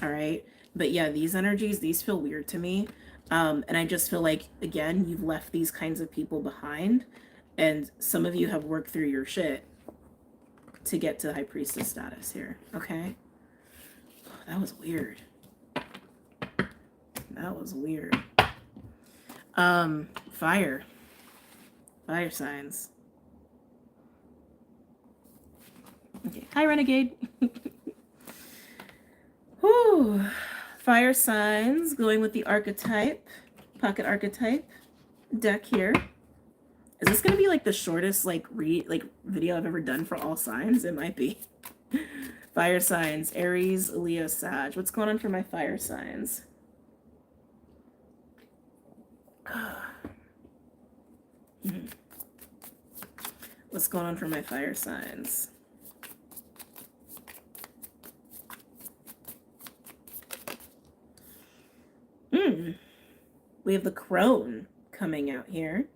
All right. But yeah, these energies, these feel weird to me. And I just feel like, again, you've left these kinds of people behind, and some of you have worked through your shit to get to High Priestess status here. Okay. Oh, that was weird. That was weird. Fire. Fire signs. Okay. Hi, Renegade. Whew. Fire signs, going with the archetype, pocket archetype deck here. Is this going to be like the shortest video I've ever done for all signs? It might be. Fire signs, Aries, Leo, Sag. What's going on for my fire signs? What's going on for my fire signs? We have the crone coming out here.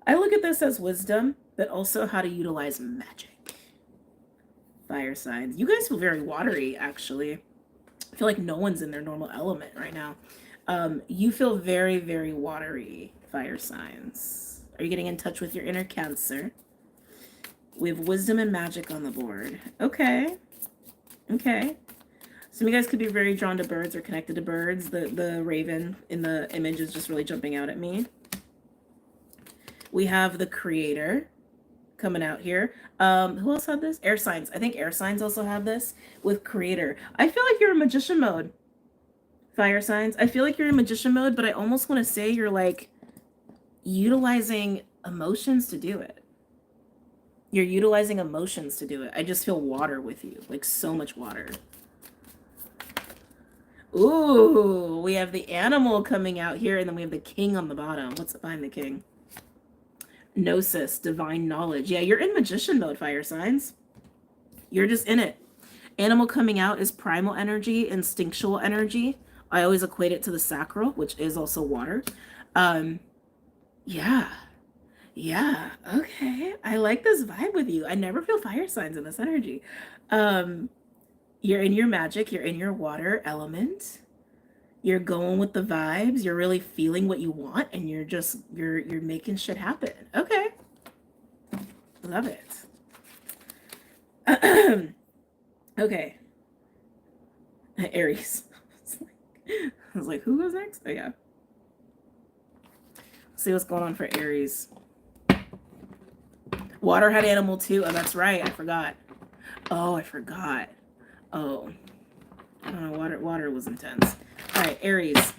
I look at this as wisdom, but also how to utilize magic. Fire signs. You guys feel very watery, actually. I feel like no one's in their normal element right now. You feel very, very watery, fire signs. Are you getting in touch with your inner Cancer? We have wisdom and magic on the board. Okay. Okay. Some of you guys could be very drawn to birds or connected to birds. The raven in the image is just really jumping out at me. We have the creator coming out here. Who else had this? Air signs. I think air signs also have this with creator. I feel like you're in magician mode. Fire signs. I feel like you're in magician mode, but I almost want to say you're like utilizing emotions to do it. You're utilizing emotions to do it. I just feel water with you, like so much water. Ooh, we have the animal coming out here, and then we have the king on the bottom. What's behind the king? Gnosis, divine knowledge. Yeah, you're in magician mode, fire signs. You're just in it. Animal coming out is primal energy, instinctual energy. I always equate it to the sacral, which is also water. Yeah. Yeah, okay. I like this vibe with you. I never feel fire signs in this energy. You're in your magic, you're in your water element. You're going with the vibes, you're really feeling what you want, and you're making shit happen. Okay. Love it. Okay. Aries. I was like, who goes next? Oh yeah. Let's see what's going on for Aries. Water had animal too. Oh, that's right. I forgot. Oh, I forgot. Oh. I don't know. Water was intense. All right, Aries.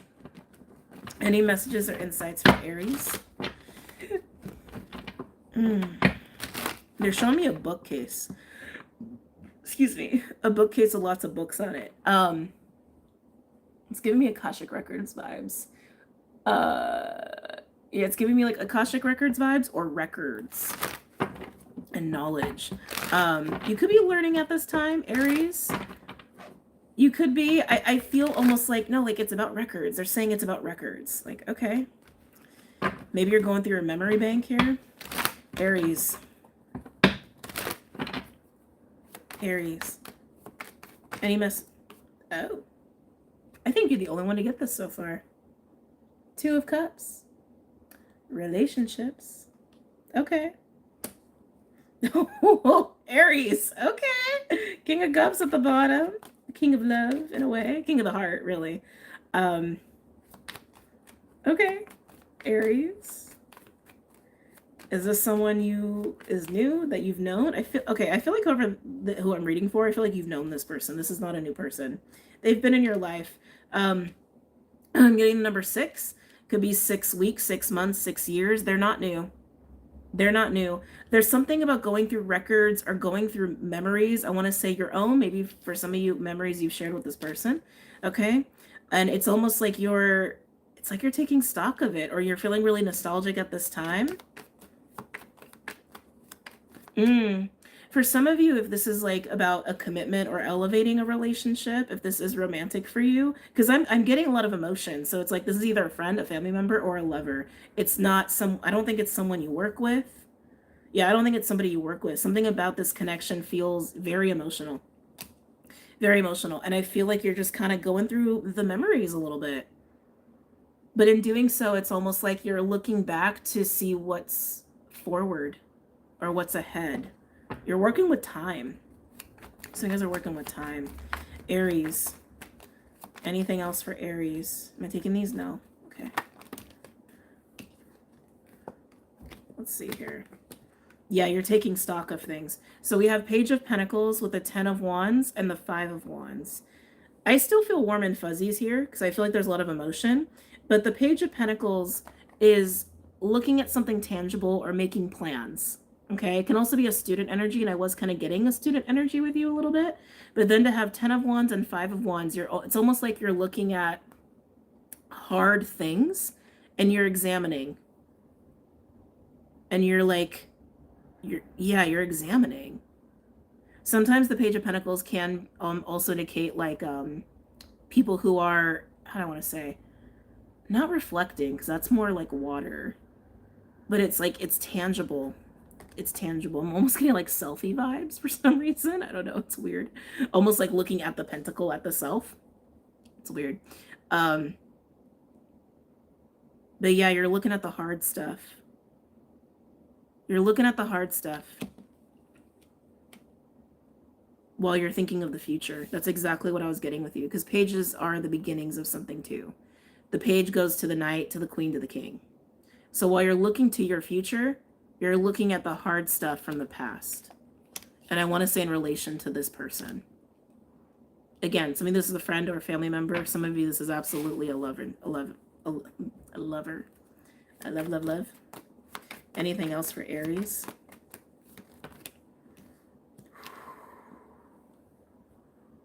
Any messages or insights for Aries? They're showing me a bookcase. Excuse me. A bookcase with lots of books on it. It's giving me Akashic Records vibes. Yeah, it's giving me like Akashic Records vibes or records and knowledge. You could be learning at this time, Aries. You could be. I feel almost like, no, like it's about records. They're saying it's about records. Like, okay. Maybe you're going through your memory bank here. Aries. Aries. Any mess? Oh. I think you're the only one to get this so far. Two of Cups. Relationships. Okay. Aries. Okay. King of Cups at the bottom. King of Love, in a way. King of the Heart, really. Okay. Aries. Is this someone is new that you've known? I feel like who I'm reading for, I feel like you've known this person. This is not a new person. They've been in your life. I'm getting number 6. Could be 6 weeks, 6 months, 6 years. They're not new. They're not new. There's something about going through records or going through memories. I want to say your own, maybe for some of you, memories you've shared with this person. Okay. And it's almost like you're taking stock of it, or you're feeling really nostalgic at this time. For some of you, if this is like about a commitment or elevating a relationship, if this is romantic for you, because I'm getting a lot of emotion. So it's like this is either a friend, a family member, or a lover. It's not I don't think it's someone you work with. Yeah, I don't think it's somebody you work with. Something about this connection feels very emotional. Very emotional. And I feel like you're just kind of going through the memories a little bit. But in doing so, it's almost like you're looking back to see what's forward or what's ahead. You're working with time. So you guys are working with time. Aries. Anything else for Aries? Am I taking these? No. Okay. let's see here. Yeah, you're taking stock of things. So we have Page of Pentacles with the 10 of Wands and the 5 of Wands. I still feel warm and fuzzies here because I feel like there's a lot of emotion. But the Page of Pentacles is looking at something tangible or making plans. Okay, it can also be a student energy, and I was kind of getting a student energy with you a little bit. But then to have 10 of Wands and 5 of Wands, it's almost like you're looking at hard things and you're examining. And you're like, you're examining. Sometimes the Page of Pentacles can also indicate like people who are, how do I want to say, not reflecting, because that's more like water, but it's like it's tangible. It's tangible. I'm almost getting like selfie vibes for some reason. I don't know. It's weird. Almost like looking at the pentacle at the self. It's weird. But yeah, you're looking at the hard stuff. You're looking at the hard stuff while you're thinking of the future. That's exactly what I was getting with you, because pages are the beginnings of something too. The page goes to the knight, to the queen, to the king. So while you're looking to your future, you're looking at the hard stuff from the past. And I want to say in relation to this person. Again, some of this is a friend or a family member. Some of you, this is absolutely a lover. A lover. I love. Anything else for Aries?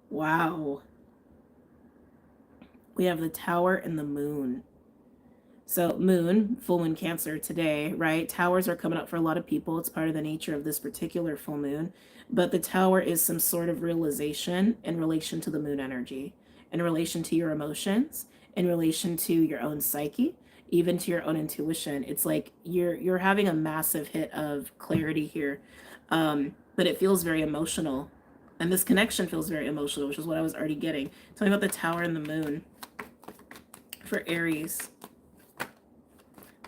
Wow. We have the Tower and the Moon. So moon, full moon Cancer today, right? Towers are coming up for a lot of people. It's part of the nature of this particular full moon. But the Tower is some sort of realization in relation to the moon energy, in relation to your emotions, in relation to your own psyche, even to your own intuition. It's like you're having a massive hit of clarity here. But it feels very emotional. And this connection feels very emotional, which is what I was already getting. Tell me about the Tower and the Moon for Aries.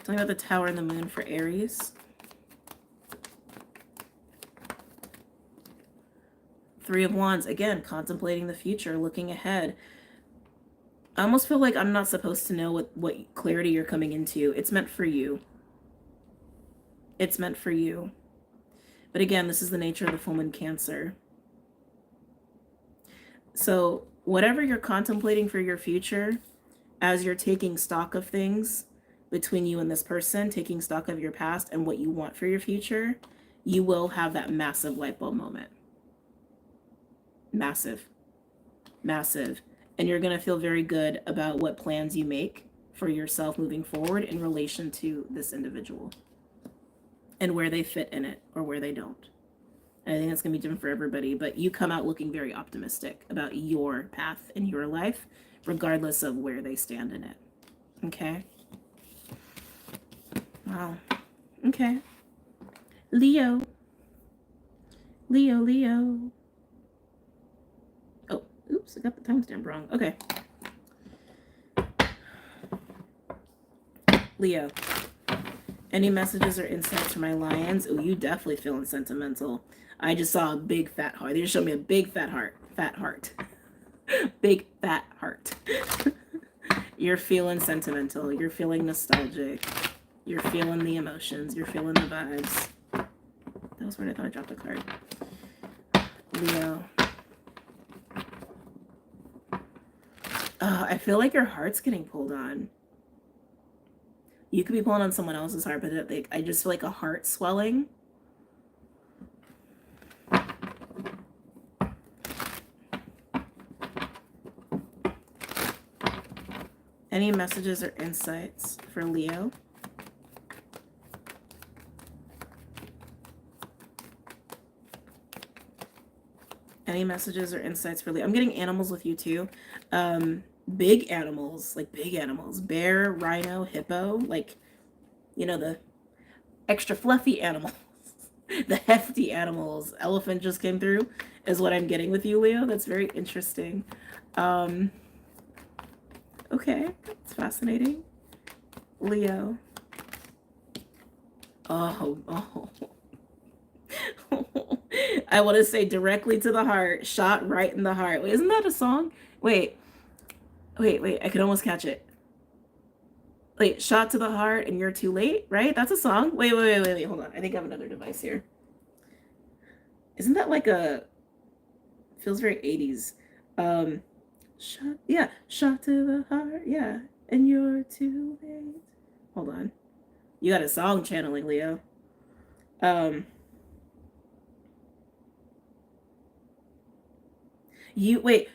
Tell me about the Tower and the Moon for Aries. Three of Wands, again, contemplating the future, looking ahead. I almost feel like I'm not supposed to know what clarity you're coming into. It's meant for you. It's meant for you. But again, this is the nature of the full moon Cancer. So whatever you're contemplating for your future, as you're taking stock of things between you and this person, taking stock of your past and what you want for your future, you will have that massive light bulb moment. Massive. Massive. And you're going to feel very good about what plans you make for yourself moving forward in relation to this individual and where they fit in it or where they don't. And I think that's going to be different for everybody, but you come out looking very optimistic about your path in your life, regardless of where they stand in it. Okay? Wow. Okay. Leo. Leo. Oh, oops, I got the timestamp wrong. Okay. Leo. Any messages or insights for my lions? Oh, you definitely feeling sentimental. I just saw a big fat heart. They just showed me a big fat heart. Fat heart. Big fat heart. You're feeling sentimental. You're feeling nostalgic. You're feeling the emotions. You're feeling the vibes. That was weird. I thought I dropped a card. Leo. I feel like your heart's getting pulled on. You could be pulling on someone else's heart, but I just feel like a heart swelling. Any messages or insights for Leo? Any messages or insights for Leo? I'm getting animals with you too. Big animals, like big animals. Bear, rhino, hippo, like, you know, the extra fluffy animals. The hefty animals. Elephant just came through is what I'm getting with you, Leo. That's very interesting. Okay, it's fascinating. Leo. Oh. I want to say directly to the heart. Shot right in the heart. Wait, isn't that a song? Wait. I could almost catch it. Wait, shot to the heart and you're too late, right? That's a song. Wait. Hold on. I think I have another device here. Isn't that like a, feels very 80s. Shot to the heart, yeah, and you're too late. Hold on. You got a song channeling, Leo. Um, wait,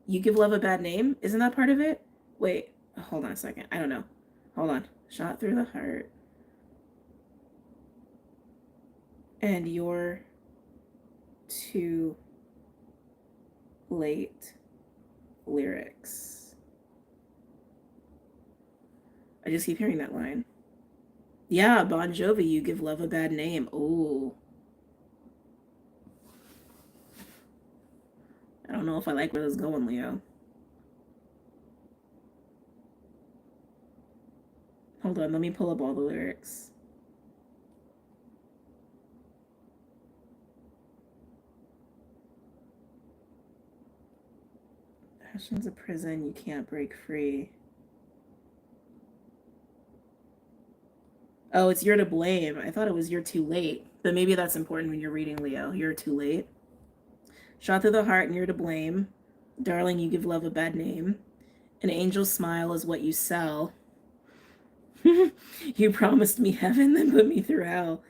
you give love a bad name? Isn't that part of it? Wait, hold on a second. I don't know. Hold on. Shot through the heart. And you're too late lyrics. I just keep hearing that line. Yeah, Bon Jovi, you give love a bad name. Oh. I don't know if I like where this is going, Leo. Hold on, let me pull up all the lyrics. Passion's a prison, you can't break free. Oh, it's you're to blame. I thought it was you're too late. But maybe that's important when you're reading, Leo. You're too late. Shot through the heart and you're to blame. Darling, you give love a bad name. An angel's smile is what you sell. You promised me heaven, then put me through hell.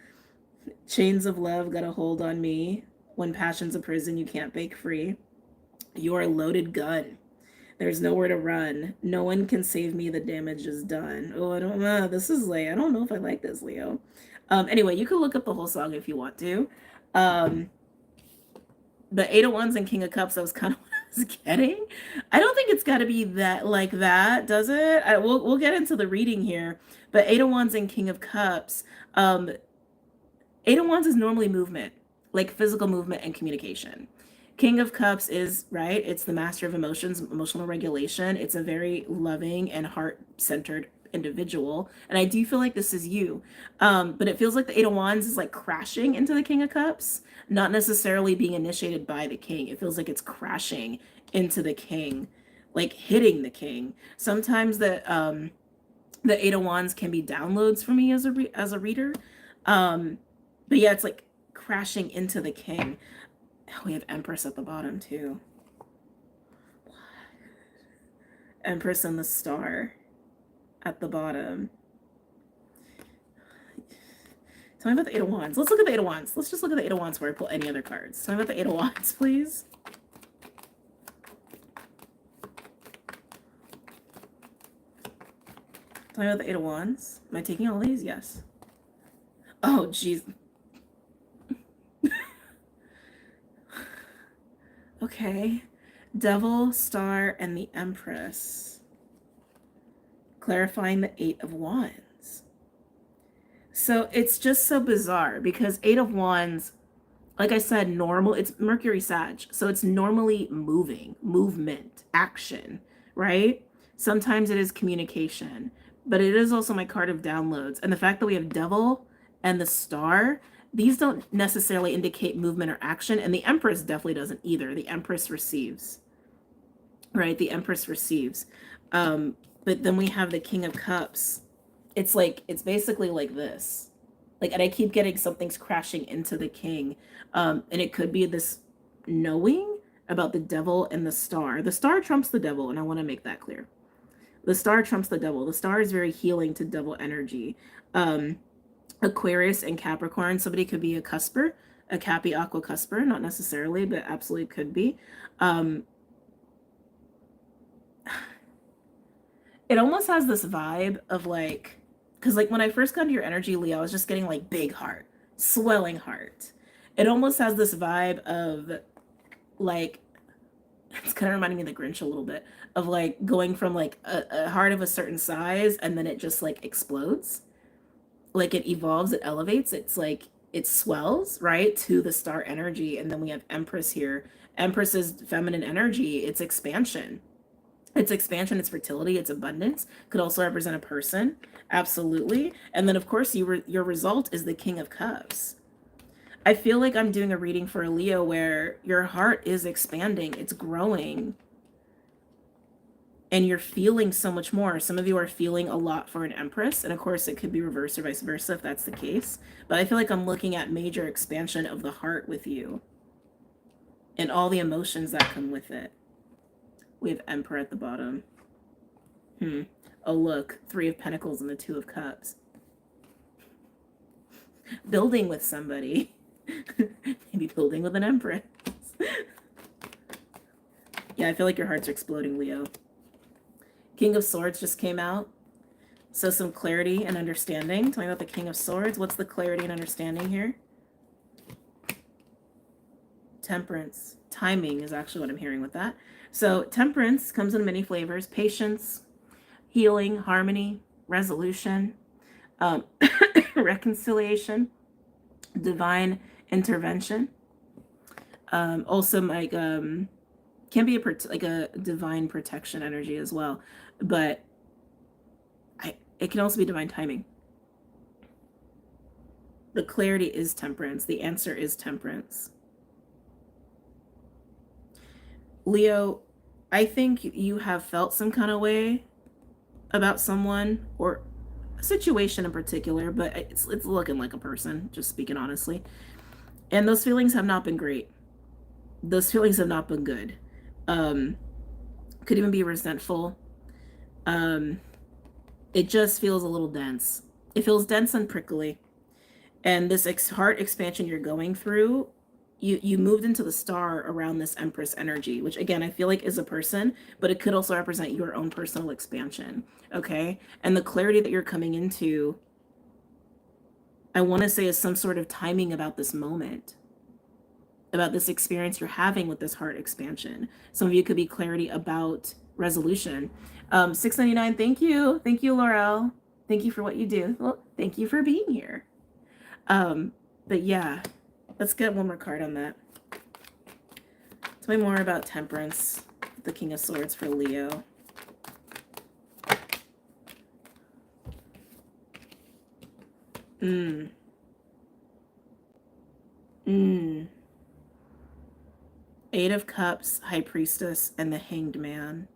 Chains of love got a hold on me. When passion's a prison, you can't break free. You're a loaded gun. There's nowhere to run. No one can save me. The damage is done. Oh, I don't know. This is like, I don't know if I like this, Leo. Anyway, you can look up the whole song if you want to. But Eight of Wands and King of Cups, that was kind of what I was getting. I don't think it's got to be that like that, does it? We'll get into the reading here. But Eight of Wands and King of Cups, Eight of Wands is normally movement, like physical movement and communication. King of Cups is, right, it's the master of emotions, emotional regulation. It's a very loving and heart-centered individual. And I do feel like this is you. But it feels like the Eight of Wands is like crashing into the King of Cups, not necessarily being initiated by the King. It feels like it's crashing into the King, like hitting the King. Sometimes the Eight of Wands can be downloads for me as a reader. But yeah, it's like crashing into the King. Oh, we have Empress at the bottom too. Empress and the Star at the bottom. Tell me about the Eight of Wands. Let's look at the Eight of Wands. Let's just look at the Eight of Wands before I pull any other cards. Tell me about the Eight of Wands, please. Tell me about the Eight of Wands. Am I taking all these? Yes. Oh, jeez. Okay. Devil, Star, and the Empress. Clarifying the Eight of Wands. So it's just so bizarre because Eight of Wands, like I said, normal, it's Mercury Sag. So it's normally movement, action, right? Sometimes it is communication, but it is also my card of downloads. And the fact that we have Devil and the Star, these don't necessarily indicate movement or action. And the Empress definitely doesn't either. The Empress receives, right? The Empress receives. But then we have the King of Cups. It's like, it's basically like this. Like, and I keep getting something's crashing into the King. And it could be this knowing about the Devil and the Star. The Star trumps the Devil, and I want to make that clear. The Star trumps the Devil. The Star is very healing to Devil energy. Aquarius and Capricorn. Somebody could be a cusper, a Cappy Aqua cusper, not necessarily, but absolutely could be. It almost has this vibe of like, because like when I first got into your energy, Leo, I was just getting like big heart, swelling heart. It almost has this vibe of like, it's kind of reminding me of the Grinch a little bit, of like going from like a heart of a certain size and then it just like explodes. Like it evolves, it elevates, it's like it swells, right, to the Star energy. And then we have Empress here. Empress is feminine energy, it's expansion. It's expansion, it's fertility, it's abundance. Could also represent a person, absolutely. And then of course your result is the King of Cups. I feel like I'm doing a reading for a Leo where your heart is expanding, it's growing. and you're feeling so much more. Some of you are feeling a lot for an Empress, and of course it could be reversed or vice versa if that's the case. But I feel like I'm looking at major expansion of the heart with you and all the emotions that come with it. We have Emperor at the bottom. Oh, look, 3 of Pentacles and the 2 of Cups. Building with somebody. Maybe building with an Empress. Yeah, I feel like your heart's exploding, Leo. King of Swords just came out. So some clarity and understanding. Tell me about the King of Swords. What's the clarity and understanding here? Temperance. Timing is actually what I'm hearing with that. So temperance comes in many flavors. Patience, healing, harmony, resolution, reconciliation, divine intervention. Also, like, can be a divine protection energy as well. But it can also be divine timing. The clarity is temperance. The answer is temperance. Leo, I think you have felt some kind of way about someone or a situation in particular, but it's looking like a person, just speaking honestly. And those feelings have not been great. Those feelings have not been good. Could even be resentful. It just feels a little dense. It feels dense and prickly. And this heart expansion you're going through, you moved into the star around this Empress energy, which again, I feel like is a person, but it could also represent your own personal expansion. Okay. And the clarity that you're coming into, I want to say, is some sort of timing about this moment, about this experience you're having with this heart expansion. Some of you could be clarity about resolution. 699. Thank you. Thank you, Laurel. Thank you for what you do. Well, thank you for being here. But yeah, let's get one more card on that. Tell me more about temperance, the King of Swords for Leo. Eight of Cups, High Priestess, and the Hanged Man.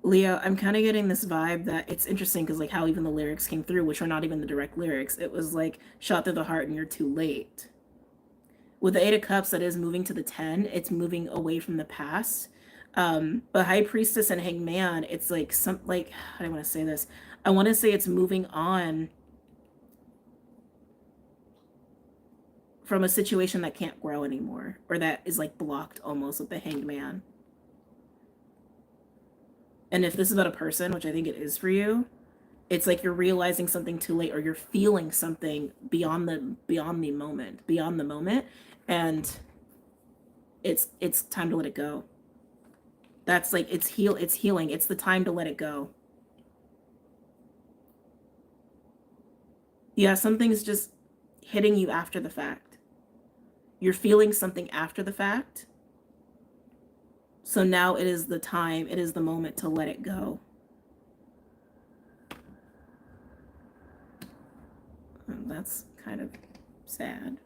Leo, I'm kind of getting this vibe that it's interesting because like how even the lyrics came through, which are not even the direct lyrics. It was like shot through the heart and you're too late. With the Eight of Cups, that is moving to the 10. It's moving away from the past. But High Priestess and Hanged Man, it's like how do I want to say this? I want to say it's moving on from a situation that can't grow anymore, or that is like blocked almost with the Hanged Man. And if this is about a person, which I think it is for you, it's like you're realizing something too late, or you're feeling something beyond the moment, and it's time to let it go. That's like it's healing. It's the time to let it go. Yeah, something's just hitting you after the fact. You're feeling something after the fact. So now it is the time, it is the moment to let it go. That's kind of sad.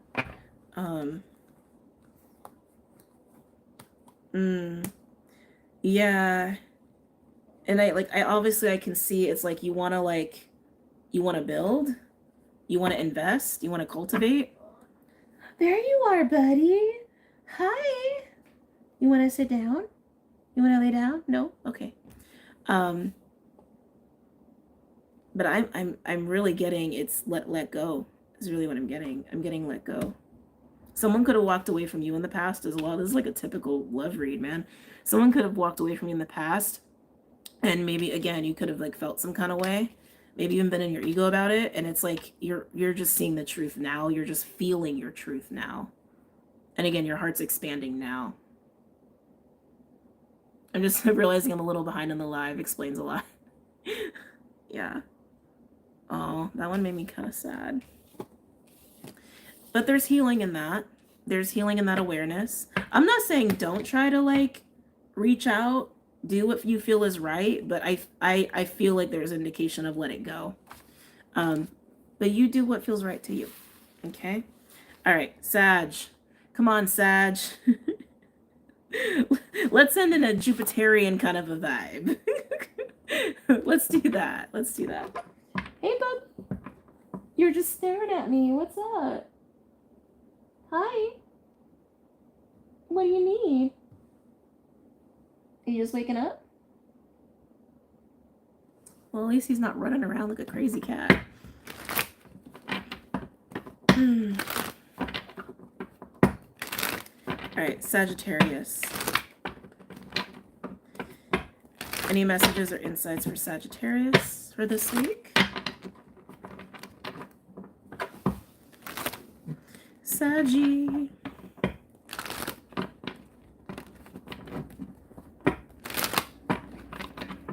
Yeah. And I obviously I can see it's like you want to build, you want to invest, you want to cultivate. There you are, buddy. Hi. You want to sit down? You want to lay down? No? Okay. But I'm really getting it's let go is really what I'm getting. I'm getting let go. Someone could have walked away from you in the past as well. This is like a typical love read, man. Someone could have walked away from you in the past, and maybe again you could have like felt some kind of way, maybe even been in your ego about it, and it's like you're just seeing the truth now. You're just feeling your truth now. And again, your heart's expanding now. I'm just realizing I'm a little behind on the live. Explains a lot. Yeah. Oh, that one made me kind of sad. But there's healing in that. There's healing in that awareness. I'm not saying don't try to like reach out, do what you feel is right, but I feel like there's indication of let it go. But you do what feels right to you. Okay? All right, Sag. Come on, Sag. Let's send in a Jupiterian kind of a vibe. Let's do that. Let's do that. Hey, bub. You're just staring at me. What's up? Hi. What do you need? Are you just waking up? Well, at least he's not running around like a crazy cat. All right, Sagittarius. Any messages or insights for Sagittarius for this week? Saggy.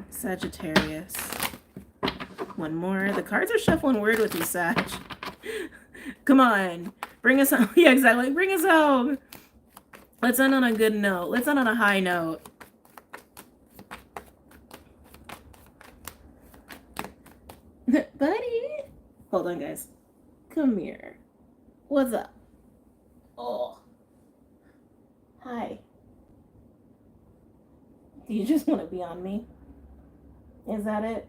Sagittarius. One more. The cards are shuffling weird with you, Sag. Come on. Bring us home. Yeah, exactly. Bring us home. Let's end on a good note. Let's end on a high note. Buddy. Hold on, guys. Come here. What's up? Oh. Hi. Do you just want to be on me? Is that it?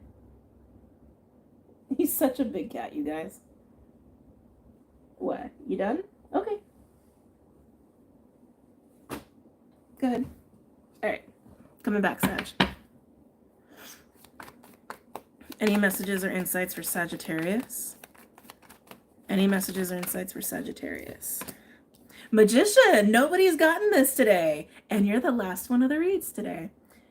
He's such a big cat, you guys. What? You done? Okay. Good. All right. Coming back, Sag. Any messages or insights for Sagittarius? Any messages or insights for Sagittarius? Magician. Nobody's gotten this today. And you're the last one of the reads today.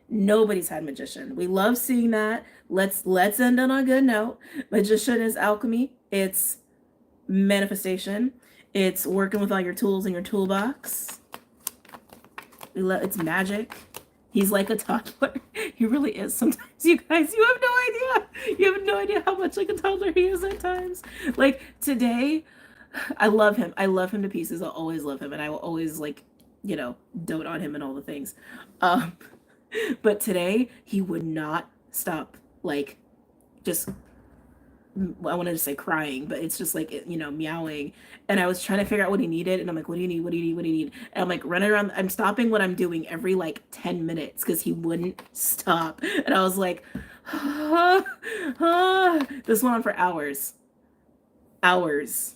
Nobody's had Magician. We love seeing that. Let's end on a good note. Magician is alchemy. It's manifestation. It's working with all your tools in your toolbox. It's magic. He's like a toddler. He really is sometimes, you guys. You have no idea. You have no idea how much like a toddler he is at times. Like today, I love him. I love him to pieces. I'll always love him. And I will always like, you know, dote on him and all the things. But today he would not stop, like, just, I wanted to say crying, but it's just like, you know, meowing. And I was trying to figure out what he needed. And I'm like, what do you need? What do you need? What do you need? And I'm like running around. I'm stopping what I'm doing every like 10 minutes because he wouldn't stop. And I was like, this went on for hours. Hours.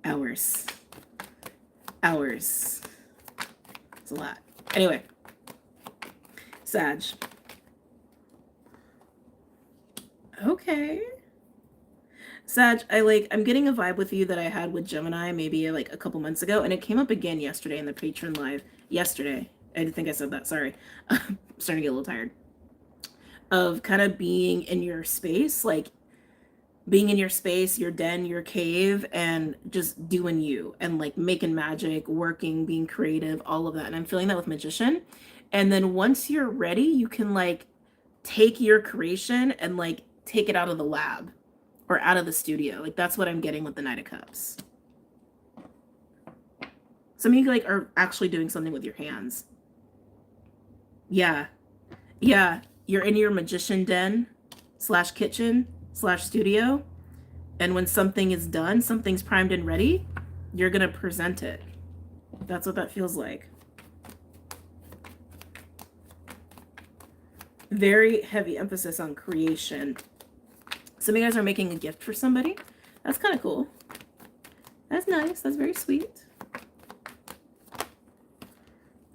Hours. Hours. It's a lot. Anyway. Sag. Okay. Sag, I'm getting a vibe with you that I had with Gemini maybe like a couple months ago, and it came up again yesterday in the Patreon live. Yesterday. I think I said that, sorry. I'm starting to get a little tired. Of kind of being in your space, like being in your space, your den, your cave, and just doing you, and like making magic, working, being creative, all of that. And I'm feeling that with Magician. And then once you're ready, you can like take your creation and like take it out of the lab or out of the studio. Like that's what I'm getting with the Knight of Cups. Some of you like are actually doing something with your hands. Yeah. Yeah. You're in your magician den / kitchen / studio. And when something is done, something's primed and ready, you're going to present it. That's what that feels like. Very heavy emphasis on creation. Some of you guys are making a gift for somebody. That's kind of cool. That's nice. That's very sweet.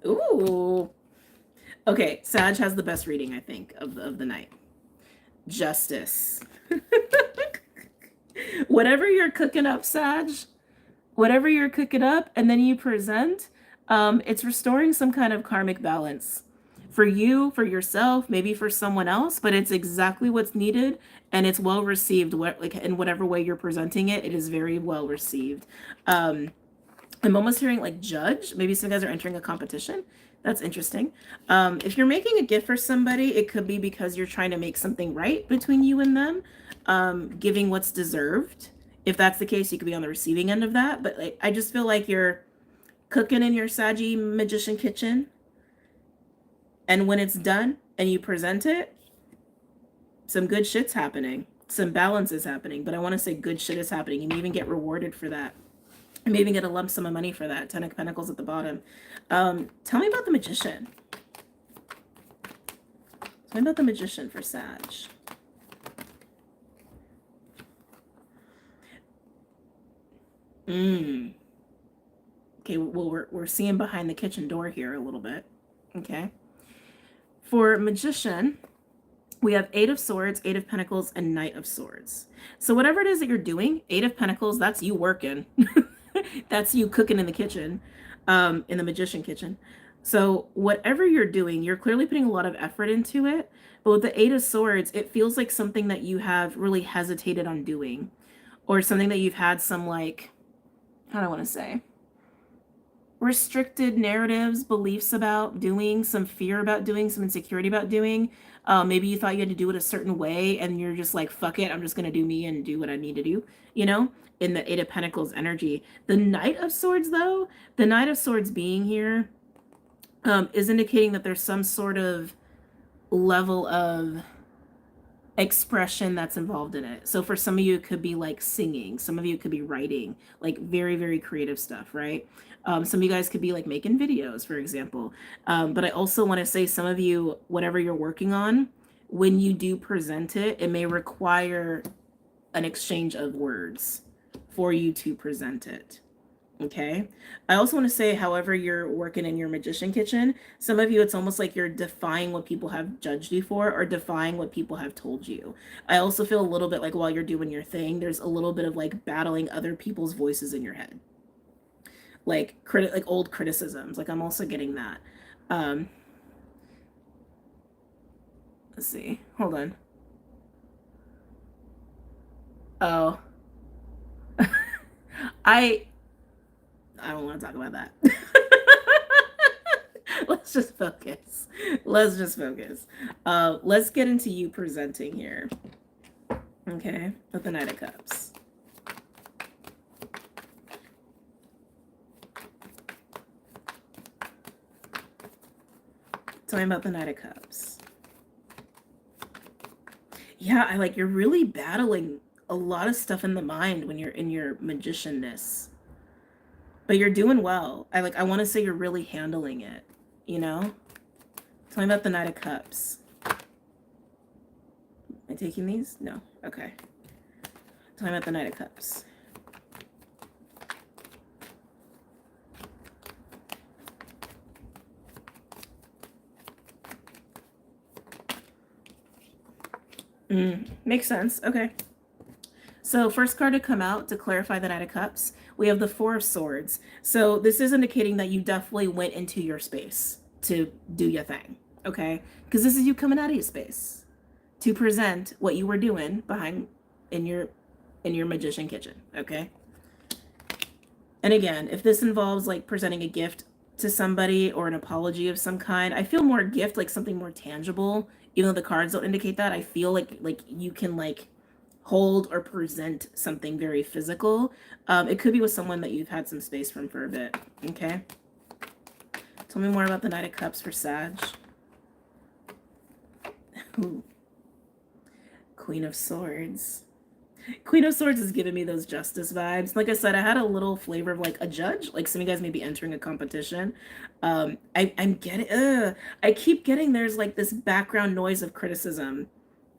Ooh. Okay, Sag has the best reading, I think, of the night. Justice. Whatever you're cooking up, Sag, whatever you're cooking up, and then you present, it's restoring some kind of karmic balance. For you, for yourself, maybe for someone else, but it's exactly what's needed, and it's well received. Like in whatever way you're presenting it, it is very well received. I'm almost hearing like judge. Maybe some guys are entering a competition. That's interesting. If you're making a gift for somebody, it could be because you're trying to make something right between you and them, giving what's deserved. If that's the case, you could be on the receiving end of that. But like, I just feel like you're cooking in your Saggy magician kitchen. And when it's done and you present it, some good shit's happening. Some balance is happening. But I want to say good shit is happening. You may even get rewarded for that. I may even get a lump sum of money for that. 10 of Pentacles at the bottom. Tell me about the Magician. Tell me about the Magician for Sag. Okay, well, we're seeing behind the kitchen door here a little bit. Okay. For Magician, we have 8 of Swords, 8 of Pentacles, and Knight of Swords. So whatever it is that you're doing, 8 of Pentacles, that's you working. That's you cooking in the kitchen, in the Magician kitchen. So whatever you're doing, you're clearly putting a lot of effort into it. But with the 8 of Swords, it feels like something that you have really hesitated on doing. Or something that you've had some, like, how do I want to say? Restricted narratives, beliefs about doing, some fear about doing, some insecurity about doing. Maybe you thought you had to do it a certain way and you're just like, fuck it, I'm just going to do me and do what I need to do, you know, in the 8 of Pentacles energy. The Knight of Swords, though, the Knight of Swords being here is indicating that there's some sort of level of expression that's involved in it. So for some of you, it could be like singing. Some of you, it could be writing, like very, very creative stuff, right? Some of you guys could be like making videos, for example. But I also want to say some of you, whatever you're working on, when you do present it, it may require an exchange of words for you to present it. Okay. I also want to say, however you're working in your Magician kitchen, some of you, it's almost like you're defying what people have judged you for or defying what people have told you. I also feel a little bit like while you're doing your thing, there's a little bit of like battling other people's voices in your head. Like old criticisms. Like I'm also getting that. Let's see. Hold on. Oh. I don't want to talk about that. Let's just focus. Let's just focus. Let's get into you presenting here. Okay, with the Knight of Cups. Tell me about the Knight of Cups. Yeah, I like, you're really battling a lot of stuff in the mind when you're in your magicianness. But you're doing well. I want to say you're really handling it, you know? Tell me about the Knight of Cups. Am I taking these? No. Okay. Tell me about the Knight of Cups. Makes sense. Okay. So first card to come out to clarify the Knight of Cups, we have the Four of Swords. So this is indicating that you definitely went into your space to do your thing, okay? Because this is you coming out of your space to present what you were doing behind in your Magician kitchen, okay? And again, if this involves like presenting a gift to somebody or an apology of some kind, I feel more gift, like something more tangible. Even though the cards don't indicate that, I feel like you can like hold or present something very physical. It could be with someone that you've had some space from for a bit. Okay. Tell me more about the Knight of Cups for Sag. Ooh. Queen of Swords. Queen of Swords is giving me those justice vibes. Like I said, I had a little flavor of like a judge. Like some of you guys may be entering a competition. I'm getting, I keep getting there's like this background noise of criticism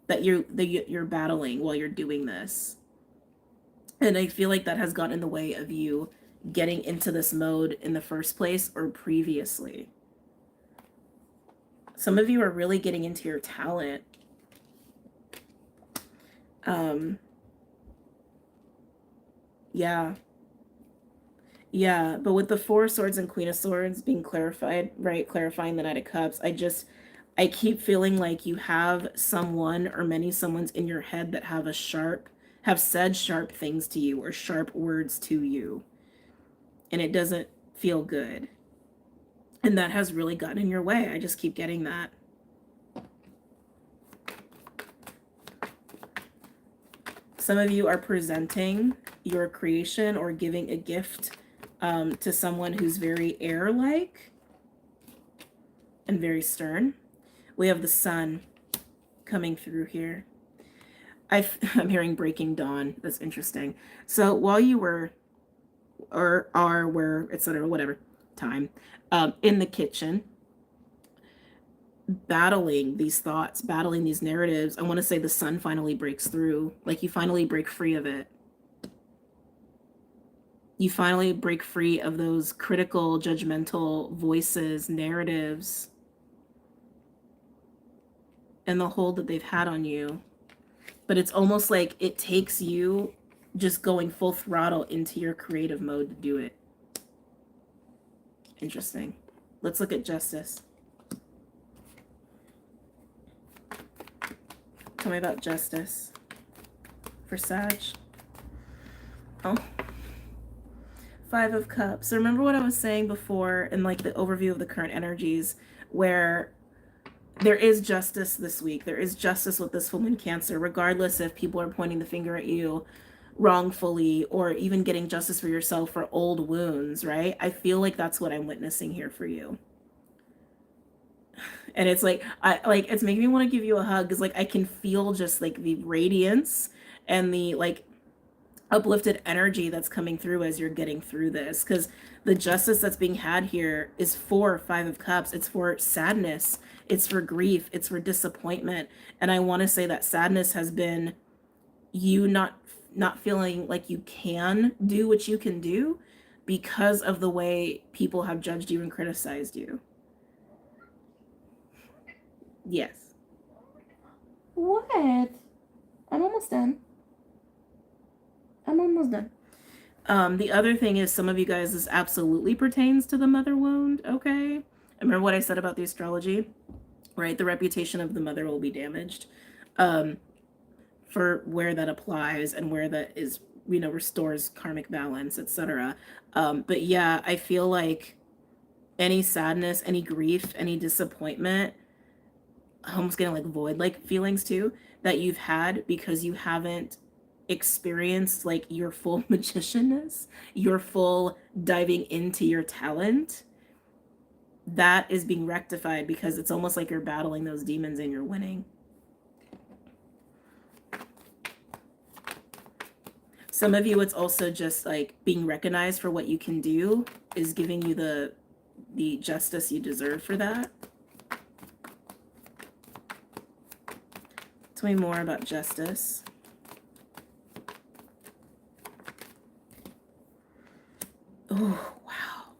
that you're battling while you're doing this. And I feel like that has gotten in the way of you getting into this mode in the first place or previously. Some of you are really getting into your talent. Yeah, but with the Four of Swords and Queen of Swords being clarified, right, clarifying the Knight of Cups, I keep feeling like you have someone or many someones in your head that have said sharp things to you or sharp words to you. And it doesn't feel good. And that has really gotten in your way. I just keep getting that. Some of you are presenting your creation or giving a gift to someone who's very air-like and very stern. We have the Sun coming through here. I'm hearing Breaking Dawn. That's interesting. So while you were or are where, etc., whatever time, in the kitchen, battling these thoughts, battling these narratives. I want to say the sun finally breaks through. Like, you finally break free of it. You finally break free of those critical, judgmental voices, narratives, and the hold that they've had on you. But it's almost like it takes you just going full throttle into your creative mode to do it. Interesting. Let's look at justice. Tell me about justice for Sag. Oh. 5 of Cups. So remember what I was saying before in like the overview of the current energies, where there is justice this week. There is justice with this full moon Cancer, regardless if people are pointing the finger at you wrongfully or even getting justice for yourself for old wounds, right? I feel like that's what I'm witnessing here for you. And it's like, it's making me want to give you a hug, because like I can feel just like the radiance and the like uplifted energy that's coming through as you're getting through this, because the justice that's being had here is for 5 of Cups. It's for sadness, it's for grief, it's for disappointment. And I want to say that sadness has been you not feeling like you can do what you can do because of the way people have judged you and criticized you. Yes. What? I'm almost done. The other thing is, some of you guys, this absolutely pertains to the mother wound, okay? Remember what I said about the astrology, right? The reputation of the mother will be damaged, for where that applies and where that is, restores karmic balance, etc. But yeah, I feel like any sadness, any grief, any disappointment, almost getting like void-like feelings too, that you've had because you haven't experienced like your full magicianness, your full diving into your talent, that is being rectified, because it's almost like you're battling those demons and you're winning. Some of you, it's also just like being recognized for what you can do is giving you the justice you deserve for that. Tell me more about justice. Oh, wow.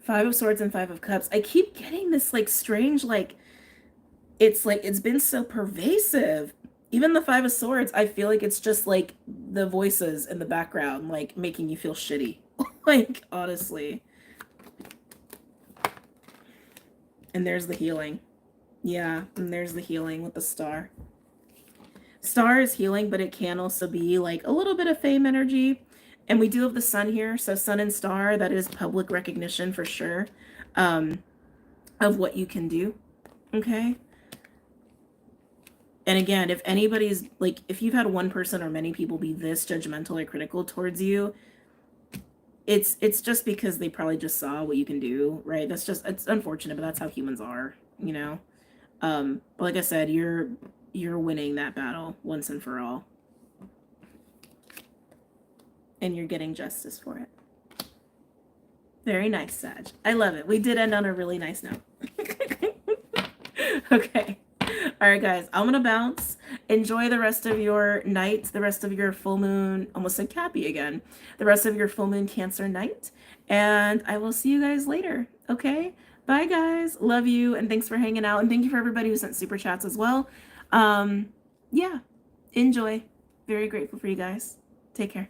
5 of Swords and 5 of Cups. I keep getting this like strange, like it's been so pervasive. Even the 5 of Swords, I feel like it's just like the voices in the background, like making you feel shitty. Like, honestly. And there's the healing. Yeah, and there's the healing with the star. Star is healing, but it can also be like a little bit of fame energy. And we do have the sun here, so sun and star, that is public recognition for sure, of what you can do, okay? And again, if anybody's, like, if you've had one person or many people be this judgmental or critical towards you, it's just because they probably just saw what you can do, right? That's just, it's unfortunate, but that's how humans are, you know? But like I said, you're winning that battle once and for all. And you're getting justice for it. Very nice, Sag. I love it. We did end on a really nice note. Okay. All right, guys. I'm going to bounce. Enjoy the rest of your night, the rest of your full moon. Almost said Cappy again. The rest of your full moon Cancer night. And I will see you guys later. Okay? Bye, guys. Love you. And thanks for hanging out. And thank you for everybody who sent super chats as well. Yeah. Enjoy. Very grateful for you guys. Take care.